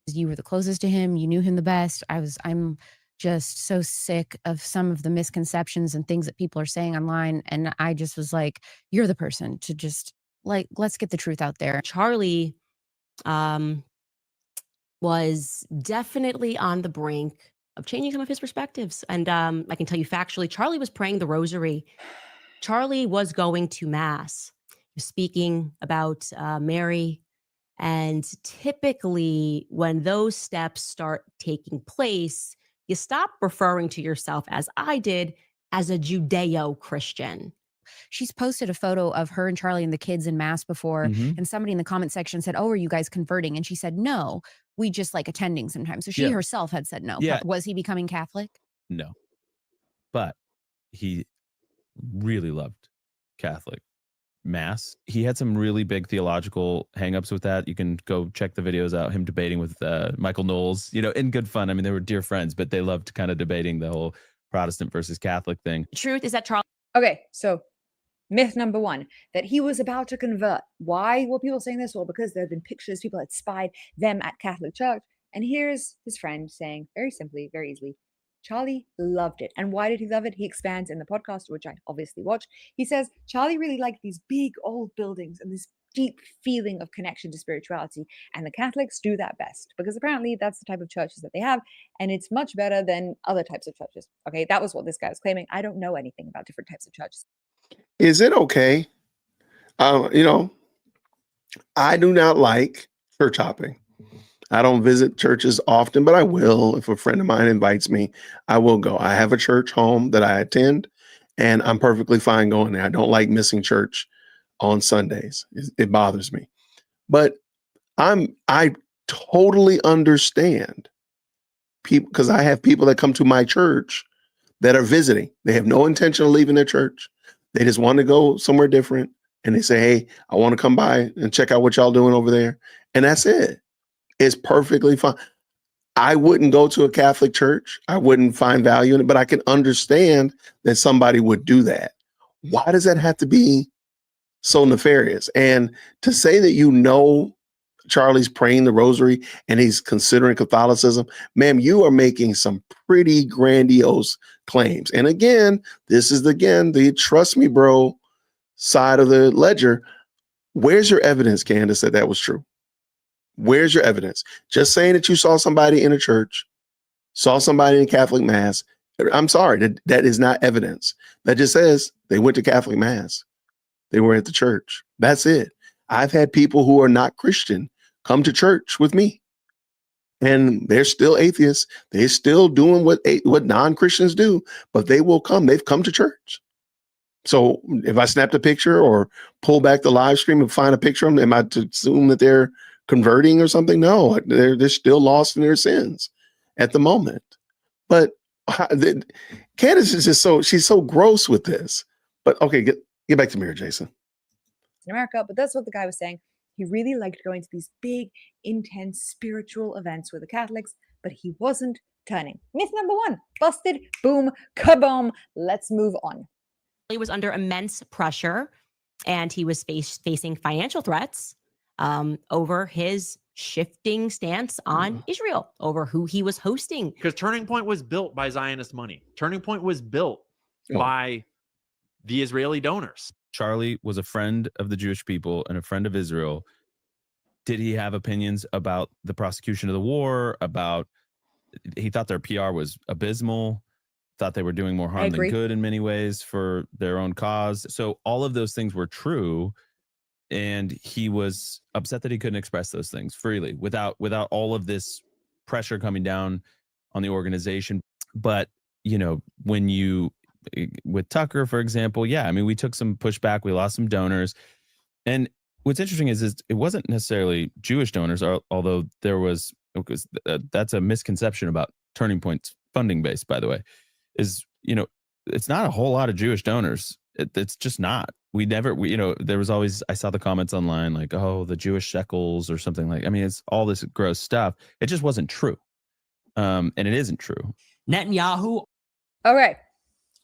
Speaker 5: You were the closest to him. You knew him the best. I'm just so sick of some of the misconceptions and things that people are saying online. And I just was like, you're the person to just, like, let's get the truth out there.
Speaker 2: Charlie was definitely on the brink of changing some of his perspectives. And I can tell you factually, Charlie was praying the rosary. Charlie was going to mass. He was speaking about Mary. And typically when those steps start taking place, you stop referring to yourself, as I did, as a Judeo-Christian.
Speaker 5: She's posted a photo of her and Charlie and the kids in mass before, and somebody in the comment section said, "Oh, are you guys converting?" And she said, "No, we just like attending sometimes." So she herself had said no.
Speaker 6: Yeah.
Speaker 5: Was he becoming Catholic?
Speaker 6: No, but he really loved Catholic mass. He had some really big theological hangups with that. You can go check the videos out, him debating with Michael Knowles, in good fun. I mean, they were dear friends, but they loved kind of debating the whole Protestant versus Catholic thing.
Speaker 2: The truth is that Charlie...
Speaker 4: Okay, so myth number one, that he was about to convert. Why were people saying this? Well, because there had been pictures, people had spied them at Catholic Church. And here's his friend saying very simply, very easily, Charlie loved it. And why did he love it? He expands in the podcast, which I obviously watched. He says, Charlie really liked these big old buildings and this deep feeling of connection to spirituality. And the Catholics do that best, because apparently that's the type of churches that they have. And it's much better than other types of churches. Okay, that was what this guy was claiming. I don't know anything about different types of churches.
Speaker 1: Is it okay? I do not like church hopping. I don't visit churches often, but I will. If a friend of mine invites me, I will go. I have a church home that I attend, and I'm perfectly fine going there. I don't like missing church on Sundays. It bothers me. But I totally understand people, because I have people that come to my church that are visiting. They have no intention of leaving their church. They just want to go somewhere different. And they say, hey, I want to come by and check out what y'all doing over there. And that's it. It's perfectly fine. I wouldn't go to a Catholic church. I wouldn't find value in it, but I can understand that somebody would do that. Why does that have to be so nefarious? And to say that Charlie's praying the rosary and he's considering Catholicism, ma'am, you are making some pretty grandiose claims. And again, this is the trust me, bro side of the ledger. Where's your evidence, Candace, that was true? Where's your evidence? Just saying that you saw somebody in a church, saw somebody in Catholic mass, I'm sorry, that is not evidence. That just says they went to Catholic Mass. They were at the church. That's it. I've had people who are not Christian come to church with me, and they're still atheists. They're still doing what non-Christians do, but they will come. They've come to church. So if I snapped a picture or pull back the live stream and find a picture of them, am I to assume that they're converting or something? No, they're still lost in their sins at the moment. But Candace is just she's so gross with this. But okay, get back to Mir, Jason.
Speaker 4: In America, but that's what the guy was saying. He really liked going to these big, intense spiritual events with the Catholics, but he wasn't turning. Myth number 1, busted, boom, kaboom. Let's move on.
Speaker 2: He was under immense pressure, and he was facing financial threats over his shifting stance on Israel, over who he was hosting.
Speaker 7: Because Turning Point was built by Zionist money. Turning Point was built by the Israeli donors.
Speaker 6: Charlie was a friend of the Jewish people and a friend of Israel. Did he have opinions about the prosecution of the war? He thought their PR was abysmal, thought they were doing more harm than good in many ways for their own cause. So all of those things were true. And he was upset that he couldn't express those things freely without all of this pressure coming down on the organization. But, with Tucker, for example, we took some pushback. We lost some donors. And what's interesting is it wasn't necessarily Jewish donors, although that's a misconception about Turning Point's funding base, by the way, is, it's not a whole lot of Jewish donors. It's just not. There was always, I saw the comments online like, oh, the Jewish shekels or something like, it's all this gross stuff. It just wasn't true. And it isn't true.
Speaker 8: Netanyahu.
Speaker 4: Okay.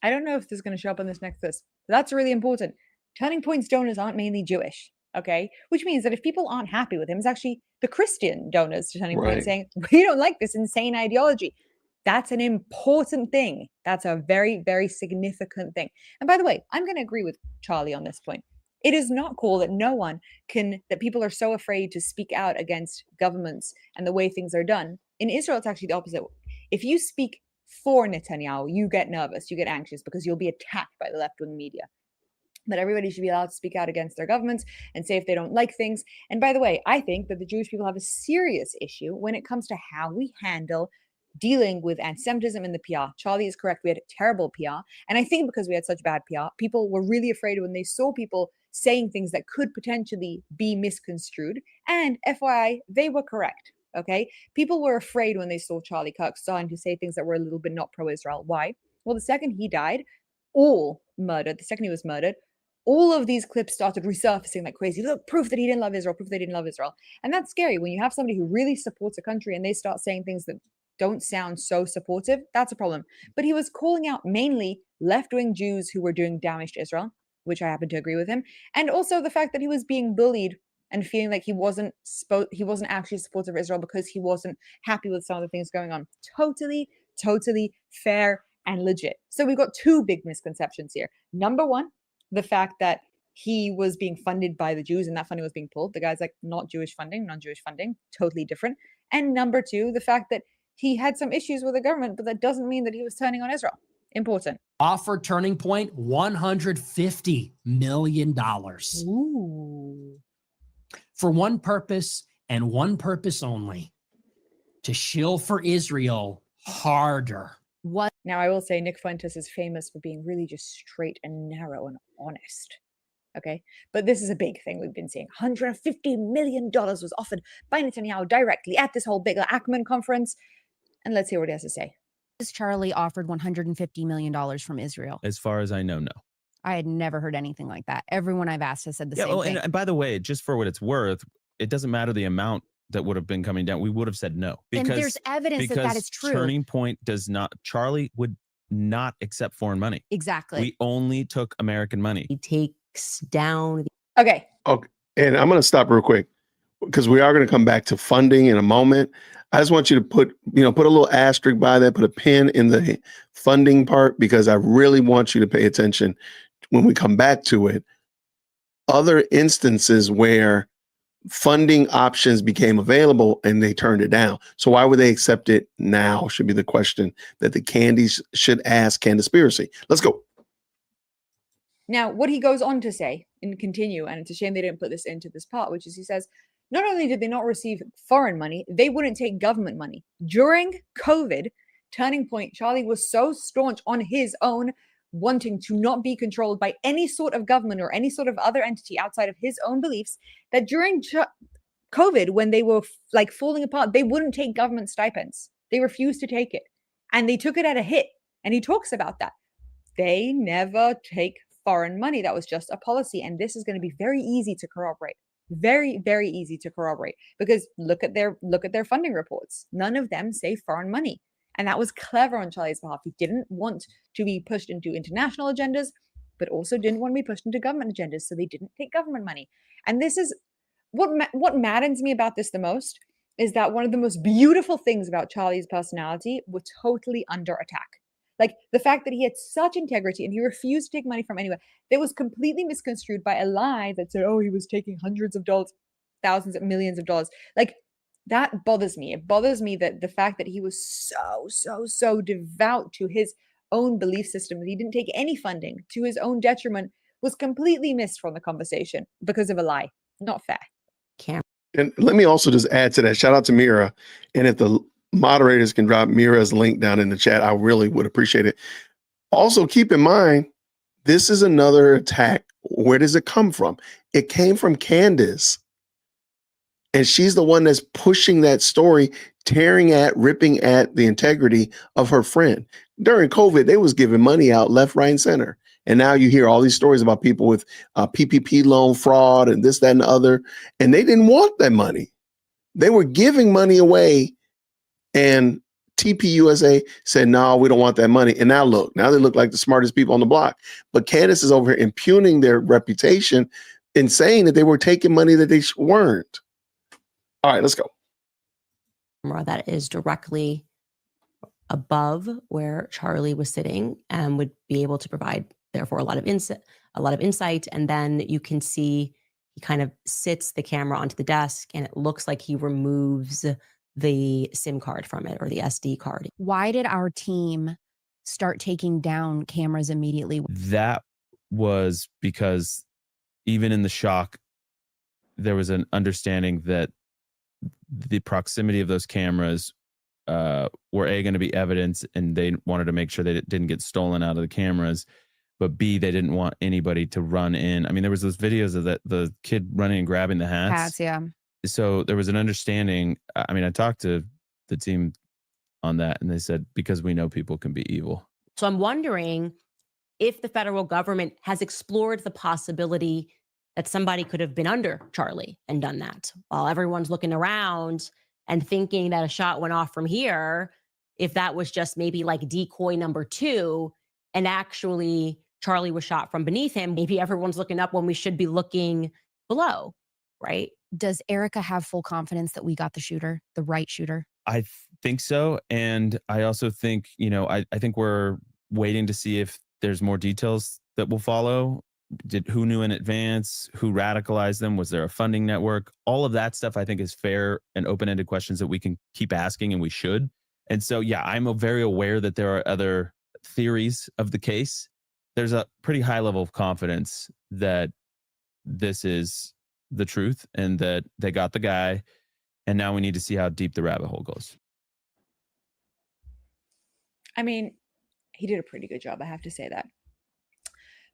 Speaker 4: I don't know if this is going to show up on this next list, but that's really important. Turning Point's donors aren't mainly Jewish, okay? Which means that if people aren't happy with him, it's actually the Christian donors to Turning Point saying, we don't like this insane ideology. That's an important thing. That's a very, very significant thing. And by the way, I'm going to agree with Charlie on this point. It is not cool that that people are so afraid to speak out against governments and the way things are done. In Israel, it's actually the opposite. If you speak for Netanyahu, you get nervous, you get anxious because you'll be attacked by the left-wing media. But everybody should be allowed to speak out against their governments and say if they don't like things. And by the way, I think that the Jewish people have a serious issue when it comes to how we handle dealing with anti-Semitism in the PR. Charlie is correct. We had terrible PR. And I think because we had such bad PR, people were really afraid when they saw people saying things that could potentially be misconstrued. And FYI, they were correct. Okay. People were afraid when they saw Charlie Kirk starting to say things that were a little bit not pro-Israel. Why? Well, the second he died, the second he was murdered, all of these clips started resurfacing like crazy. Look, proof that he didn't love Israel, proof that he didn't love Israel. And that's scary when you have somebody who really supports a country and they start saying things that don't sound so supportive. That's a problem. But he was calling out mainly left-wing Jews who were doing damage to Israel, which I happen to agree with him. And also the fact that he was being bullied and feeling like he wasn't actually supportive of Israel because he wasn't happy with some of the things going on. Totally, totally fair and legit. So we've got 2 big misconceptions here. Number 1, the fact that he was being funded by the Jews and that funding was being pulled. The guy's like, not Jewish funding, non-Jewish funding, totally different. And number 2, the fact that he had some issues with the government, but that doesn't mean that he was turning on Israel. Important.
Speaker 8: Offered Turning Point $150 million.
Speaker 4: Ooh.
Speaker 8: For one purpose and one purpose only, to shill for Israel harder.
Speaker 5: What?
Speaker 4: Now, I will say Nick Fuentes is famous for being really just straight and narrow and honest. Okay. But this is a big thing we've been seeing. $150 million was offered by Netanyahu directly at this whole big Ackman conference. And let's hear what he has to say.
Speaker 5: Is Charlie offered $150 million from Israel?
Speaker 6: As far as I know, no.
Speaker 5: I had never heard anything like that. Everyone I've asked has said the same thing.
Speaker 6: And by the way, just for what it's worth, it doesn't matter the amount that would have been coming down. We would have said no.
Speaker 5: And there's evidence that is true.
Speaker 6: Turning Point Charlie would not accept foreign money.
Speaker 5: Exactly.
Speaker 6: We only took American money.
Speaker 2: He takes down.
Speaker 4: Okay.
Speaker 1: And I'm going to stop real quick because we are going to come back to funding in a moment. I just want you to put a little asterisk by that, put a pin in the funding part, because I really want you to pay attention when we come back to it. Other instances where funding options became available and they turned it down. So why would they accept it now? Should be the question that the Candies should ask Candaspiracy. Let's go.
Speaker 4: Now, what he goes on to say and continue, and it's a shame they didn't put this into this part, which is he says, not only did they not receive foreign money, they wouldn't take government money. During COVID, Turning Point, Charlie was so staunch on his own wanting to not be controlled by any sort of government or any sort of other entity outside of his own beliefs that during COVID, when they were like falling apart, they wouldn't take government stipends. They refused to take it. And they took it at a hit. And he talks about that. They never take foreign money. That was just a policy. And this is going to be very easy to corroborate. Very, very easy to corroborate, because look at their funding reports. None of them say foreign money. And that was clever on Charlie's behalf. He didn't want to be pushed into international agendas, but also didn't want to be pushed into government agendas. So they didn't take government money. And this is what maddens me about this the most, is that one of the most beautiful things about Charlie's personality was totally under attack. Like the fact that he had such integrity and he refused to take money from anywhere, that was completely misconstrued by a lie that said, oh, he was taking hundreds of dollars, thousands of millions of dollars. Like that bothers me. It bothers me that the fact that he was so devout to his own belief system, that he didn't take any funding to his own detriment, was completely missed from the conversation because of a lie. Not fair.
Speaker 1: And let me also just add to that. Shout out to Mira. And if the moderators can drop Mira's link down in the chat, I really would appreciate it. Also, keep in mind, this is another attack. Where does it come from? It came from Candace. And she's the one that's pushing that story, ripping at the integrity of her friend. During COVID, they was giving money out left, right, and center. And now you hear all these stories about people with PPP loan fraud and this, that, and the other. And they didn't want that money. They were giving money away. And TPUSA said, no, we don't want that money. And now they look like the smartest people on the block. But Candace is over here impugning their reputation and saying that they were taking money that they weren't. All right, let's go.
Speaker 2: That is directly above where Charlie was sitting and would be able to provide, therefore, a lot of insight. And then you can see he kind of sits the camera onto the desk, and it looks like he removes the SIM card from it, or the SD card.
Speaker 5: Why did our team start taking down cameras immediately?
Speaker 6: That was because even in the shock, there was an understanding that the proximity of those cameras were going to be evidence, and they wanted to make sure they didn't get stolen out of the cameras. But B, they didn't want anybody to run in. I mean, there was those videos of the kid running and grabbing the hats.
Speaker 5: Hats, yeah.
Speaker 6: So there was an understanding. I mean, I talked to the team on that, and they said, because we know people can be evil.
Speaker 2: So I'm wondering if the federal government has explored the possibility that somebody could have been under Charlie and done that, while everyone's looking around and thinking that a shot went off from here. If that was just maybe like decoy number 2, and actually Charlie was shot from beneath him, maybe everyone's looking up when we should be looking below, right?
Speaker 5: Does Erica have full confidence that we got the shooter, the right shooter?
Speaker 6: I think so. And I also think, I think we're waiting to see if there's more details that will follow. Who knew in advance? Who radicalized them? Was there a funding network? All of that stuff, I think, is fair and open-ended questions that we can keep asking, and we should. And so, yeah, I'm very aware that there are other theories of the case. There's a pretty high level of confidence that this is the truth and that they got the guy. And now we need to see how deep the rabbit hole goes.
Speaker 4: I mean, he did a pretty good job, I have to say that.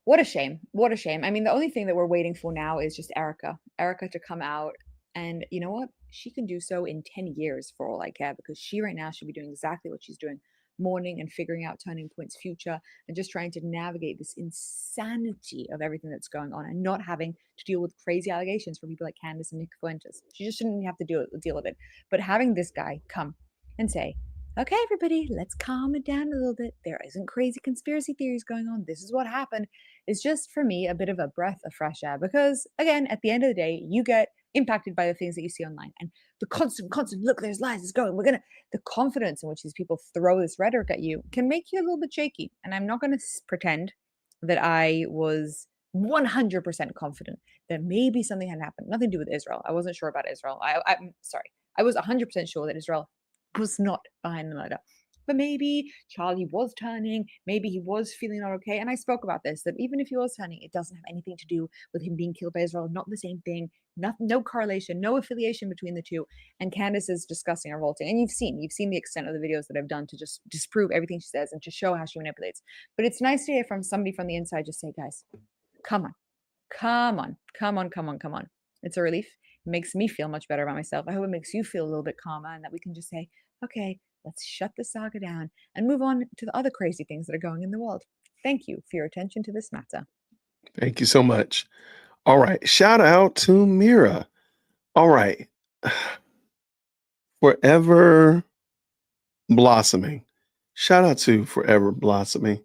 Speaker 4: What a shame. What a shame. I mean, the only thing that we're waiting for now is just Erica to come out. And you know what? She can do so in 10 years for all I care, because she right now should be doing exactly what she's doing, mourning and figuring out Turning Point's future and just trying to navigate this insanity of everything that's going on and not having to deal with crazy allegations from people like Candace and Nick Fuentes. She just shouldn't have to deal with it. But having this guy come and say, okay, everybody, let's calm it down a little bit. There isn't crazy conspiracy theories going on. This is what happened. It's just, for me, a bit of a breath of fresh air, because, again, at the end of the day, you get impacted by the things that you see online. And the constant, look, there's lies, it's going. The confidence in which these people throw this rhetoric at you can make you a little bit shaky. And I'm not going to pretend that I was 100% confident that maybe something had happened. Nothing to do with Israel. I wasn't sure about Israel. I'm sorry. I was 100% sure that Israel was not behind the murder. But maybe Charlie was turning, maybe he was feeling not okay. And I spoke about this, that even if he was turning, it doesn't have anything to do with him being killed by Israel. Not the same thing, no correlation, no affiliation between the two. And Candace is discussing and revolting. And you've seen the extent of the videos that I've done to just disprove everything she says and to show how she manipulates. But it's nice to hear from somebody from the inside just say, guys, come on. It's a relief. It makes me feel much better about myself. I hope it makes you feel a little bit calmer and that we can just say, okay, let's shut the saga down and move on to the other crazy things that are going in the world. Thank you for your attention to this matter.
Speaker 1: Thank you so much. All right. Shout out to Mira. All right. Forever Blossoming. Shout out to Forever Blossoming.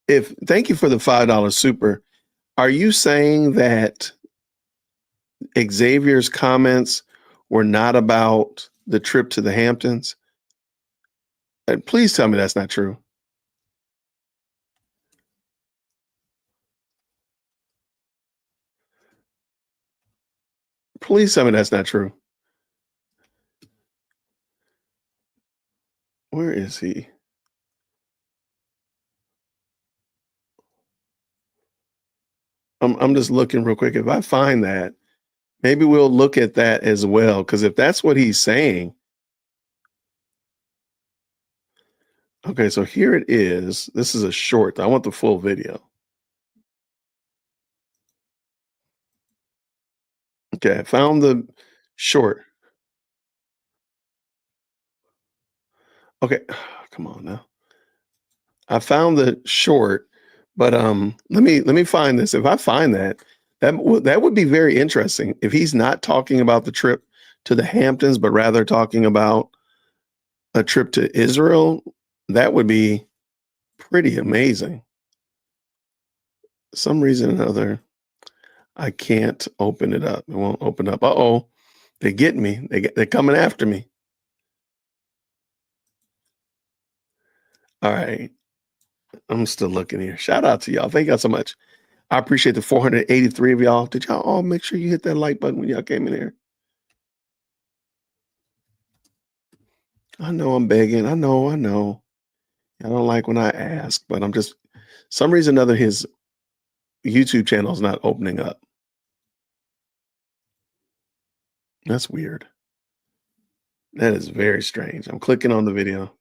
Speaker 1: Thank you for the $5 super. Are you saying that Xavier's comments were not about the trip to the Hamptons? And please tell me that's not true. Please tell me that's not true. Where is he? I'm just looking real quick. If I find that, maybe we'll look at that as well. Because if that's what he's saying. Okay, so here it is. This is a short. I want the full video. Okay, I found the short. Okay, come on now. I found the short, but let me find this. If I find that would be very interesting. If he's not talking about the trip to the Hamptons, but rather talking about a trip to Israel, that would be pretty amazing. For some reason or another, I can't open it up. It won't open up. Uh-oh, they're getting me. They're coming after me. All right. I'm still looking here. Shout out to y'all. Thank y'all so much. I appreciate the 483 of y'all. Did y'all all make sure you hit that like button when y'all came in here? I know I'm begging. I know. I don't like when I ask, but I'm just, some reason or another, his YouTube channel is not opening up. That's weird. That is very strange. I'm clicking on the video.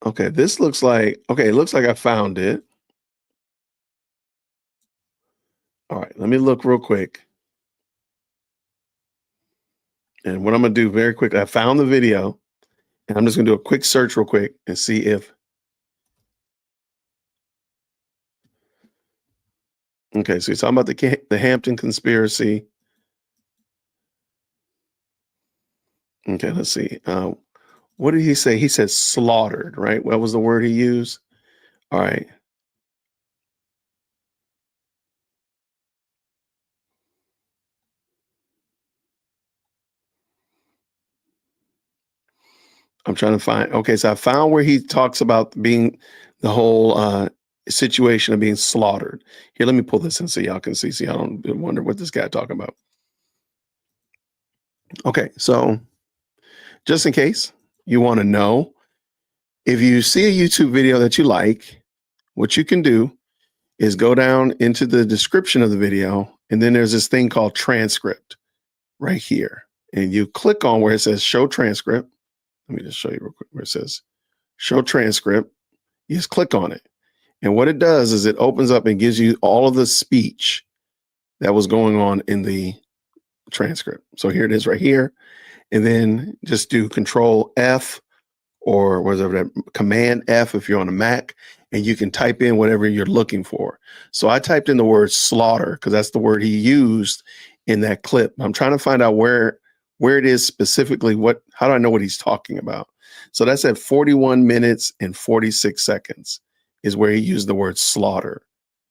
Speaker 1: Okay, this looks like, okay, it looks like I found it. All right, let me look real quick. And what I'm going to do very quickly, I found the video, and I'm just going to do a quick search real quick and see if. Okay, so he's talking about the Hampton conspiracy. Okay, let's see. What did he say? He said slaughtered, right? What was the word he used? All right. I'm trying to find. Okay, so I found where he talks about being the whole situation of being slaughtered. Here, let me pull this in so y'all can see. So y'all don't wonder what this guy talking about. Okay, so just in case you want to know, if you see a YouTube video that you like, what you can do is go down into the description of the video, and then there's this thing called transcript right here. And you click on where it says show transcript. Let me just show you real quick where it says show transcript. You just click on it. And what it does is it opens up and gives you all of the speech that was going on in the transcript. So here it is right here. And then just do Control F or whatever that Command F if you're on a Mac, and you can type in whatever you're looking for. So I typed in the word slaughter because that's the word he used in that clip. I'm trying to find out where it is specifically. How do I know what he's talking about? So that's at 41 minutes and 46 seconds is where he used the word slaughter,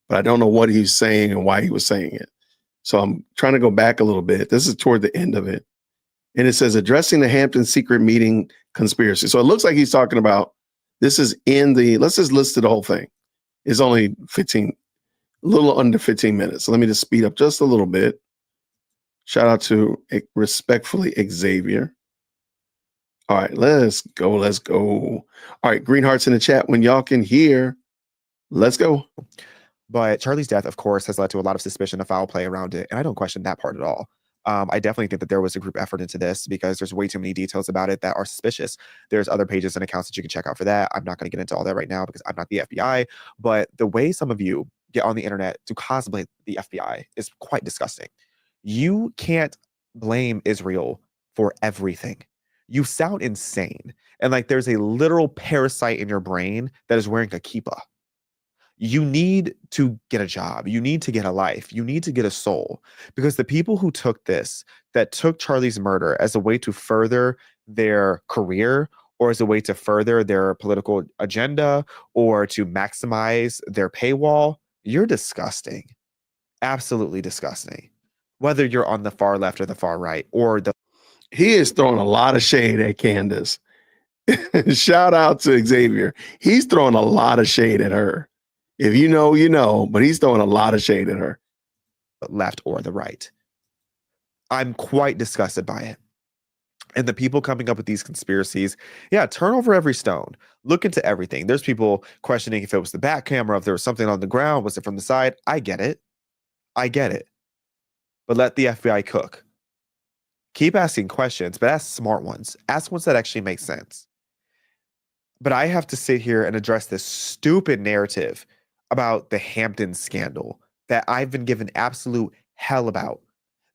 Speaker 1: but I don't know what he's saying and why he was saying it. So I'm trying to go back a little bit. This is toward the end of it. And it says addressing the Hampton secret meeting conspiracy. So it looks like he's talking about, this is in the, let's just list the whole thing. It's only 15, a little under 15 minutes. So let me just speed up just a little bit. Shout out to respectfully Xavier. All right, let's go. Let's go. All right, green hearts in the chat when y'all can hear. Let's go.
Speaker 3: But Charlie's death, of course, has led to a lot of suspicion of foul play around it. And I don't question that part at all. I definitely think that there was a group effort into this because there's way too many details about it that are suspicious. There's other pages and accounts that you can check out for that. I'm not going to get into all that right now because I'm not the FBI. But the way some of you get on the internet to cosplay the FBI is quite disgusting. You can't blame Israel for everything. You sound insane. And like there's a literal parasite in your brain that is wearing a kippah. You need to get a job. You need to get a life. You need to get a soul. Because the people who took this, that took Charlie's murder as a way to further their career or as a way to further their political agenda or to maximize their paywall, you're disgusting. Absolutely disgusting. Whether you're on the far left or the far right or the...
Speaker 1: He is throwing a lot of shade at Candace. Shout out to Xavier. He's throwing a lot of shade at her. If you know, you know, but he's throwing a lot of shade at her.
Speaker 3: Left or the right. I'm quite disgusted by it. And the people coming up with these conspiracies, yeah, turn over every stone. Look into everything. There's people questioning if it was the back camera, if there was something on the ground, was it from the side? I get it. I get it. But let the FBI cook. Keep asking questions, but ask smart ones. Ask ones that actually make sense. But I have to sit here and address this stupid narrative about the Hampton scandal that I've been given absolute hell about.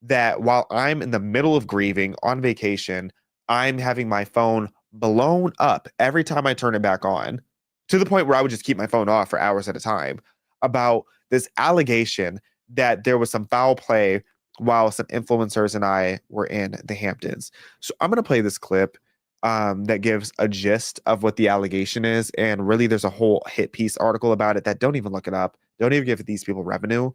Speaker 3: That while I'm in the middle of grieving on vacation, I'm having my phone blown up every time I turn it back on, to the point where I would just keep my phone off for hours at a time, about this allegation that there was some foul play while some influencers and I were in the Hamptons. So I'm going to play this clip that gives a gist of what the allegation is. And really, there's a whole hit piece article about it that don't even look it up. Don't even give these people revenue.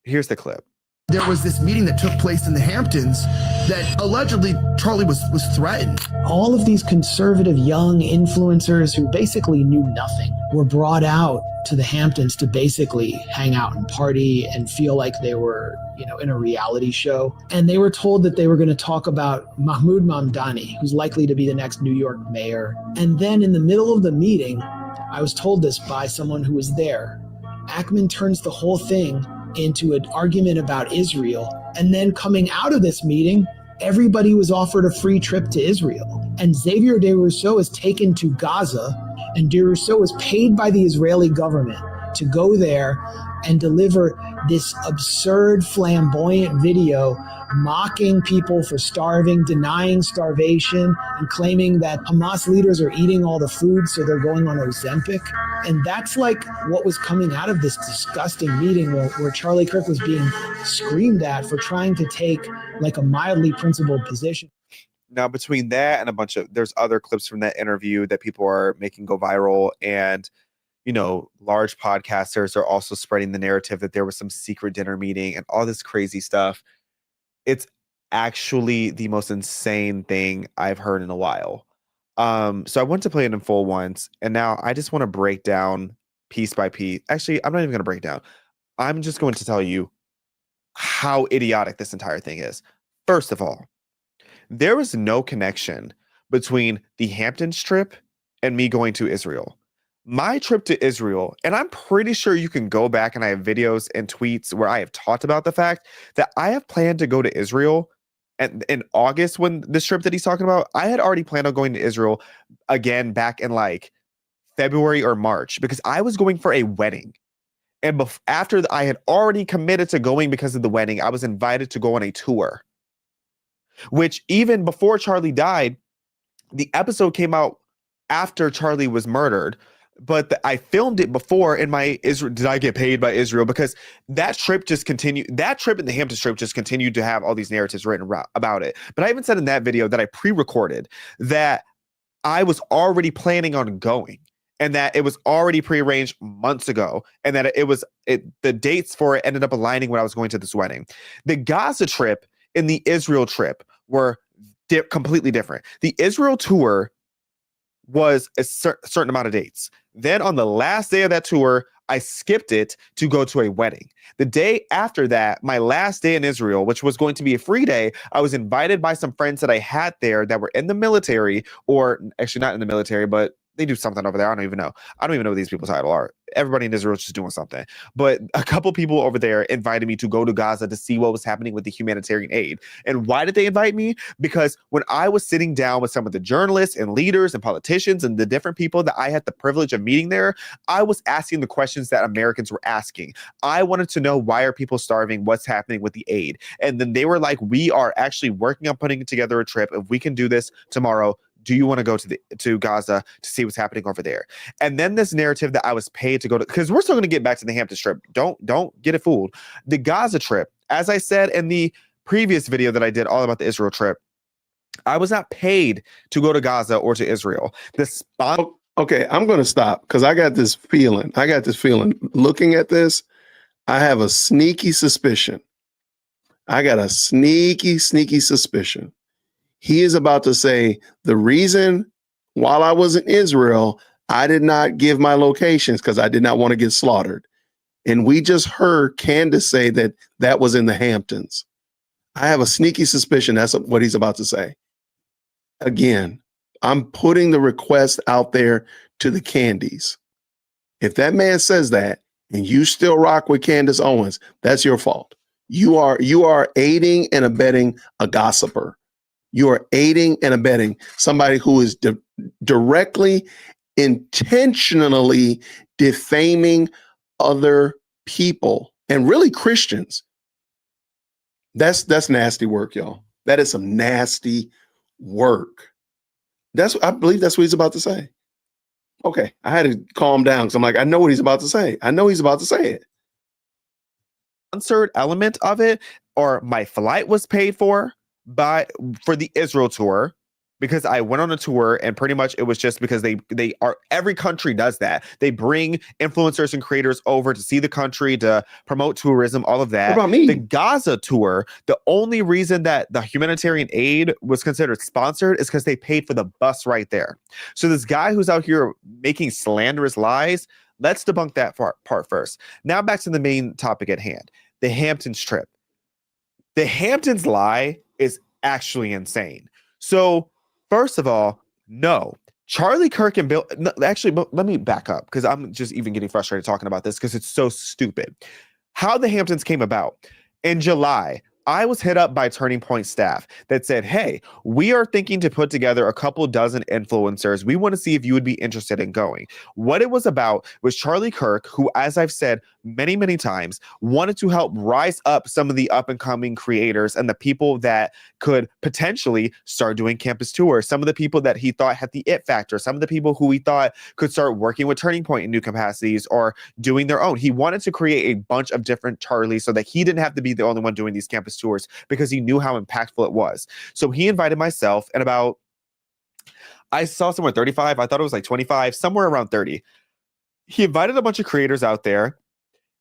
Speaker 3: Here's the clip.
Speaker 9: There was this meeting that took place in the Hamptons that allegedly Charlie was threatened.
Speaker 10: All of these conservative young influencers who basically knew nothing were brought out to the Hamptons to basically hang out and party and feel like they were, in a reality show. And they were told that they were going to talk about Mahmoud Mamdani, who's likely to be the next New York mayor. And then in the middle of the meeting, I was told this by someone who was there, Ackman turns the whole thing into an argument about Israel. And then coming out of this meeting, everybody was offered a free trip to Israel. And Xavier Duso is taken to Gaza, and Duso was paid by the Israeli government to go there and deliver this absurd, flamboyant video mocking people for starving, denying starvation, and claiming that Hamas leaders are eating all the food, so they're going on Ozempic. And that's like what was coming out of this disgusting meeting where Charlie Kirk was being screamed at for trying to take like a mildly principled position.
Speaker 3: Now, between that and there's other clips from that interview that people are making go viral, and large podcasters are also spreading the narrative that there was some secret dinner meeting and all this crazy stuff. It's actually the most insane thing I've heard in a while. So I went to play it in full once, and now I just want to break down piece by piece. Actually, I'm not even going to break down. I'm just going to tell you how idiotic this entire thing is. First of all, there was no connection between the Hamptons trip and me going to Israel. My trip to Israel, and I'm pretty sure you can go back and I have videos and tweets where I have talked about the fact that I have planned to go to Israel. And in August, when this trip that he's talking about, I had already planned on going to Israel again back in like February or March, because I was going for a wedding. And after I had already committed to going because of the wedding, I was invited to go on a tour, which even before Charlie died, the episode came out after Charlie was murdered. But I filmed it before in my Israel. Did I get paid by Israel? Because that trip just continued. That trip in the Hamptons trip just continued to have all these narratives written about it. But I even said in that video that I pre-recorded that I was already planning on going. and that it was already prearranged months ago, and that the dates for it ended up aligning when I was going to this wedding. The Gaza trip and the Israel trip were completely different. The Israel tour was a certain amount of dates. Then on the last day of that tour, I skipped it to go to a wedding. The day after that, my last day in Israel, which was going to be a free day, I was invited by some friends that I had there that were in the military, or actually not in the military, but they do something over there. I don't even know. I don't even know what these people's title are. Everybody in Israel is just doing something. But a couple people over there invited me to go to Gaza to see what was happening with the humanitarian aid. And why did they invite me? Because when I was sitting down with some of the journalists and leaders and politicians and the different people that I had the privilege of meeting there, I was asking the questions that Americans were asking. I wanted to know, why are people starving? What's happening with the aid? And then they were like, we are actually working on putting together a trip. If we can do this tomorrow, do you want to go to Gaza to see what's happening over there? And then this narrative that I was paid to go to, because we're still going to get back to the Hampton trip. Don't get it fooled. The Gaza trip, as I said in the previous video that I did all about the Israel trip, I was not paid to go to Gaza or to Israel.
Speaker 1: Okay, I'm going to stop because I got this feeling. Looking at this, I have a sneaky suspicion. He is about to say, the reason while I was in Israel, I did not give my locations because I did not want to get slaughtered. And we just heard Candace say that that was in the Hamptons. I have a sneaky suspicion that's what he's about to say. Again, I'm putting the request out there to the Candies. If that man says that and you still rock with Candace Owens, that's your fault. You are aiding and abetting a gossiper. You are aiding and abetting somebody who is directly, intentionally defaming other people and really Christians. That's nasty work, y'all. That is some nasty work. I believe that's what he's about to say. Okay, I had to calm down because I'm like, I know what he's about to say. It.
Speaker 3: Sponsored element of it, or my flight was paid for the Israel tour, because I went on a tour, and pretty much it was just because they are, every country does that. They bring influencers and creators over to see the country, to promote tourism, all of that.
Speaker 1: What about me?
Speaker 3: The Gaza tour, the only reason that the humanitarian aid was considered sponsored is because they paid for the bus right there. So this guy who's out here making slanderous lies, let's debunk that part first. Now back to the main topic at hand, the Hamptons trip. The Hamptons lie is actually insane. So first of all, no, Charlie Kirk and Bill, no, actually, let me back up because I'm just even getting frustrated talking about this because it's so stupid. How the Hamptons came about. In July, I was hit up by Turning Point staff that said, hey, we are thinking to put together a couple dozen influencers. We want to see if you would be interested in going. What it was about was Charlie Kirk, who, as I've said many, many times, wanted to help rise up some of the up and coming creators and the people that could potentially start doing campus tours. Some of the people that he thought had the it factor, some of the people who he thought could start working with Turning Point in new capacities or doing their own. He wanted to create a bunch of different Charlies so that he didn't have to be the only one doing these campus tours, because he knew how impactful it was. So he invited myself and I saw somewhere 35, I thought it was like 25, somewhere around 30. He invited a bunch of creators out there,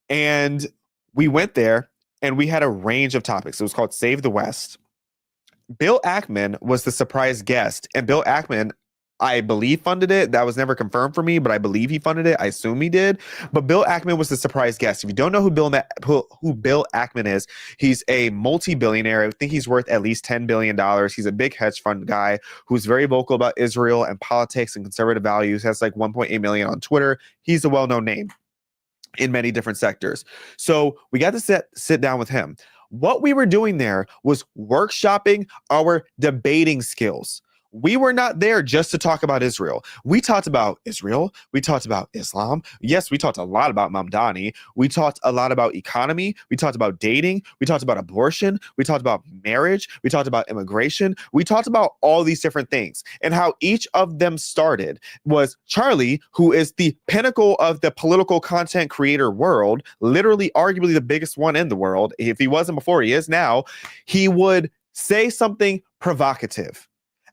Speaker 3: and we went there and we had a range of topics. It was called Save the West. Bill Ackman was the surprise guest, and Bill Ackman, I believe, funded it. That was never confirmed for me, but I believe he funded it. I assume he did. But Bill Ackman was the surprise guest. If you don't know who Bill Ackman is, he's a multi-billionaire. I think he's worth at least $10 billion. He's a big hedge fund guy who's very vocal about Israel and politics and conservative values. Has like 1.8 million on Twitter. He's a well-known name in many different sectors. So we got to sit down with him. What we were doing there was workshopping our debating skills. We were not there just to talk about Israel. We talked about Israel. We talked about Islam. Yes, we talked a lot about Mamdani. We talked a lot about economy. We talked about dating. We talked about abortion. We talked about marriage. We talked about immigration. We talked about all these different things, and how each of them started was Charlie, who is the pinnacle of the political content creator world, literally arguably the biggest one in the world. If he wasn't before, he is now. He would say something provocative,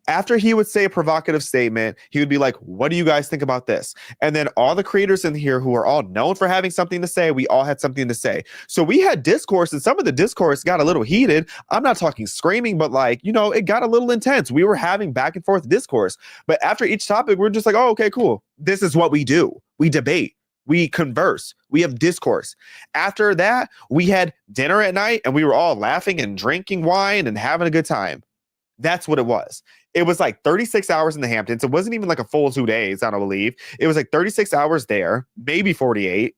Speaker 3: After he would say a provocative statement, he would be like, what do you guys think about this? And then all the creators in here who are all known for having something to say, we all had something to say. So we had discourse, and some of the discourse got a little heated. I'm not talking screaming, but like, you know, it got a little intense. We were having back and forth discourse. But after each topic, we're just like, oh, okay, cool. This is what we do. We debate. We converse. We have discourse. After that, we had dinner at night, and we were all laughing and drinking wine and having a good time. That's what it was. It was like 36 hours in the Hamptons. It wasn't even like a full 2 days, I don't believe. It was like 36 hours there, maybe 48,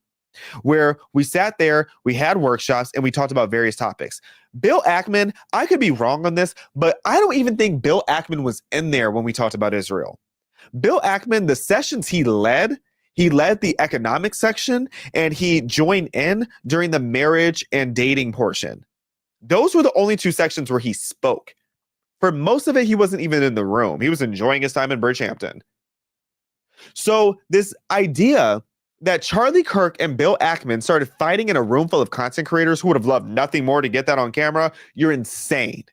Speaker 3: where we sat there, we had workshops, and we talked about various topics. Bill Ackman, I could be wrong on this, but I don't even think Bill Ackman was in there when we talked about Israel. Bill Ackman, the sessions he led the economic section, and he joined in during the marriage and dating portion. Those were the only 2 sections where he spoke. For most of it, he wasn't even in the room. He was enjoying his time in Bridgehampton. So this idea that Charlie Kirk and Bill Ackman started fighting in a room full of content creators who would have loved nothing more to get that on camera, you're insane.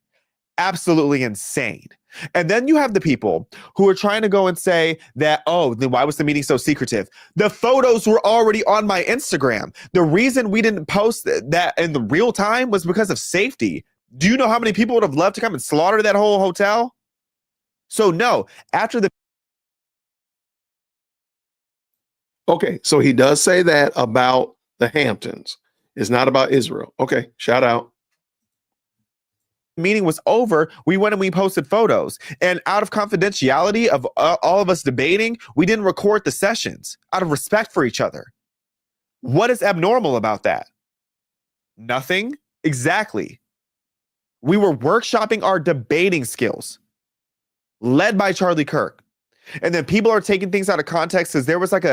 Speaker 3: Absolutely insane. And then you have the people who are trying to go and say that, oh, then why was the meeting so secretive? The photos were already on my Instagram. The reason we didn't post that in the real time was because of safety. Do you know how many people would have loved to come and slaughter that whole hotel? So no, after the...
Speaker 1: Okay, so he does say that about the Hamptons. It's not about Israel. Okay, shout out.
Speaker 3: meeting was over, we went and we posted photos. And out of confidentiality of all of us debating, we didn't record the sessions out of respect for each other. What is abnormal about that? Nothing. Exactly. We were workshopping our debating skills, led by Charlie Kirk. And then people are taking things out of context because there was like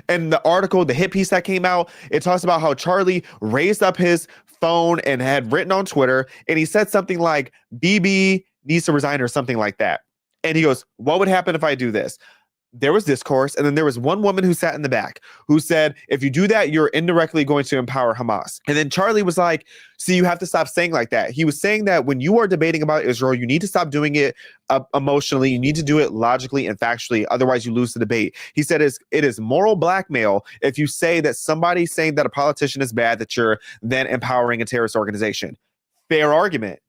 Speaker 3: in the article, the hit piece that came out, it talks about how Charlie raised up his phone and had written on Twitter, and he said something like, BB needs to resign or something like that. And he goes, what would happen if I do this? There was discourse, and then there was one woman who sat in the back who said, if you do that, you're indirectly going to empower Hamas. And then Charlie was like, see, you have to stop saying like that. He was saying that when you are debating about Israel, you need to stop doing it emotionally. You need to do it logically and factually. Otherwise, you lose the debate. He said it is moral blackmail if you say that somebody saying that a politician is bad, that you're then empowering a terrorist organization. Fair argument.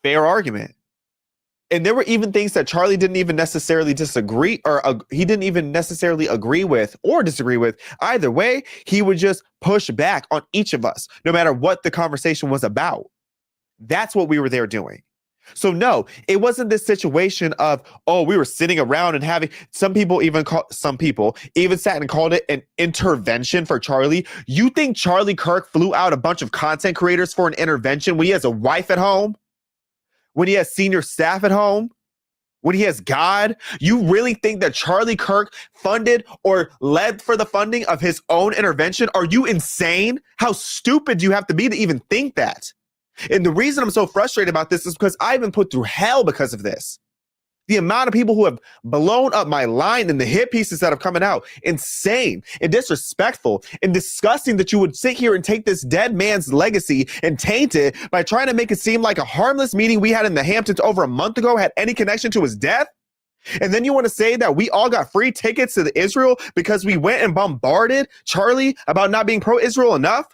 Speaker 3: Fair argument. And there were even things that Charlie didn't even necessarily disagree, or he didn't even necessarily agree with or disagree with. Either way, he would just push back on each of us, no matter what the conversation was about. That's what we were there doing. So no, it wasn't this situation of, oh, we were sitting around and having, some people even sat and called it an intervention for Charlie. You think Charlie Kirk flew out a bunch of content creators for an intervention when he has a wife at home? When he has senior staff at home, when he has God? You really think that Charlie Kirk funded or led for the funding of his own intervention? Are you insane? How stupid do you have to be to even think that? And the reason I'm so frustrated about this is because I've been put through hell because of this. The amount of people who have blown up my line and the hit pieces that have coming out, insane and disrespectful and disgusting that you would sit here and take this dead man's legacy and taint it by trying to make it seem like a harmless meeting we had in the Hamptons over a month ago had any connection to his death. And then you want to say that we all got free tickets to Israel because we went and bombarded Charlie about not being pro-Israel enough?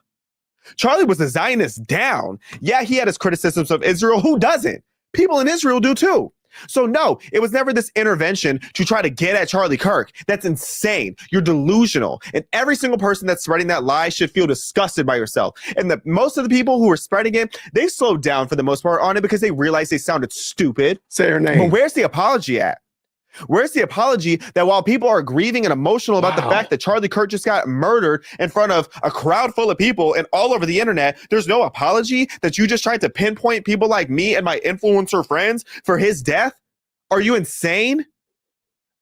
Speaker 3: Charlie was a Zionist down. Yeah, he had his criticisms of Israel. Who doesn't? People in Israel do too. So no, it was never this intervention to try to get at Charlie Kirk. That's insane. You're delusional. And every single person that's spreading that lie should feel disgusted by yourself. And most of the people who are spreading it, they slowed down for the most part on it because they realized they sounded stupid.
Speaker 1: Say her name.
Speaker 3: But where's the apology at? Where's the apology that while people are grieving and emotional about the fact that Charlie Kirk just got murdered in front of a crowd full of people and all over the internet, there's no apology that you just tried to pinpoint people like me and my influencer friends for his death? Are you insane?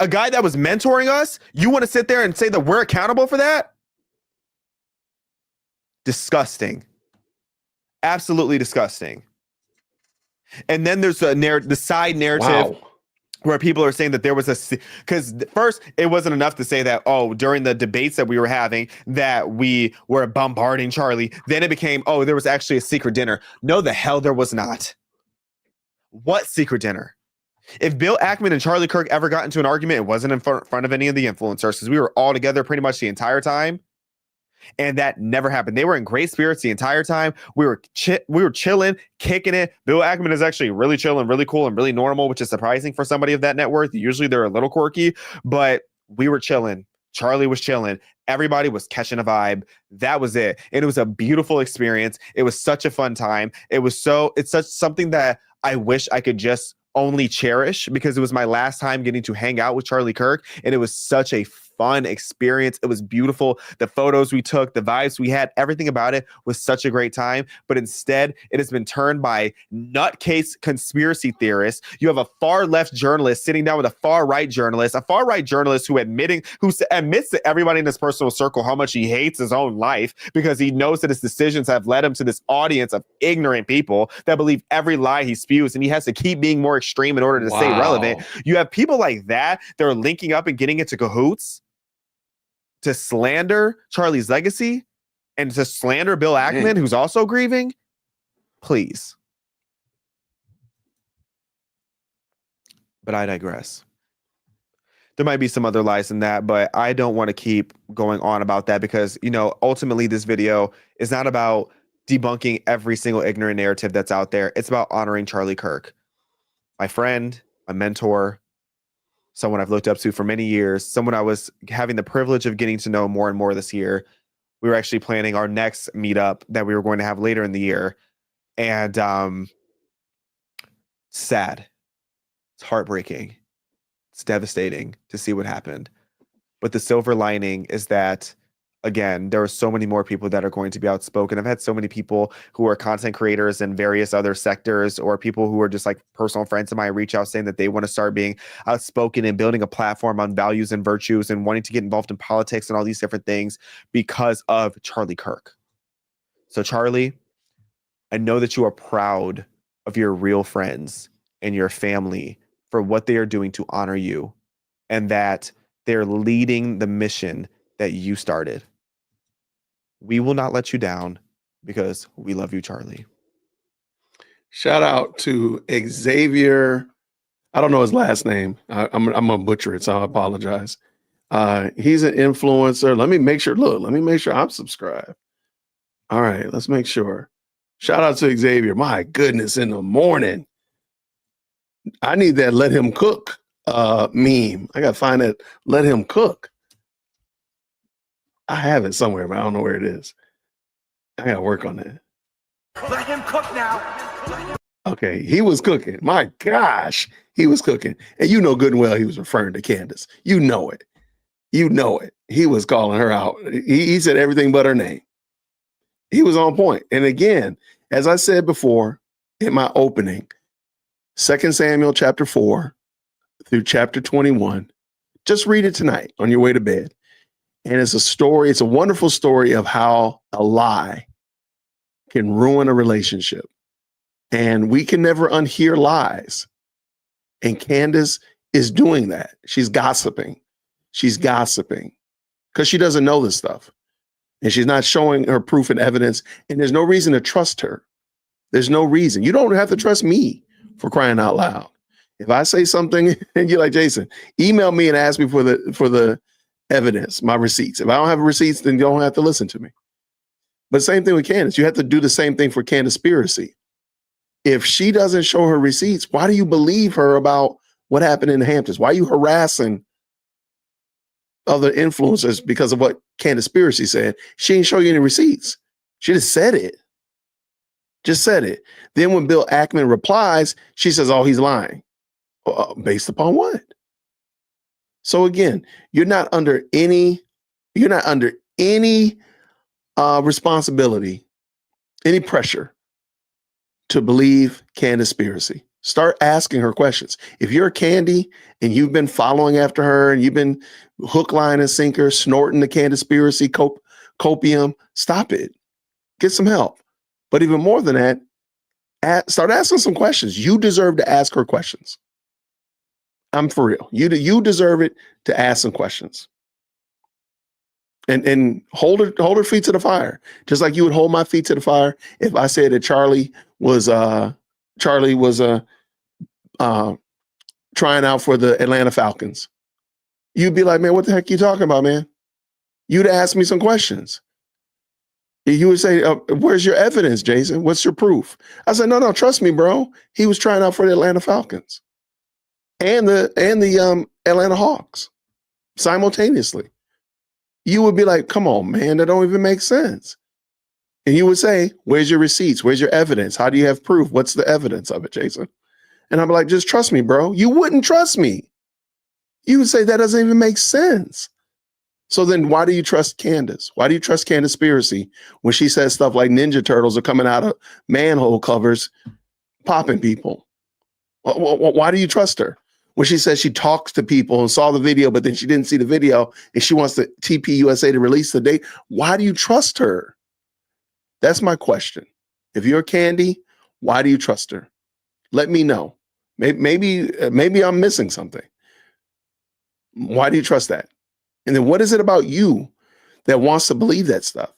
Speaker 3: A guy that was mentoring us, you want to sit there and say that we're accountable for that? Disgusting. Absolutely disgusting. And then there's the side narrative.
Speaker 1: Wow.
Speaker 3: Where people are saying that there was because first it wasn't enough to say that, oh, during the debates that we were having that we were bombarding Charlie. Then it became, oh, there was actually a secret dinner. No, the hell there was not. What secret dinner? If Bill Ackman and Charlie Kirk ever got into an argument, it wasn't in front of any of the influencers because we were all together pretty much the entire time. And that never happened. They were in great spirits the entire time. We were chilling, kicking it. Bill Ackman is actually really chilling, really cool, and really normal, which is surprising for somebody of that net worth. Usually they're a little quirky, but we were chilling. Charlie was chilling. Everybody was catching a vibe. That was it. And it was a beautiful experience. It was such a fun time. It's such something that I wish I could just only cherish because it was my last time getting to hang out with Charlie Kirk. And it was such a fun experience. It was beautiful. The photos we took, the vibes we had, everything about it was such a great time. But instead, it has been turned by nutcase conspiracy theorists. You have a far left journalist sitting down with a far right journalist who admits to everybody in his personal circle how much he hates his own life because he knows that his decisions have led him to this audience of ignorant people that believe every lie he spews, and he has to keep being more extreme in order to stay relevant. You have people like that are linking up and getting into cahoots to slander Charlie's legacy and to slander Bill Ackman, who's also grieving. Please. But I digress. There might be some other lies in that, but I don't want to keep going on about that because, ultimately this video is not about debunking every single ignorant narrative that's out there. It's about honoring Charlie Kirk, my friend, my mentor, someone I've looked up to for many years, someone I was having the privilege of getting to know more and more this year. We were actually planning our next meetup that we were going to have later in the year. And sad. It's heartbreaking. It's devastating to see what happened. But the silver lining is that, again, there are so many more people that are going to be outspoken. I've had so many people who are content creators in various other sectors or people who are just like personal friends of mine reach out saying that they want to start being outspoken and building a platform on values and virtues and wanting to get involved in politics and all these different things because of Charlie Kirk. So Charlie, I know that you are proud of your real friends and your family for what they are doing to honor you and that they're leading the mission that you started. We will not let you down because we love you, Charlie.
Speaker 1: Shout out to Xavier. I don't know his last name. I'm gonna butcher it, so I apologize. He's an influencer. Let me make sure I'm subscribed. All right, let's make sure. Shout out to Xavier. My goodness, in the morning. I need that let him cook meme. I gotta find that let him cook. I have it somewhere, but I don't know where it is. I gotta work on that.
Speaker 11: Let him cook now.
Speaker 1: Okay, he was cooking. My gosh, he was cooking. And you know good and well he was referring to Candace. You know it. He was calling her out. He said everything but her name. He was on point. And again, as I said before in my opening, 2 Samuel chapter 4 through chapter 21, just read it tonight on your way to bed. And it's a story, it's a wonderful story of how a lie can ruin a relationship. And we can never unhear lies. And Candace is doing that. She's gossiping. Because she doesn't know this stuff. And she's not showing her proof and evidence. And there's no reason to trust her. There's no reason. You don't have to trust me for crying out loud. If I say something and you're like, Jason, email me and ask me for the evidence, my receipts. If I don't have receipts, then you don't have to listen to me. But same thing with Candace. You have to do the same thing for Candaspiracy. If she doesn't show her receipts, why do you believe her about what happened in the Hamptons? Why are you harassing other influencers because of what Candaspiracy said? She didn't show you any receipts. She just said it. Then when Bill Ackman replies, she says, oh, he's lying. Based upon what? So again, you're not under any responsibility, any pressure to believe Candaspiracy. Start asking her questions. If you're Candy and you've been following after her and you've been hook, line, and sinker, snorting the Candaspiracy copium, stop it. Get some help. But even more than that, start asking some questions. You deserve to ask her questions. I'm for real. You deserve it to ask some questions. And hold her feet to the fire, just like you would hold my feet to the fire if I said that Charlie was trying out for the Atlanta Falcons. You'd be like, man, what the heck are you talking about, man? You'd ask me some questions. You would say, where's your evidence, Jason? What's your proof? I said, no, trust me, bro. He was trying out for the Atlanta Falcons and the Atlanta Hawks simultaneously. You would be like, come on, man, that don't even make sense. And you would say, where's your receipts? Where's your evidence? How do you have proof? What's the evidence of it, Jason? And I'm like, just trust me, bro. You wouldn't trust me. You would say that doesn't even make sense. So then why do you trust Candace? Why do you trust Candaspiracy when she says stuff like Ninja Turtles are coming out of manhole covers, popping people? Why do you trust her? When she says she talks to people and saw the video, but then she didn't see the video and she wants the TPUSA to release the date. Why do you trust her? That's my question. If you're Candy, why do you trust her? Let me know. Maybe I'm missing something. Why do you trust that? And then what is it about you that wants to believe that stuff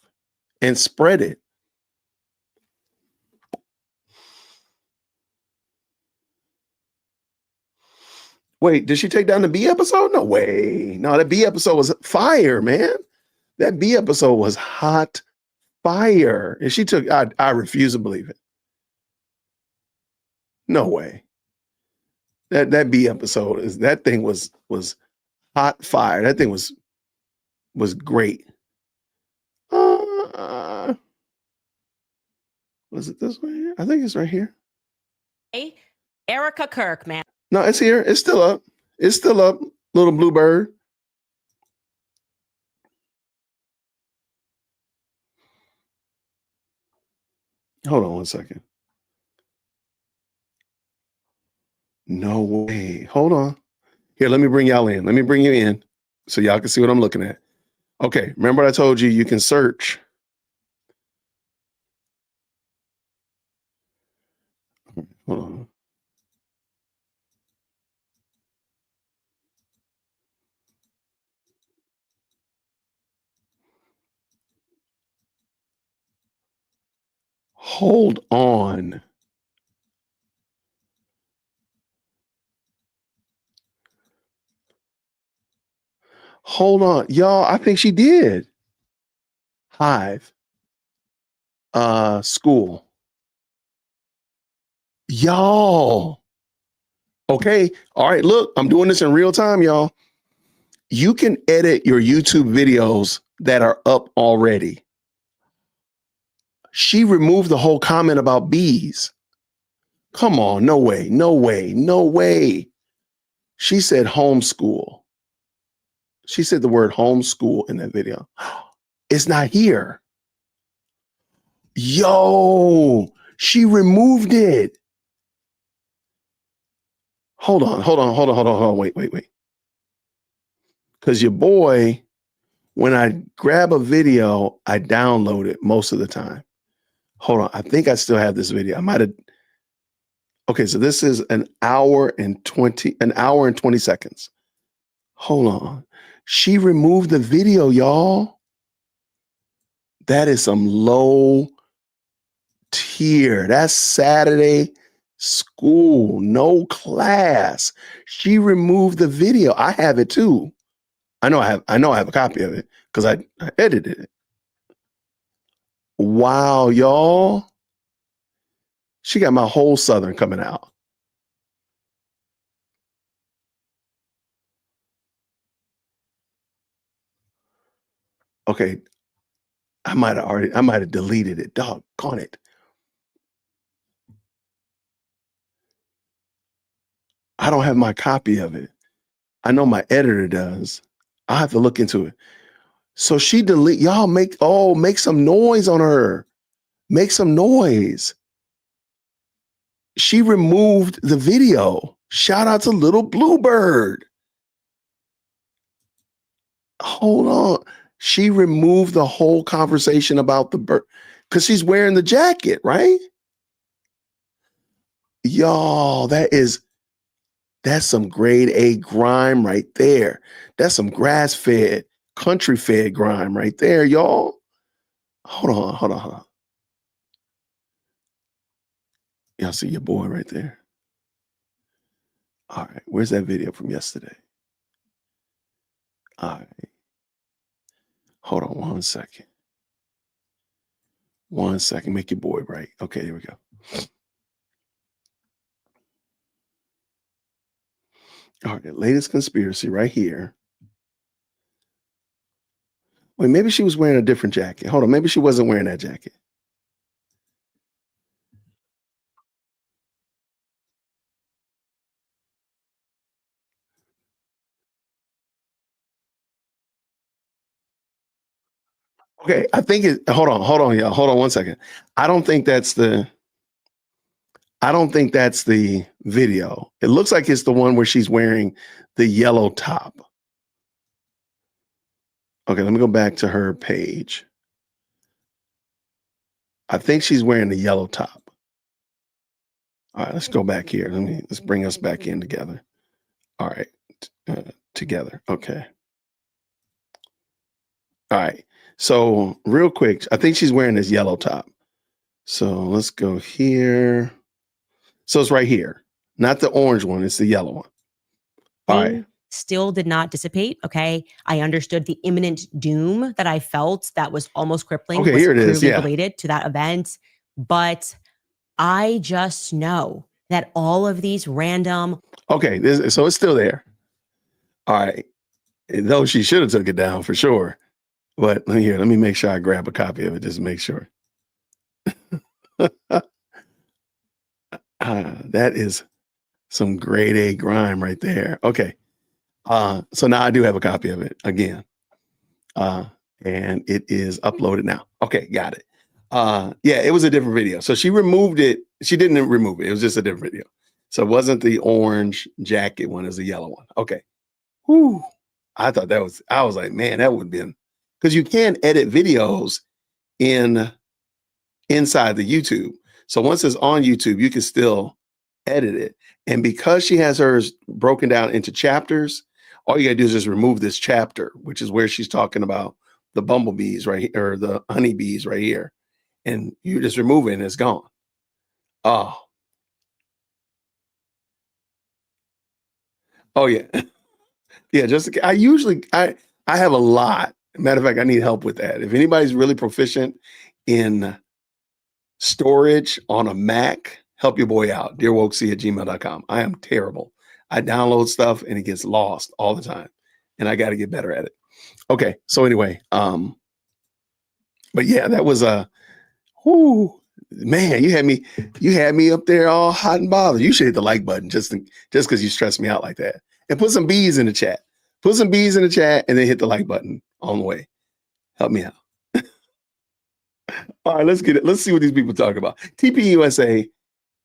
Speaker 1: and spread it? Wait, did she take down the B episode? No way. No, that B episode was fire, man. That B episode was hot fire. And she took, I refuse to believe it. No way. That B episode that thing was hot fire. That thing was great. Was it this way here? I think it's right here.
Speaker 2: Hey, Erica Kirk, man.
Speaker 1: No, it's here. It's still up. It's still up, little bluebird. Hold on one second. No way. Hold on. Here, let me bring y'all in. Let me bring you in so y'all can see what I'm looking at. Okay, remember I told you can search. Hold on. Hold on. Hold on. Y'all, I think she did. Hive. School. Y'all. Okay. All right. Look, I'm doing this in real time, y'all. You can edit your YouTube videos that are up already. She removed the whole comment about bees. Come on. No way. No way. No way. She said homeschool. She said the word homeschool in that video. It's not here. Yo, she removed it. Hold on. Wait. Because your boy, when I grab a video, I download it most of the time. Hold on. I think I still have this video. I might have. Okay, so this is an hour and 20 seconds. Hold on. She removed the video, y'all. That is some low tier. That's Saturday school, no class. She removed the video. I have it too. I know I have a copy of it because I edited it. Wow, y'all. She got my whole Southern coming out. Okay. I might have deleted it. Doggone it. I don't have my copy of it. I know my editor does. I'll have to look into it. So she y'all make some noise on her. Make some noise. She removed the video. Shout out to Little Bluebird. Hold on. She removed the whole conversation about the bird because she's wearing the jacket, right? Y'all, that's some grade A grime right there. That's some grass-fed, country-fed grime right there, y'all. Hold on. Y'all see your boy right there. All right, where's that video from yesterday? All right, hold on 1 second. 1 second, make your boy right. Okay, here we go. All right, latest conspiracy right here. Wait, maybe she was wearing a different jacket. Hold on, maybe she wasn't wearing that jacket. Okay, I think it. Hold on, y'all. Hold on 1 second. I don't think that's the video. It looks like it's the one where she's wearing the yellow top. Okay, let me go back to her page. I think she's wearing the yellow top. All right, let's go back here. Let's bring us back in together. All right, together. Okay. All right. So real quick, I think she's wearing this yellow top. So let's go here. So it's right here, not the orange one. It's the yellow one. All right.
Speaker 2: Still did not dissipate. Okay. I understood the imminent doom that I felt that was almost crippling.
Speaker 1: Okay,
Speaker 2: was
Speaker 1: here it is.
Speaker 2: clearly
Speaker 1: Yeah.
Speaker 2: related to that event. But I just know that all of these random.
Speaker 1: Okay. So it's still there. All right. Though she should have took it down for sure. But let me make sure I grab a copy of it just to make sure. That is some grade A grime right there. Okay. So now I do have a copy of it again. And it is uploaded now. Okay, got it. Yeah, it was a different video. So she removed it. She didn't remove it. It was just a different video. So it wasn't the orange jacket one, it was the yellow one. Okay. Whew. I thought I was like, man, that would have been, because you can edit videos inside the YouTube. So once it's on YouTube, you can still edit it. And because she has hers broken down into chapters, all you gotta do is just remove this chapter, which is where she's talking about the bumblebees right here, or the honeybees right here. And you just remove it and it's gone. Oh yeah. Yeah, I have a lot. Matter of fact, I need help with that. If anybody's really proficient in storage on a Mac, help your boy out. dearwokec@gmail.com. I am terrible. I download stuff and it gets lost all the time. And I got to get better at it. Okay. So anyway, but yeah, that was man, you had me up there all hot and bothered. You should hit the like button just because you stressed me out like that. And put some bees in the chat. Put some bees in the chat and then hit the like button on the way. Help me out. All right, let's get it. Let's see what these people talk about. TPUSA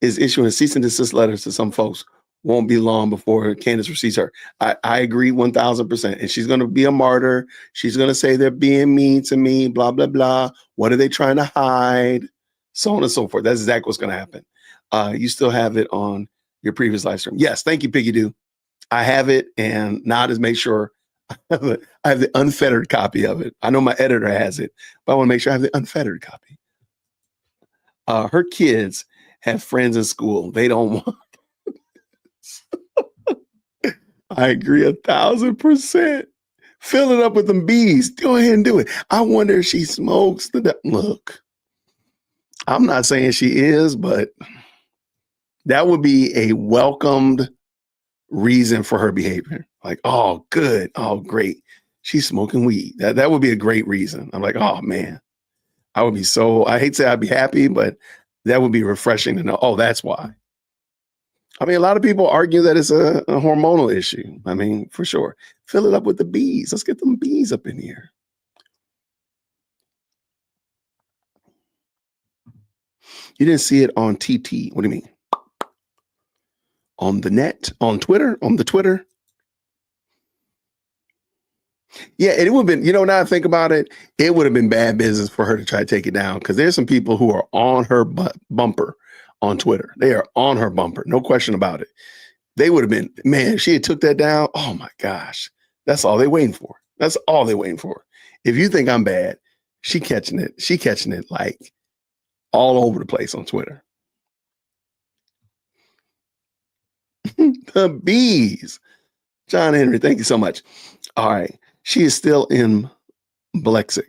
Speaker 1: is issuing cease and desist letters to some folks. Won't be long before Candace receives her. I agree 1000%. And she's going to be a martyr. She's going to say they're being mean to me, blah, blah, blah. What are they trying to hide? So on and so forth. That's exactly what's going to happen. You still have it on your previous live stream. Yes, thank you, Piggy Doo. I have it, and now just make sure I have the unfettered copy of it. I know my editor has it, but I want to make sure I have the unfettered copy. Her kids have friends in school. They don't want. I agree 1000%. Fill it up with them bees. Go ahead and do it. I wonder if she smokes look. I'm not saying she is, but that would be a welcomed reason for her behavior. Like, oh, good. Oh, great. She's smoking weed. That would be a great reason. I'm like, oh man, I would be I hate to say I'd be happy, but that would be refreshing to know. Oh, that's why. I mean, a lot of people argue that it's a hormonal issue. I mean, for sure. Fill it up with the bees. Let's get them bees up in here. You didn't see it on TT. What do you mean? On the net, on Twitter, on the Twitter. Yeah, it would have been, now I think about it, it would have been bad business for her to try to take it down, because there's some people who are on her bumper on Twitter. They are on her bumper. No question about it. They would have been, man, if she had took that down, oh my gosh, that's all they're waiting for. That's all they're waiting for. If you think I'm bad, she catching it like all over the place on Twitter. The bees. John Henry, thank you so much. All right. She is still in Blexic.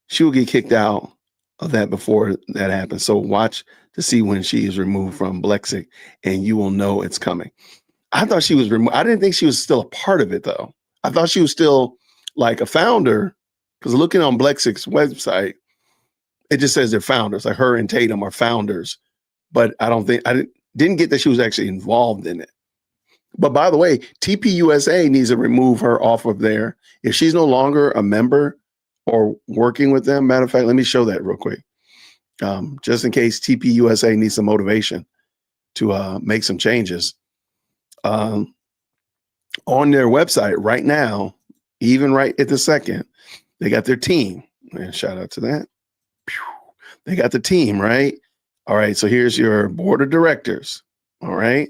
Speaker 1: She will get kicked out of that before that happens. So watch to see when she is removed from Blexic, and you will know it's coming. I thought she was removed. I didn't think she was still a part of it, though. I thought she was still like a founder, because looking on Blexic's website, it just says they're founders. Like her and Tatum are founders, but I didn't get that she was actually involved in it. But by the way, TPUSA needs to remove her off of there. If she's no longer a member or working with them, matter of fact, let me show that real quick. Just in case TPUSA needs some motivation to make some changes. On their website right now, even right at the second, they got their team. And shout out to that. They got the team, right? All right, so here's your board of directors. All right.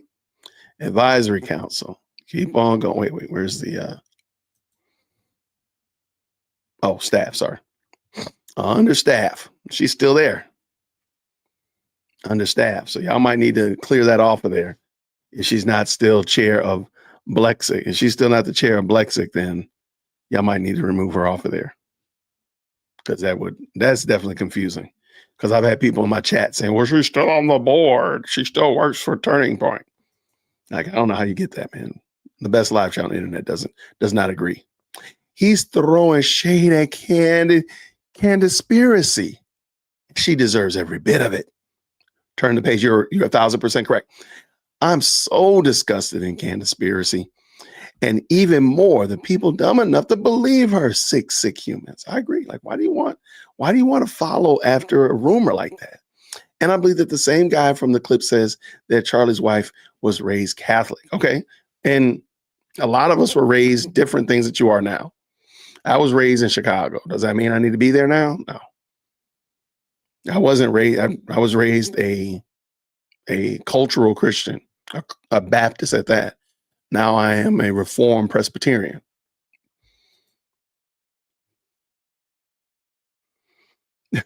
Speaker 1: Advisory council. Keep on going. Wait, where's the staff, sorry. Under staff. She's still there. Under staff. So y'all might need to clear that off of there. If she's not still chair of Blexic. If she's still not the chair of Blexic, then y'all might need to remove her off of there. Because that's definitely confusing. Because I've had people in my chat saying, well, she's still on the board. She still works for Turning Point. Like, I don't know how you get that, man. The best live show on the internet does not agree. He's throwing shade at Candaspiracy. She deserves every bit of it. Turn the page. You're 1,000% correct. I'm so disgusted in Candaspiracy. And even more, the people dumb enough to believe her sick humans. I agree. Like, why do you want to follow after a rumor like that? And I believe that the same guy from the clip says that Charlie's wife was raised Catholic. Okay. And a lot of us were raised different things that you are now. I was raised in Chicago. Does that mean I need to be there now? No. I wasn't raised. I was raised a cultural Christian, a Baptist at that. Now I am a Reformed Presbyterian.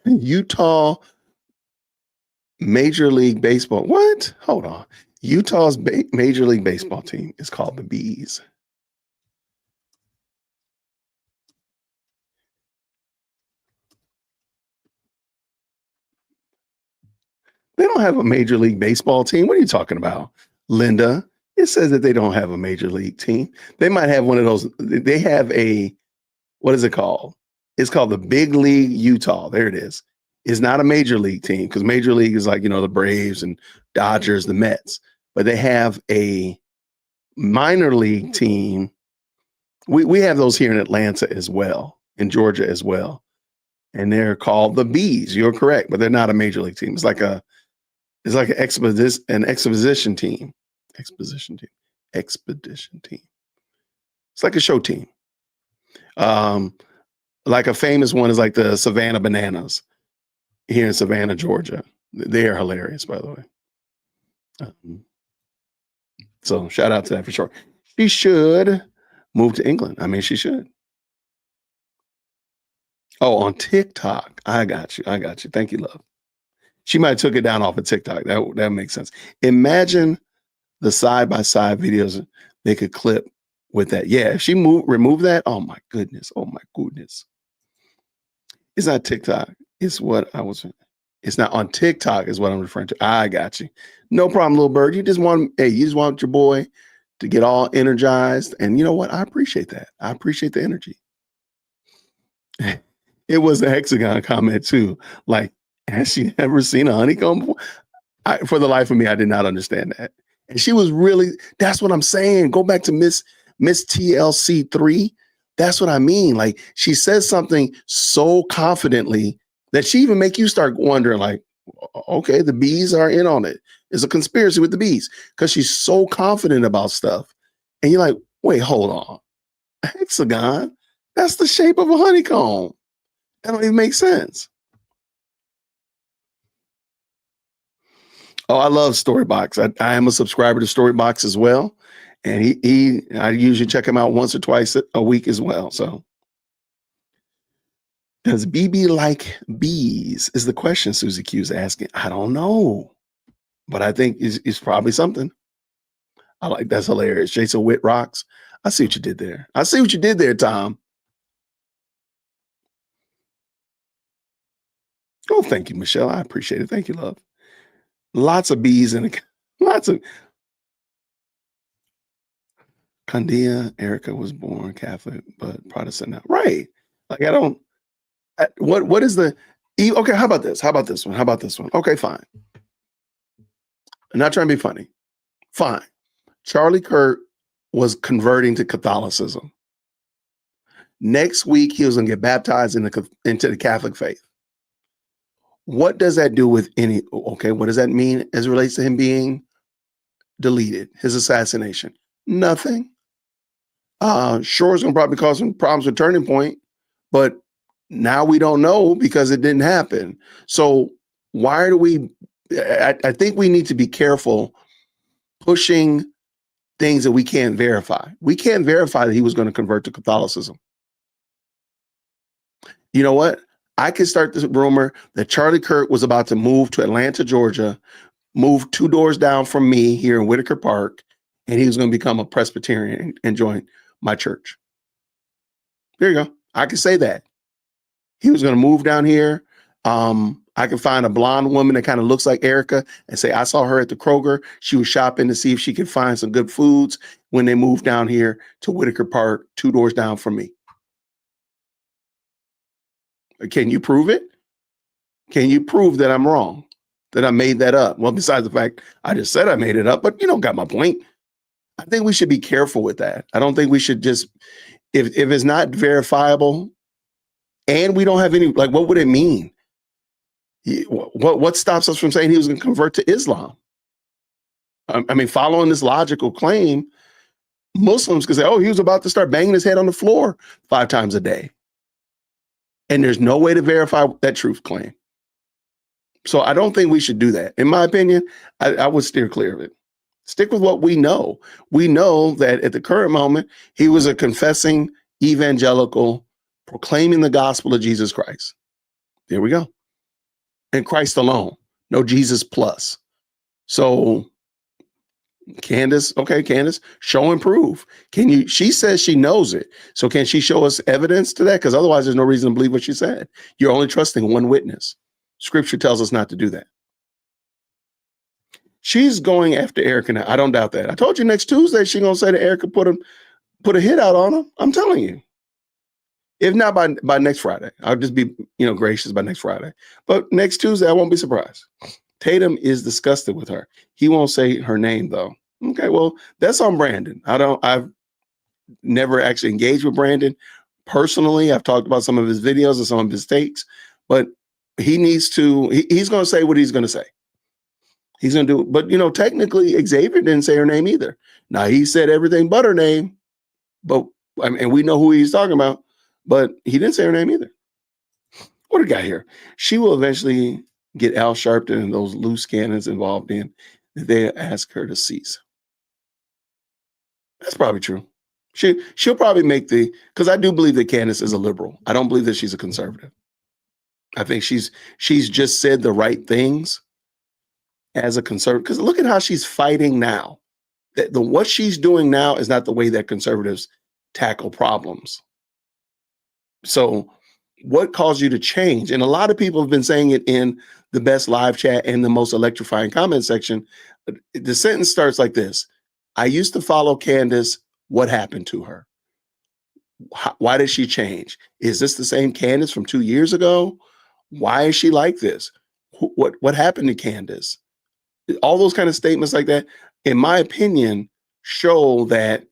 Speaker 1: Utah Major League Baseball. What? Hold on. Utah's Major League Baseball team is called the Bees. They don't have a Major League Baseball team. What are you talking about, Linda? It says that they don't have a Major League team. They might have one of those. They have what is it called? It's called the Big League Utah. There it is. It's not a Major League team because Major League is like, the Braves and Dodgers, the Mets. But they have a minor league team. We have those here in Atlanta as well, in Georgia as well. And they're called the Bees. You're correct, but they're not a Major League team. It's like an exposition team. Expedition team. It's like a show team. Like a famous one is like the Savannah Bananas here in Savannah, Georgia. They are hilarious, by the way. So shout out to that for sure. She should move to England. I mean, she should. Oh, on TikTok. I got you. Thank you, love. She might have took it down off of TikTok. That makes sense. Imagine the side-by-side videos they could clip with that. Yeah, if she remove that, oh my goodness. It's not TikTok. It's not on TikTok is what I'm referring to. I got you. No problem, little bird. You just want your boy to get all energized. And you know what? I appreciate that. I appreciate the energy. It was a hexagon comment too. Like, has she ever seen a honeycomb before? For the life of me, I did not understand that. And she was really, that's what I'm saying. Go back to Miss TLC3. That's what I mean. Like, she says something so confidently that she even make you start wondering, like, okay, the bees are in on it. It's a conspiracy with the bees because she's so confident about stuff. And you're like, wait, hold on. A hexagon? That's the shape of a honeycomb. That don't even make sense. Oh, I love Storybox. I am a subscriber to Storybox as well. And I usually check him out once or twice a week as well. So does BB like bees is the question Susie Q is asking. I don't know, but I think it's probably something. I like that's hilarious. Jason Witt rocks. I see what you did there. I see what you did there, Tom. Oh, thank you, Michelle. I appreciate it. Thank you, love. Lots of bees in the lots of Candia. Erica was born Catholic, but Protestant now. Right. Like I don't. What is the? Okay. How about this? How about this one? How about this one? Okay, fine. I'm not trying to be funny. Fine. Charlie Kirk was converting to Catholicism. Next week, he was going to get baptized into the Catholic faith. What does that do with any? Okay, what does that mean as it relates to him being deleted, his assassination? Nothing. Sure, it's going to probably cause some problems with Turning Point, but now we don't know because it didn't happen. So why do we? I think we need to be careful pushing things that we can't verify. We can't verify that he was going to convert to Catholicism. You know what? I could start this rumor that Charlie Kirk was about to move to Atlanta, Georgia, move 2 doors down from me here in Whitaker Park, and he was going to become a Presbyterian and join my church. There you go. I could say that. He was going to move down here. I could find a blonde woman that kind of looks like Erica and say, I saw her at the Kroger. She was shopping to see if she could find some good foods when they moved down here to Whitaker Park, 2 doors down from me. Can you prove it? Can you prove that I'm wrong? That I made that up? Well, besides the fact I just said I made it up, but you don't got my point. I think we should be careful with that. I don't think we should just, if it's not verifiable and we don't have any, like, what would it mean? What stops us from saying he was going to convert to Islam? I mean, following this logical claim, Muslims could say, oh, he was about to start banging his head on the floor 5 times a day. And there's no way to verify that truth claim. So I don't think we should do that. In my opinion, I would steer clear of it. Stick with what we know. We know that at the current moment, he was a confessing evangelical, proclaiming the gospel of Jesus Christ. There we go. And Christ alone, no Jesus plus. So Candace, okay, Candace, show and prove. She says she knows it. So can she show us evidence to that? Because otherwise there's no reason to believe what she said. You're only trusting one witness. Scripture tells us not to do that. She's going after Erica now. I don't doubt that. I told you next Tuesday she's gonna say that Erica put a hit out on him. I'm telling you. If not by next Friday, I'll just be gracious by next Friday. But next Tuesday, I won't be surprised. Tatum is disgusted with her. He won't say her name though. Okay, well, that's on Brandon. I've never actually engaged with Brandon personally. I've talked about some of his videos and some of his takes, but he needs to, he's going to say what he's going to say. He's going to do it. But, technically Xavier didn't say her name either. Now he said everything but her name, but and we know who he's talking about, but he didn't say her name either. What do we got here? She will eventually get Al Sharpton and those loose cannons involved in that they ask her to cease. That's probably true. She'll probably make because I do believe that Candace is a liberal. I don't believe that she's a conservative. I think she's just said the right things as a conservative. Because look at how she's fighting now. What she's doing now is not the way that conservatives tackle problems. So what caused you to change? And a lot of people have been saying it in the best live chat and the most electrifying comment section. The sentence starts like this. I used to follow Candace. What happened to her? Why did she change? Is this the same Candace from 2 years ago? Why is she like this? What happened to Candace? All those kind of statements like that, in my opinion, show that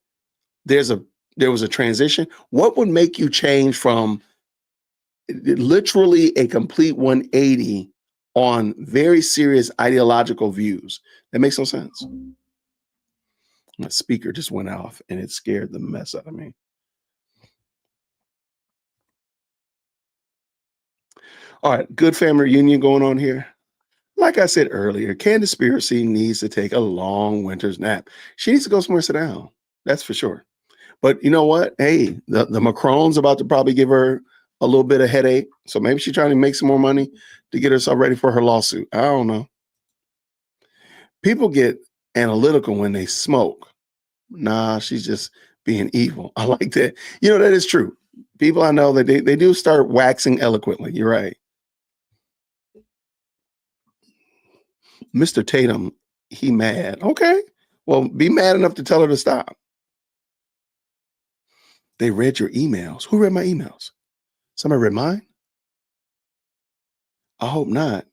Speaker 1: there was a transition. What would make you change from literally a complete 180 on very serious ideological views? That makes no sense. My speaker just went off and it scared the mess out of me. All right, good family reunion going on here. Like I said earlier, Candaspiracy needs to take a long winter's nap. She needs to go somewhere, sit down. That's for sure. But you know what? Hey, the Macron's about to probably give her a little bit of headache. So maybe she's trying to make some more money to get herself ready for her lawsuit. I don't know. People get analytical when they smoke. Nah, she's just being evil. I like that. You know, that is true. People I know that they do start waxing eloquently. You're right. Mr. Tatum, he mad. Okay. Well, be mad enough to tell her to stop. They read your emails. Who read my emails? Somebody read mine? I hope not,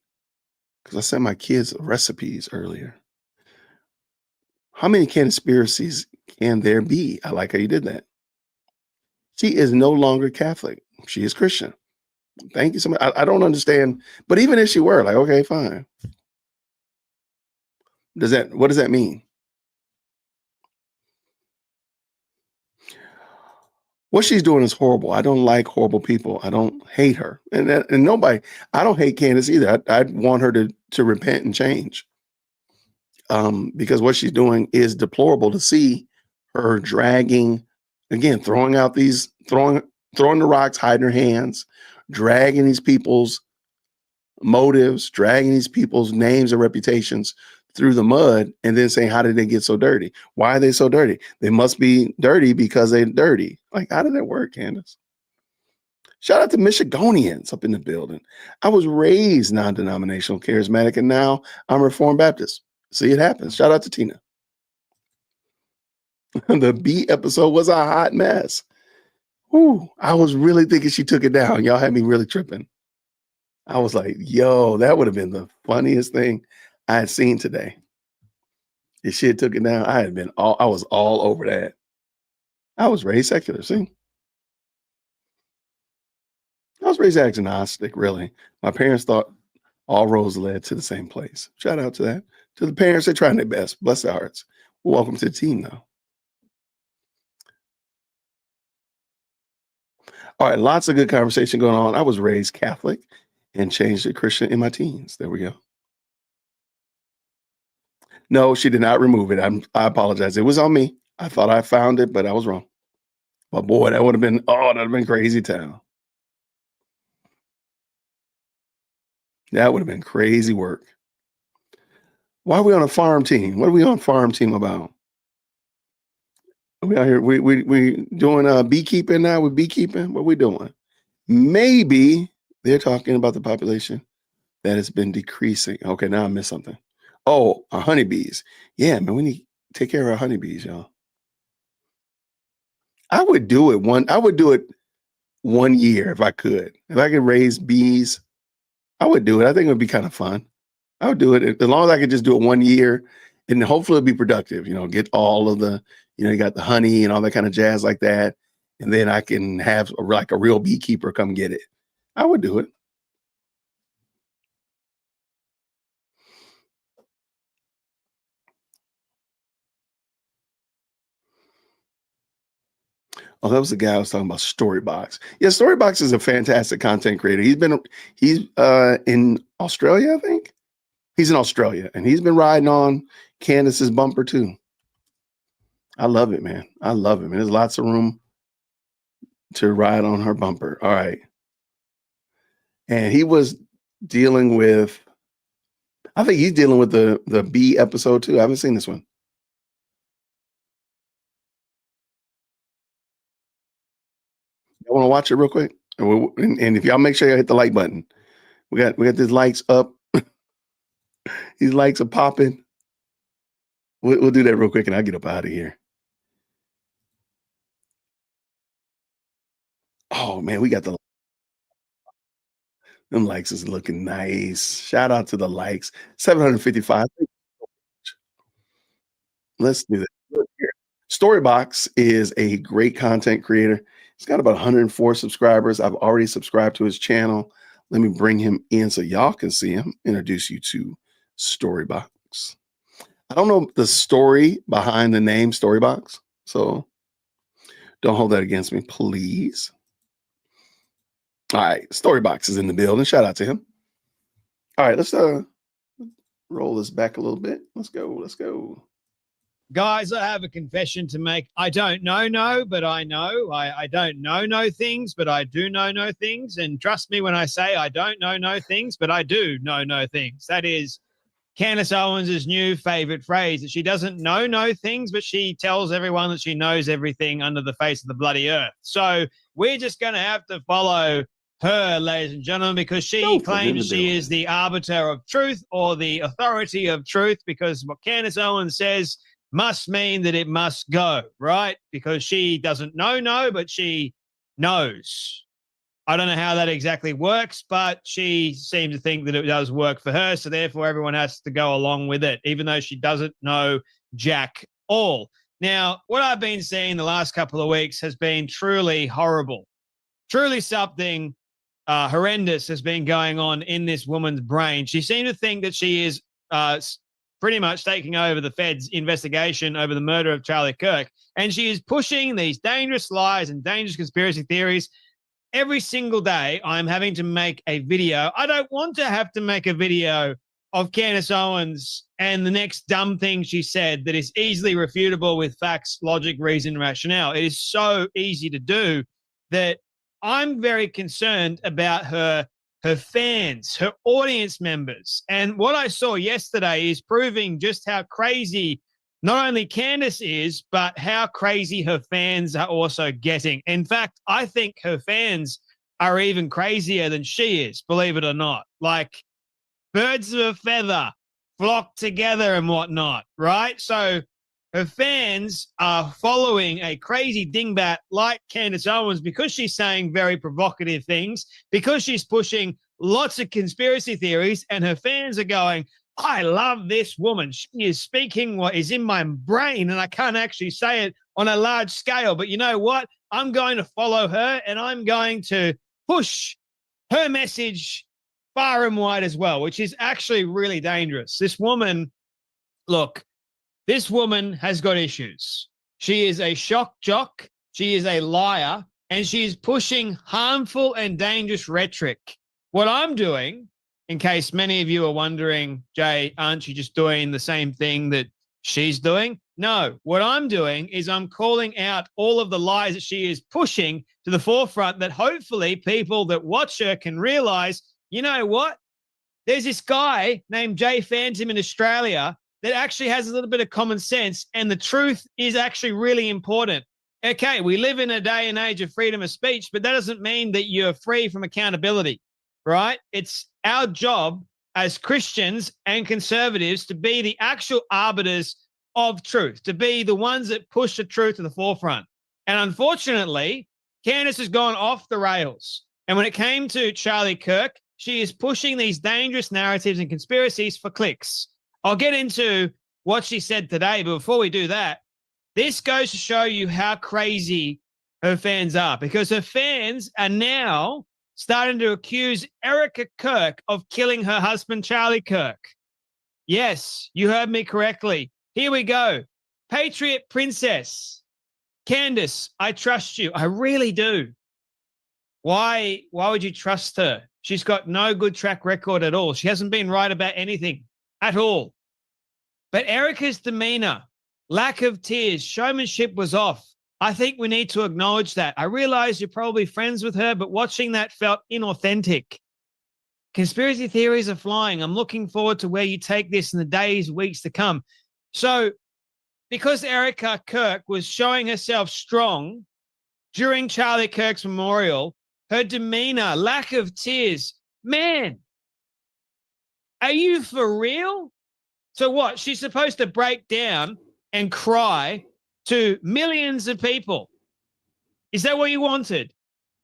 Speaker 1: because I sent my kids recipes earlier. How many conspiracies can there be? I like how you did that. She is no longer Catholic. She is Christian. Thank you so much. I don't understand, but even if she were, like, okay, fine. What does that mean? What she's doing is horrible. I don't like horrible people. I don't hate her, and nobody. I don't hate Candace either. I want her to repent and change, because what she's doing is deplorable. To see her dragging, again, throwing the rocks, hiding her hands, dragging these people's motives, dragging these people's names and reputations through the mud, and then saying, how did they get so dirty? Why are they so dirty? They must be dirty because they're dirty. Like, how did that work, Candace? Shout out to Michigonians up in the building. I was raised non-denominational charismatic, and now I'm Reformed Baptist. See, it happens. Shout out to Tina. The B episode was a hot mess. Whew, I was really thinking she took it down. Y'all had me really tripping. I was like, yo, that would have been the funniest thing I had seen today. If she had took it down, I was all over that. I was raised secular, see? I was raised agnostic, really. My parents thought all roads led to the same place. Shout out to that. To the parents, they're trying their best. Bless their hearts. Welcome to the team, though. All right, lots of good conversation going on. I was raised Catholic and changed to Christian in my teens. There we go. No, she did not remove it. I apologize. It was on me. I thought I found it, but I was wrong. But boy, that would have been crazy town. That would have been crazy work. Why are we on a farm team? What are we on farm team about? Are we out here? We doing beekeeping now? We're beekeeping? What are we doing? Maybe they're talking about the population that has been decreasing. Okay, now I missed something. Oh, our honeybees. Yeah, man, we need to take care of our honeybees, y'all. I would do it 1 year if I could. If I could raise bees, I would do it. I think it would be kind of fun. I would do it as long as I could just do it 1 year, and hopefully it'd be productive. Get all of the, you got the honey and all that kind of jazz like that, and then I can have like a real beekeeper come get it. I would do it. Oh, that was the guy I was talking about, Storybox. Yeah, Storybox is a fantastic content creator. He's in Australia, I think. He's in Australia, and he's been riding on Candace's bumper too. I love it, man. I love it, man. There's lots of room to ride on her bumper. All right. And he was dealing with, I think he's dealing with the B episode too. I haven't seen this one. I want to watch it real quick. And if y'all make sure you hit the like button. We got these likes up. These likes are popping. We'll do that real quick and I'll get up out of here. Oh man, we got them likes is looking nice. Shout out to the likes. 755. Let's do that. Look here. Storybox is a great content creator. He's got about 104 subscribers. I've already subscribed to his channel. Let me bring him in so y'all can see him. Introduce you to Storybox. I don't know the story behind the name Storybox, so don't hold that against me, please. All right, Storybox is in the building. Shout out to him. All right, let's roll this back a little bit. Let's go.
Speaker 12: Guys, I have a confession to make. I don't know, but I know. I don't know things, but I do know things. And trust me when I say I don't know things, but I do know things. That is Candace Owens' new favorite phrase, that she doesn't know things, but she tells everyone that she knows everything under the face of the bloody earth. So we're just going to have to follow her, ladies and gentlemen, because she claims she is the arbiter of truth or the authority of truth, because what Candace Owens says must mean that it must go, right? Because she doesn't know, but she knows. I don't know how that exactly works, but she seems to think that it does work for her. So therefore, everyone has to go along with it, even though she doesn't know jack all. Now, what I've been seeing the last couple of weeks has been truly horrible. Truly something horrendous has been going on in this woman's brain. She seemed to think that she is pretty much taking over the Fed's investigation over the murder of Charlie Kirk. And she is pushing these dangerous lies and dangerous conspiracy theories. Every single day, I'm having to make a video. I don't want to have to make a video of Candace Owens and the next dumb thing she said that is easily refutable with facts, logic, reason, rationale. It is so easy to do that I'm very concerned about her fans, her audience members. And what I saw yesterday is proving just how crazy not only Candace is, but how crazy her fans are also getting. In fact, I think her fans are even crazier than she is, believe it or not. Like birds of a feather flock together and whatnot, right? So her fans are following a crazy dingbat like Candace Owens because she's saying very provocative things, because she's pushing lots of conspiracy theories, and her fans are going, I love this woman. She is speaking what is in my brain, and I can't actually say it on a large scale. But you know what? I'm going to follow her, and I'm going to push her message far and wide as well, which is actually really dangerous. This woman, look, this woman has got issues. She is a shock jock. She is a liar, and she is pushing harmful and dangerous rhetoric. What I'm doing, in case many of you are wondering, Jay, aren't you just doing the same thing that she's doing? No, what I'm doing is I'm calling out all of the lies that she is pushing to the forefront, that hopefully people that watch her can realize, you know what? There's this guy named Jay Phantom in Australia that actually has a little bit of common sense, and the truth is actually really important. Okay, we live in a day and age of freedom of speech, but that doesn't mean that you're free from accountability, right? It's our job as Christians and conservatives to be the actual arbiters of truth, to be the ones that push the truth to the forefront. And unfortunately, Candace has gone off the rails. And when it came to Charlie Kirk, she is pushing these dangerous narratives and conspiracies for clicks. I'll get into what she said today, but before we do that, this goes to show you how crazy her fans are, because her fans are now starting to accuse Erica Kirk of killing her husband, Charlie Kirk. Yes, you heard me correctly. Here we go. Patriot Princess. Candace, I trust you. I really do. Why would you trust her? She's got no good track record at all. She hasn't been right about anything at all. But Erica's demeanor, lack of tears, showmanship was off. I think we need to acknowledge that. I realize you're probably friends with her, but watching that felt inauthentic. Conspiracy theories are flying. I'm looking forward to where you take this in the days, weeks to come. So because Erica Kirk was showing herself strong during Charlie Kirk's memorial, her demeanor, lack of tears, man, are you for real? So what? She's supposed to break down and cry to millions of people. Is that what you wanted?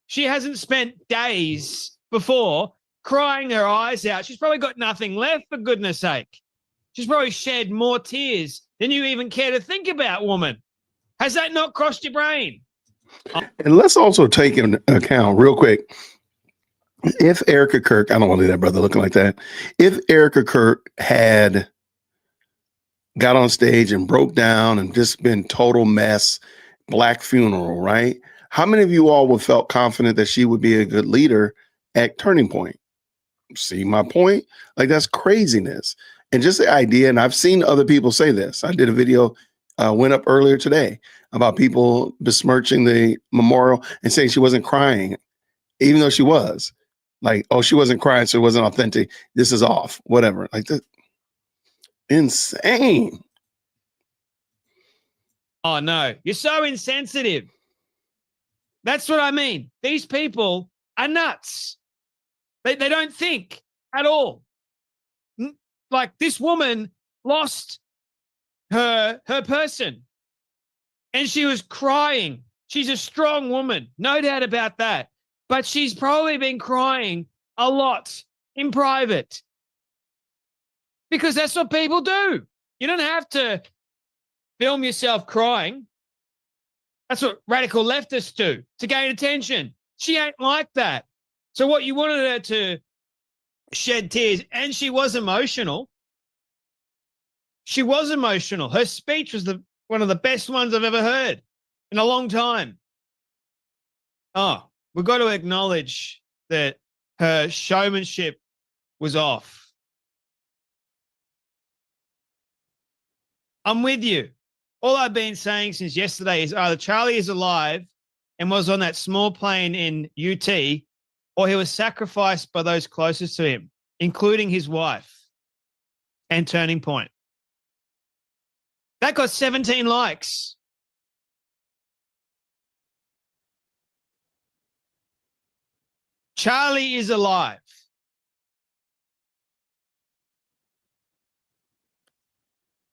Speaker 12: She hasn't spent days before crying her eyes out. She's probably got nothing left, for goodness sake. She's probably shed more tears than you even care to think about, woman. Has that not crossed your brain?
Speaker 1: And let's also take into account real quick, if Erica Kirk, I don't want to leave that brother looking like that. If Erica Kirk had got on stage and broke down and just been total mess, black funeral, right? How many of you all would felt confident that she would be a good leader at Turning Point? See my point? Like, that's craziness. And just the idea, and I've seen other people say this. I did a video, went up earlier today about people besmirching the memorial and saying she wasn't crying, even though she was. Like, oh, she wasn't crying, so it wasn't authentic. This is off, whatever. Like that. Insane.
Speaker 12: Oh no, you're so insensitive. That's what I mean. These people are nuts. They don't think at all. Like this woman lost her person and she was crying. She's a strong woman, no doubt about that. But she's probably been crying a lot in private because that's what people do. You don't have to film yourself crying. That's what radical leftists do to gain attention. She ain't like that. So what you wanted her to shed tears, and she was emotional. She was emotional. Her speech was one of the best ones I've ever heard in a long time. Oh, we've got to acknowledge that her showmanship was off. I'm with you. All I've been saying since yesterday is either Charlie is alive and was on that small plane in UT, or he was sacrificed by those closest to him, including his wife and Turning Point. That got 17 likes. Charlie is alive.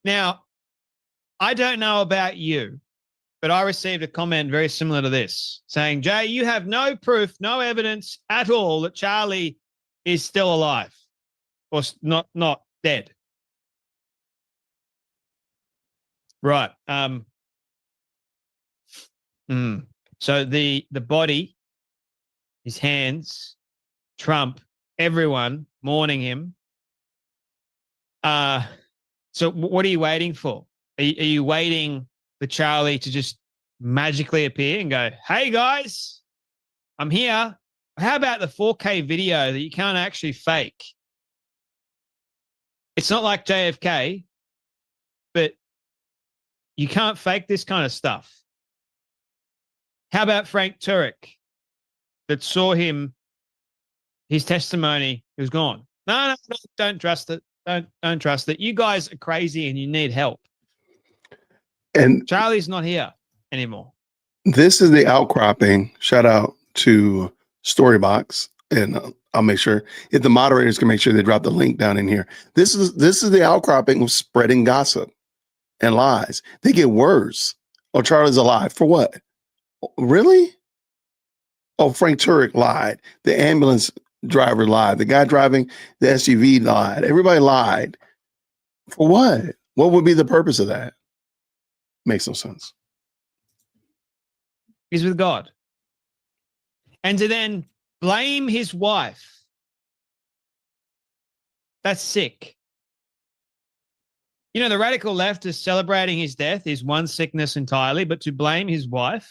Speaker 12: Now, I don't know about you, but I received a comment very similar to this saying, Jay, you have no proof, no evidence at all that Charlie is still alive or not dead. Right. So the body, his hands, Trump, everyone mourning him. So what are you waiting for? Are you waiting for Charlie to just magically appear and go, hey, guys, I'm here? How about the 4K video that you can't actually fake? It's not like JFK, but you can't fake this kind of stuff. How about Frank Turek that saw him, his testimony, he was gone. No, don't trust it. Don't trust it. You guys are crazy and you need help.
Speaker 1: And
Speaker 12: Charlie's not here anymore.
Speaker 1: This is the outcropping. Shout out to Storybox, and I'll make sure if the moderators can make sure they drop the link down in here. This is the outcropping of spreading gossip and lies. They get worse. Oh, Charlie's alive for what? Really? Oh, Frank Turek lied. The ambulance driver lied. The guy driving the SUV lied. Everybody lied. For what? What would be the purpose of that? Makes no sense.
Speaker 12: He's with God. And to then blame his wife. That's sick. You know, the radical left is celebrating his death is one sickness entirely, but to blame his wife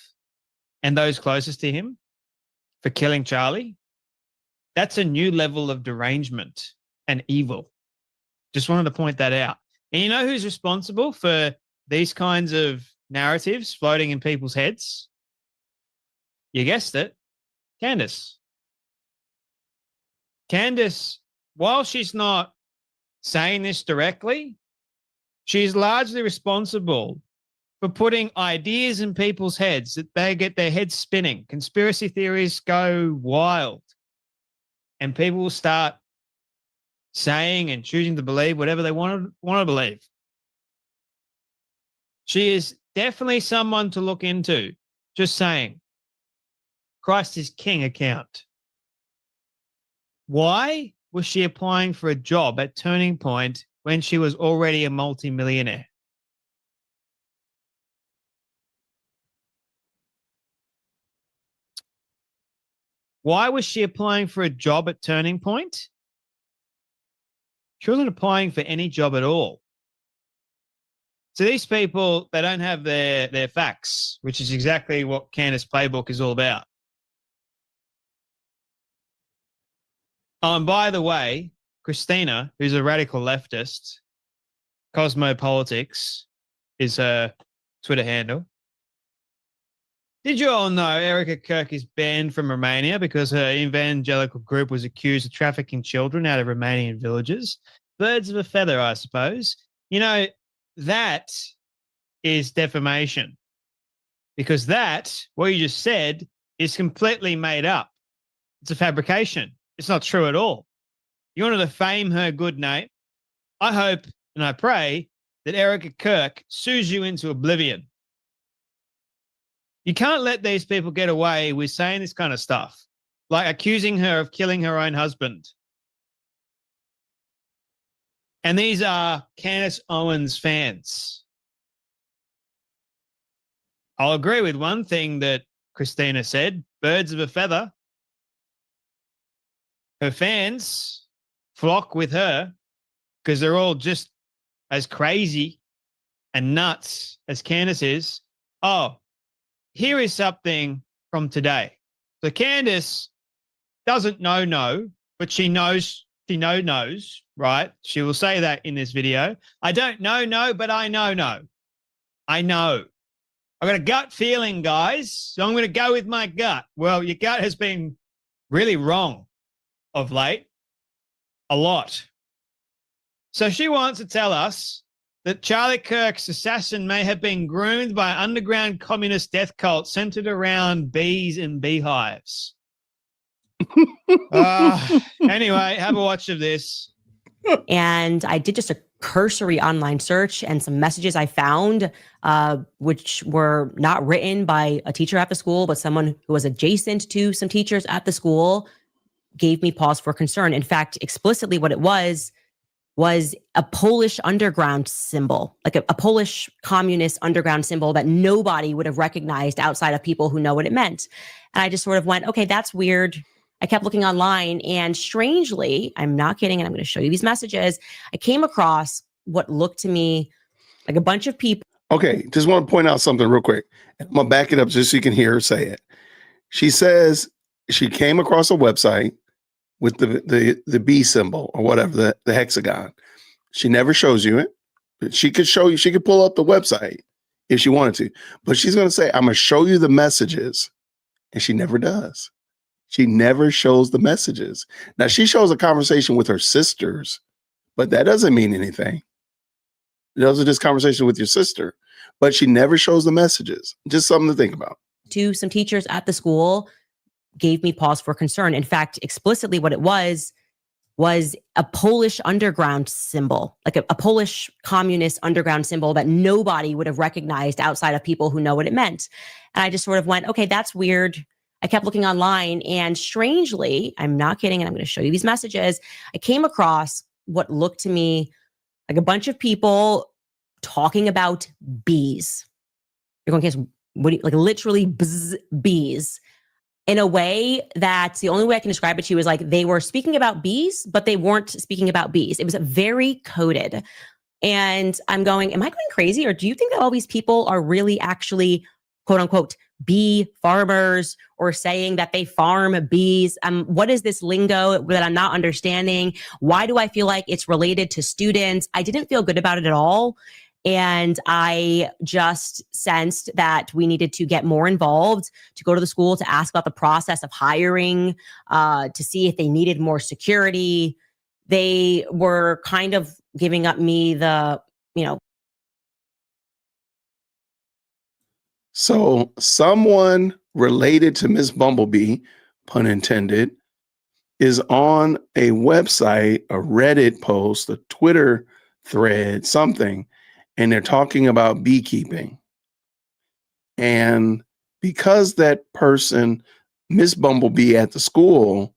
Speaker 12: and those closest to him for killing Charlie, that's a new level of derangement and evil. Just wanted to point that out. And you know who's responsible for these kinds of narratives floating in people's heads? You guessed it, Candace. Candace, while she's not saying this directly, she's largely responsible for putting ideas in people's heads that they get their heads spinning. Conspiracy theories go wild. And people will start saying and choosing to believe whatever they want to believe. She is definitely someone to look into. Just saying. Christ is King account. Why was she applying for a job at Turning Point when she was already a multimillionaire? Why was she applying for a job at Turning Point? She wasn't applying for any job at all. So these people, they don't have their facts, which is exactly what Candace Playbook is all about. Oh, and by the way, Christina, who's a radical leftist, Cosmopolitics is her Twitter handle. Did you all know Erica Kirk is banned from Romania because her evangelical group was accused of trafficking children out of Romanian villages? Birds of a feather, I suppose. You know, that is defamation, because that, what you just said, is completely made up. It's a fabrication. It's not true at all. You want to defame her good name? I hope and I pray that Erica Kirk sues you into oblivion. You can't let these people get away with saying this kind of stuff, like accusing her of killing her own husband. And these are Candace Owens fans. I'll agree with one thing that Christina said, birds of a feather. Her fans flock with her because they're all just as crazy and nuts as Candace is. Oh, here is something from today. So Candace doesn't know, but she knows, right? She will say that in this video. I don't know, but I know. I know. I've got a gut feeling, guys, so I'm going to go with my gut. Well, your gut has been really wrong of late. A lot. So she wants to tell us that Charlie Kirk's assassin may have been groomed by an underground communist death cult centered around bees and beehives. Anyway, have a watch of this.
Speaker 2: And I did just a cursory online search, and some messages I found, which were not written by a teacher at the school, but someone who was adjacent to some teachers at the school, gave me pause for concern. In fact, explicitly what it was a Polish underground symbol, like a Polish communist underground symbol that nobody would have recognized outside of people who know what it meant. And I just sort of went, okay, that's weird. I kept looking online, and strangely, I'm not kidding, and I'm going to show you these messages, I came across what looked to me like a bunch of people.
Speaker 1: Okay, just want to point out something real quick. I'm going to back it up just so you can hear her say it. She says she came across a website with the B symbol or whatever, the hexagon. She never shows you it. She could show you, she could pull up the website if she wanted to, but she's going to say, I'm going to show you the messages. And she never does. She never shows the messages. Now she shows a conversation with her sisters, but that doesn't mean anything. Those are just conversations with your sister, but she never shows the messages. Just something to think about.
Speaker 2: To some teachers at the school, gave me pause for concern. In fact, explicitly what it was a Polish underground symbol, like a Polish communist underground symbol that nobody would have recognized outside of people who know what it meant. And I just sort of went, okay, that's weird. I kept looking online, and strangely, I'm not kidding, and I'm going to show you these messages, I came across what looked to me like a bunch of people talking about bees. You're going, Candace, what do you, like literally bees, in a way that's the only way I can describe it. She was like, they were speaking about bees, but they weren't speaking about bees. It was very coded. And I'm going, am I going crazy? Or do you think that all these people are really actually, quote unquote, bee farmers, or saying that they farm bees? What is this lingo that I'm not understanding? Why do I feel like it's related to students? I didn't feel good about it at all. And I just sensed that we needed to get more involved, to go to the school, to ask about the process of hiring, to see if they needed more security. They were kind of giving up me the,
Speaker 1: So someone related to Miss Bumblebee, pun intended, is on a website, a Reddit post, a Twitter thread, something, and they're talking about beekeeping. And because that person, Miss Bumblebee at the school,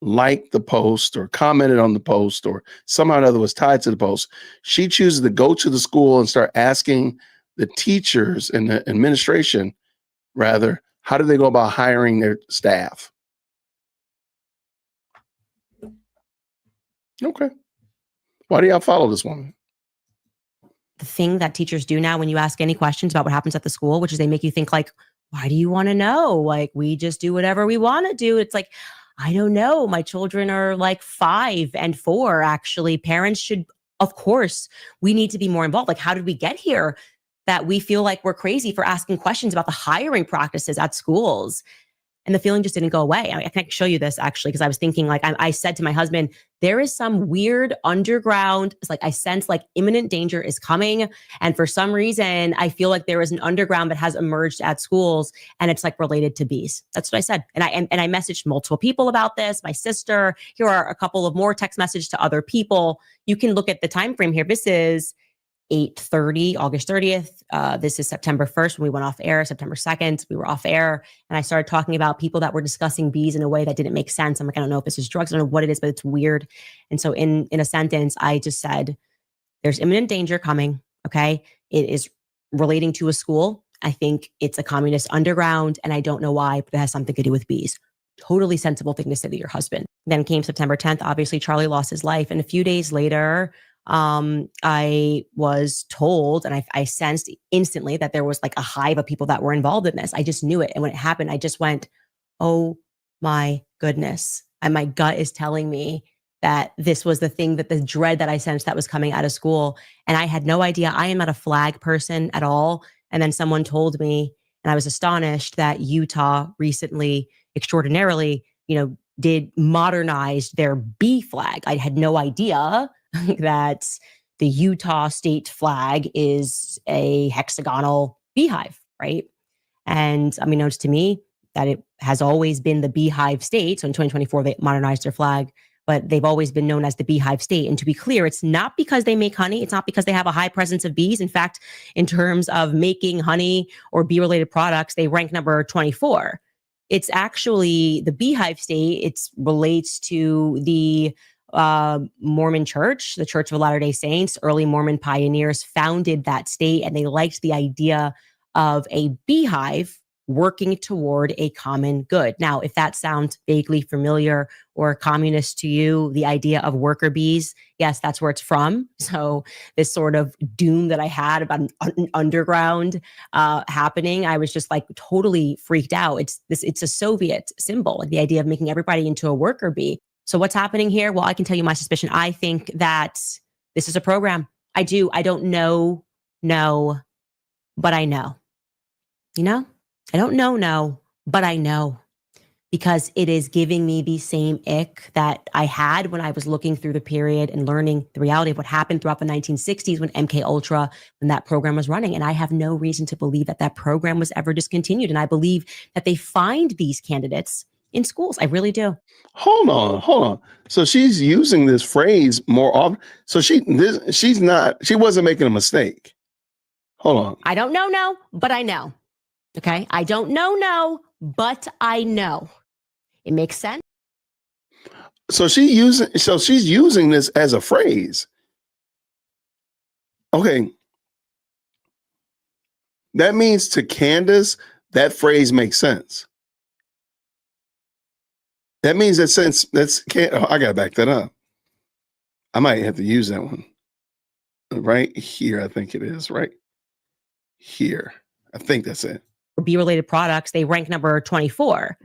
Speaker 1: liked the post or commented on the post or somehow or another was tied to the post, she chooses to go to the school and start asking the teachers and the administration, rather, how do they go about hiring their staff? Okay. Why do y'all follow this woman?
Speaker 2: the thing that teachers do now when you ask any questions about what happens at the school, which is they make you think like, why do you want to know? Like, we just do whatever we want to do. It's like, I don't know. My children are like 5 and 4, actually. Parents should, of course, we need to be more involved. Like, how did we get here that we feel like we're crazy for asking questions about the hiring practices at schools? And the feeling just didn't go away. I can show you this actually, because I was thinking, like, I said to my husband, there is some weird underground, it's like I sense like imminent danger is coming. And for some reason, I feel like there is an underground that has emerged at schools, and it's like related to bees. That's what I said. And I messaged multiple people about this, my sister. Here are a couple of more text messages to other people. You can look at the time frame here. This is 8:30, August 30th. This is September 1st when we went off air. September 2nd, we were off air. And I started talking about people that were discussing bees in a way that didn't make sense. I'm like, I don't know if this is drugs. I don't know what it is, but it's weird. And so in a sentence, I just said, there's imminent danger coming. Okay. It is relating to a school. I think it's a communist underground, and I don't know why, but it has something to do with bees. Totally sensible thing to say to your husband. Then came September 10th. Obviously, Charlie lost his life. And a few days later, I was told, and I sensed instantly that there was like a hive of people that were involved in this. I just knew it. And when it happened, I just went, oh my goodness. And my gut is telling me that this was the thing, that the dread that I sensed that was coming out of school. And I had no idea. I am not a flag person at all. And then someone told me, and I was astonished that Utah recently, extraordinarily, did modernize their bee flag. I had no idea that the Utah state flag is a hexagonal beehive, right? And unbeknownst to me, that it has always been the beehive state. So in 2024, they modernized their flag, but they've always been known as the beehive state. And to be clear, it's not because they make honey. It's not because they have a high presence of bees. In fact, in terms of making honey or bee-related products, they rank number 24. It's actually the beehive state. It relates to the Mormon church, the Church of Latter-day Saints. Early Mormon pioneers founded that state, and they liked the idea of a beehive working toward a common good. Now, if that sounds vaguely familiar or communist to you, the idea of worker bees, yes, that's where it's from. So this sort of doom that I had about an underground happening, I was just like totally freaked out. It's a Soviet symbol, like the idea of making everybody into a worker bee. So what's happening here? Well, I can tell you my suspicion. I think that this is a program. I don't know, but I know. I don't know, but I know, because it is giving me the same ick that I had when I was looking through the period and learning the reality of what happened throughout the 1960s when MK Ultra, when that program was running. And I have no reason to believe that that program was ever discontinued. And I believe that they find these candidates in schools. I really do.
Speaker 1: Hold on. So she's using this phrase more often. So she wasn't making a mistake. Hold on.
Speaker 2: I don't know, but I know. Okay. I don't know, but I know. It makes sense.
Speaker 1: So she's using this as a phrase. Okay. That means to Candace, that phrase makes sense. That means that since I gotta back that up. I might have to use that one. Right here, I think it is. Right here. I think that's it.
Speaker 2: Bee-related products, they rank number 24.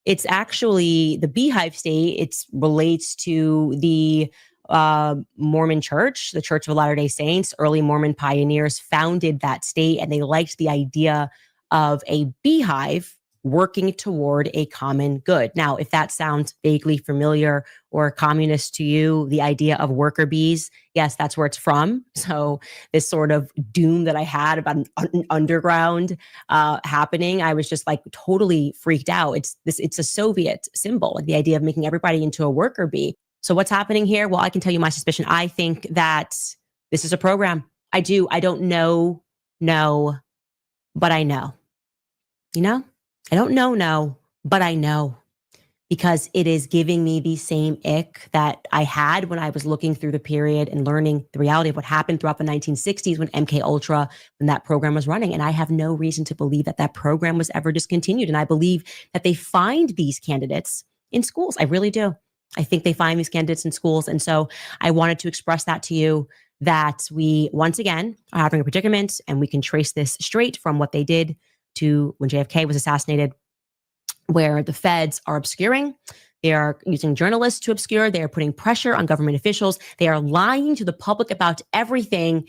Speaker 2: It's actually the beehive state. It relates to the Mormon church, the Church of Latter-day Saints. Early Mormon pioneers founded that state, and they liked the idea of a beehive working toward a common good. Now, if that sounds vaguely familiar or communist to you, the idea of worker bees, yes, that's where it's from. So this sort of doom that I had about an underground happening, I was just like totally freaked out. It's a Soviet symbol, like the idea of making everybody into a worker bee. So what's happening here? Well, I can tell you my suspicion. I think that this is a program. I don't know, but I know. I don't know, but I know, because it is giving me the same ick that I had when I was looking through the period and learning the reality of what happened throughout the 1960s when MK Ultra, when that program was running. And I have no reason to believe that that program was ever discontinued. And I believe that they find these candidates in schools. I really do. I think they find these candidates in schools. And so I wanted to express that to you, that we, once again, are having a predicament, and we can trace this straight from what they did to when JFK was assassinated, where the feds are obscuring. They are using journalists to obscure. They are putting pressure on government officials. They are lying to the public about everything,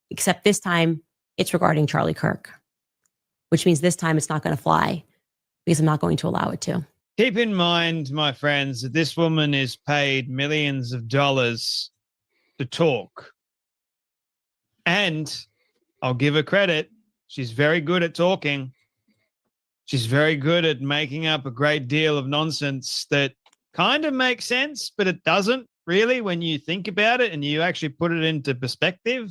Speaker 2: except this time it's regarding Charlie Kirk, which means this time it's not going to fly. because I'm not going to allow it to.
Speaker 12: Keep in mind, my friends, that this woman is paid millions of dollars to talk. And I'll give her credit. She's very good at talking. She's very good at making up a great deal of nonsense that kind of makes sense, but it doesn't really when you think about it and you actually put it into perspective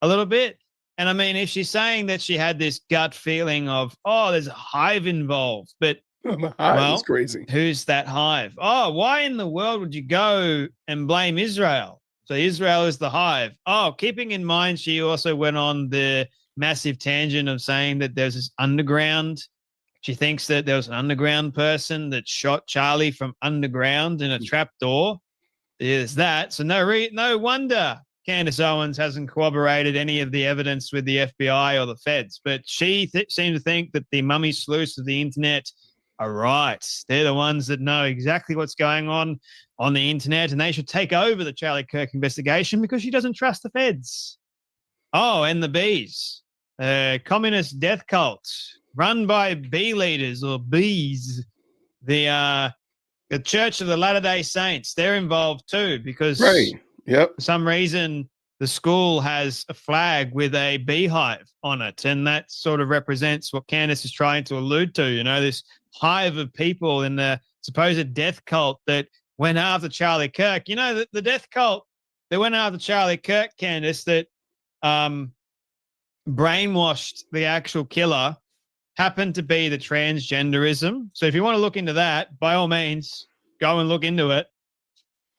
Speaker 12: a little bit. And I mean, if she's saying that she had this gut feeling of, oh, there's a hive involved, but
Speaker 1: The hive is crazy.
Speaker 12: who's that hive? Oh, why in the world would you go and blame Israel? So Israel is the hive. Oh, keeping in mind, she also went on the massive tangent of saying that there's this underground. She thinks that there was an underground person that shot Charlie from underground in a trap door. There's that. So no wonder Candace Owens hasn't corroborated any of the evidence with the FBI or the feds. But she seemed to think that the mummy sleuths of the internet are right. They're the ones that know exactly what's going on the internet, and they should take over the Charlie Kirk investigation because she doesn't trust the feds. Oh, and the bees. Communist death cult run by bee leaders or bees. The Church of the Latter-day Saints, they're involved too because
Speaker 1: Yep.
Speaker 12: for some reason the school has a flag with a beehive on it, and that sort of represents what Candace is trying to allude to, you know, this hive of people in the supposed death cult that went after Charlie Kirk. You know, the death cult that went after Charlie Kirk, Candace, that brainwashed the actual killer happened to be the transgenderism. So if you want to look into that, by all means, go and look into it.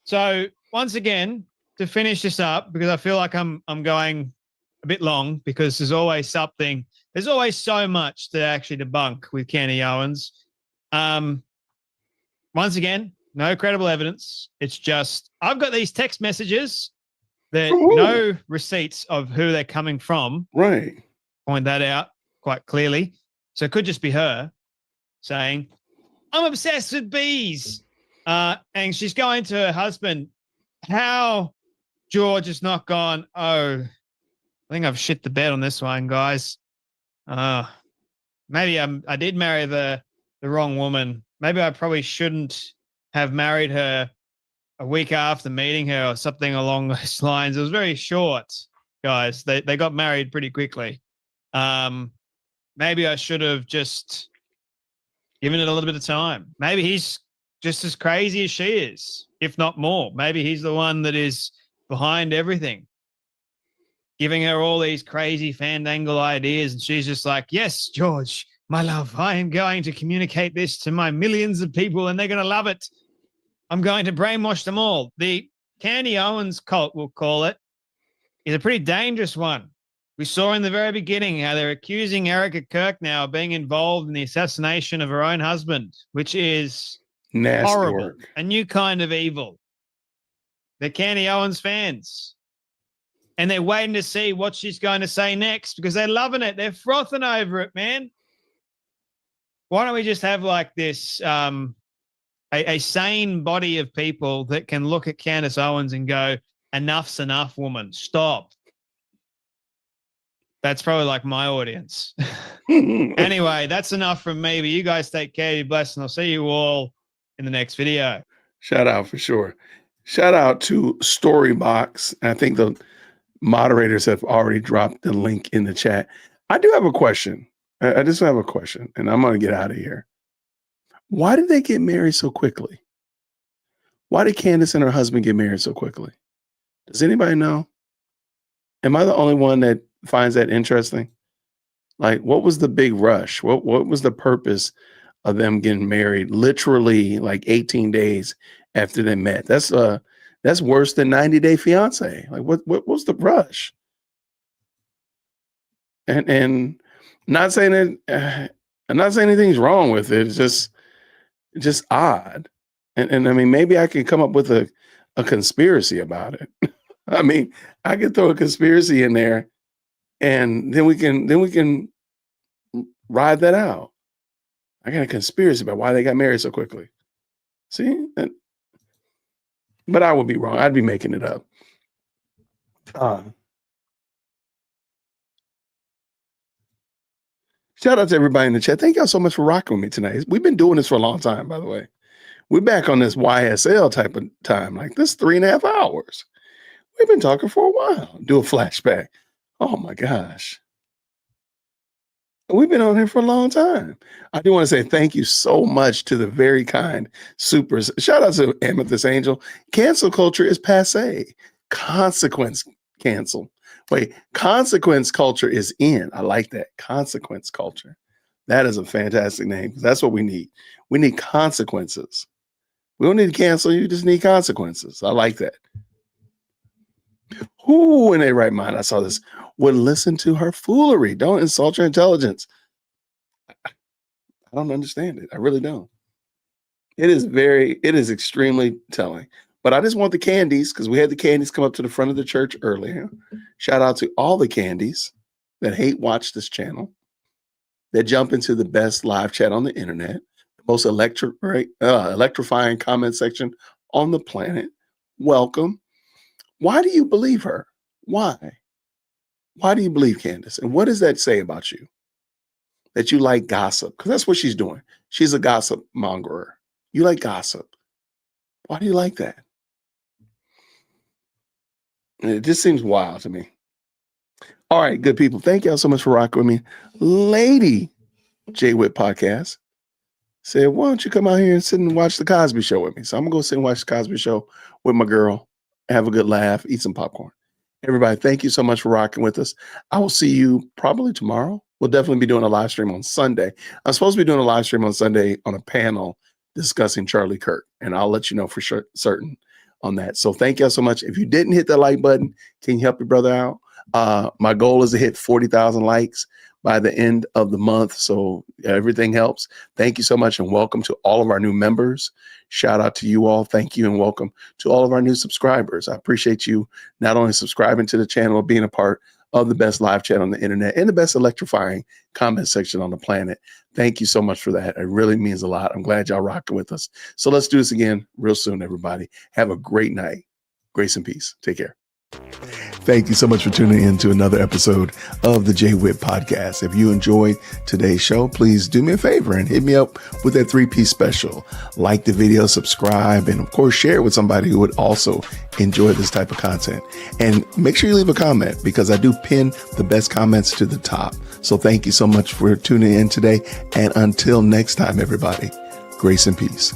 Speaker 12: So once again, to finish this up, because I feel like I'm going a bit long because there's always something, there's always so much to actually debunk with Candy Owens. Once again, no credible evidence. It's just, I've got these text messages that no receipts of who they're coming from.
Speaker 1: Right.
Speaker 12: Point that out quite clearly. So it could just be her saying, I'm obsessed with bees. And she's going to her husband. How George has not gone, oh, I think I've shit the bed on this one, guys. Maybe I did marry the wrong woman. Maybe I probably shouldn't have married her a week after meeting her or something along those lines. It was very short, guys. They got married pretty quickly. Maybe I should have just given it a little bit of time. Maybe he's just as crazy as she is, if not more. Maybe he's the one that is behind everything, giving her all these crazy fandangle ideas. And she's just like, yes, George, my love, I am going to communicate this to my millions of people and they're going to love it. I'm going to brainwash them all. The Candy Owens cult, we'll call it, is a pretty dangerous one. We saw in the very beginning how they're accusing Erica Kirk now of being involved in the assassination of her own husband, which is
Speaker 1: nasty
Speaker 12: horrible,
Speaker 1: work.
Speaker 12: a new kind of evil. They're Candy Owens fans. And they're waiting to see what she's going to say next because they're loving it. They're frothing over it, man. Why don't we just have like this a sane body of people that can look at Candace Owens and go, enough's enough, woman. Stop. That's probably like my audience. Anyway, that's enough from me. But you guys take care. Be blessed. And I'll see you all in the next video.
Speaker 1: Shout out for sure. Shout out to Storybox. I think the moderators have already dropped the link in the chat. I do have a question. I just have a question, and I'm going to get out of here. Why did they get married so quickly? Why did Candace and her husband get married so quickly? Does anybody know? Am I the only one that finds that interesting? Like, what was the big rush? What was the purpose of them getting married literally like 18 days after they met? That's worse than 90 Day Fiance. Like, what was the rush? And not saying that I'm not saying anything's wrong with it. It's just odd. And I mean, maybe I can come up with a conspiracy about it. I mean, I could throw a conspiracy in there and then we can ride that out. I got a conspiracy about why they got married so quickly. See? But I would be wrong. I'd be making it up. Shout out to everybody in the chat. Thank y'all so much for rocking with me tonight. We've been doing this for a long time, by the way. We're back on this YSL type of time, like this 3.5 hours. We've been talking for a while. Do a flashback. Oh my gosh. We've been on here for a long time. I do want to say thank you so much to the very kind supers. Shout out to Amethyst Angel. Cancel culture is passe. Consequence cancel. Wait, consequence culture is in. I like that. Consequence culture. That is a fantastic name. That's what we need. We need consequences. We don't need to cancel. You just need consequences. I like that. Who in their right mind, I saw this, would listen to her foolery. Don't insult your intelligence. I don't understand it. I really don't. It is extremely telling. But I just want the candies, because we had the candies come up to the front of the church earlier. Shout out to all the candies that hate watch this channel, that jump into the best live chat on the internet, the most electrifying comment section on the planet. Welcome. Why do you believe her? Why? Why do you believe Candace? And what does that say about you? That you like gossip? Because that's what she's doing. She's a gossip mongerer. You like gossip. Why do you like that? It just seems wild to me. All right, good people. Thank y'all so much for rocking with me. Lady J Whip Podcast said, why don't you come out here and sit and watch the Cosby Show with me? So I'm going to go sit and watch the Cosby Show with my girl, have a good laugh, eat some popcorn. Everybody, thank you so much for rocking with us. I will see you probably tomorrow. We'll definitely be doing a live stream on Sunday. I'm supposed to be doing a live stream on Sunday on a panel discussing Charlie Kirk, and I'll let you know for sure, certain on that. So thank y'all so much. If you didn't hit that like button, can you help your brother out? My goal is to hit 40,000 likes by the end of the month. So everything helps. Thank you so much. And welcome to all of our new members. Shout out to you all. Thank you. And welcome to all of our new subscribers. I appreciate you not only subscribing to the channel, being a part of the best live chat on the internet and the best electrifying comment section on the planet. Thank you so much for that. It really means a lot. I'm glad y'all rocking with us. So let's do this again real soon, everybody. Have a great night. Grace and peace. Take care. Thank you so much for tuning in to another episode of the J Whip Podcast. If you enjoyed today's show, please do me a favor and hit me up with that 3-piece special. Like the video, subscribe, and of course, share it with somebody who would also enjoy this type of content. And make sure you leave a comment, because I do pin the best comments to the top. So thank you so much for tuning in today. And until next time, everybody, grace and peace.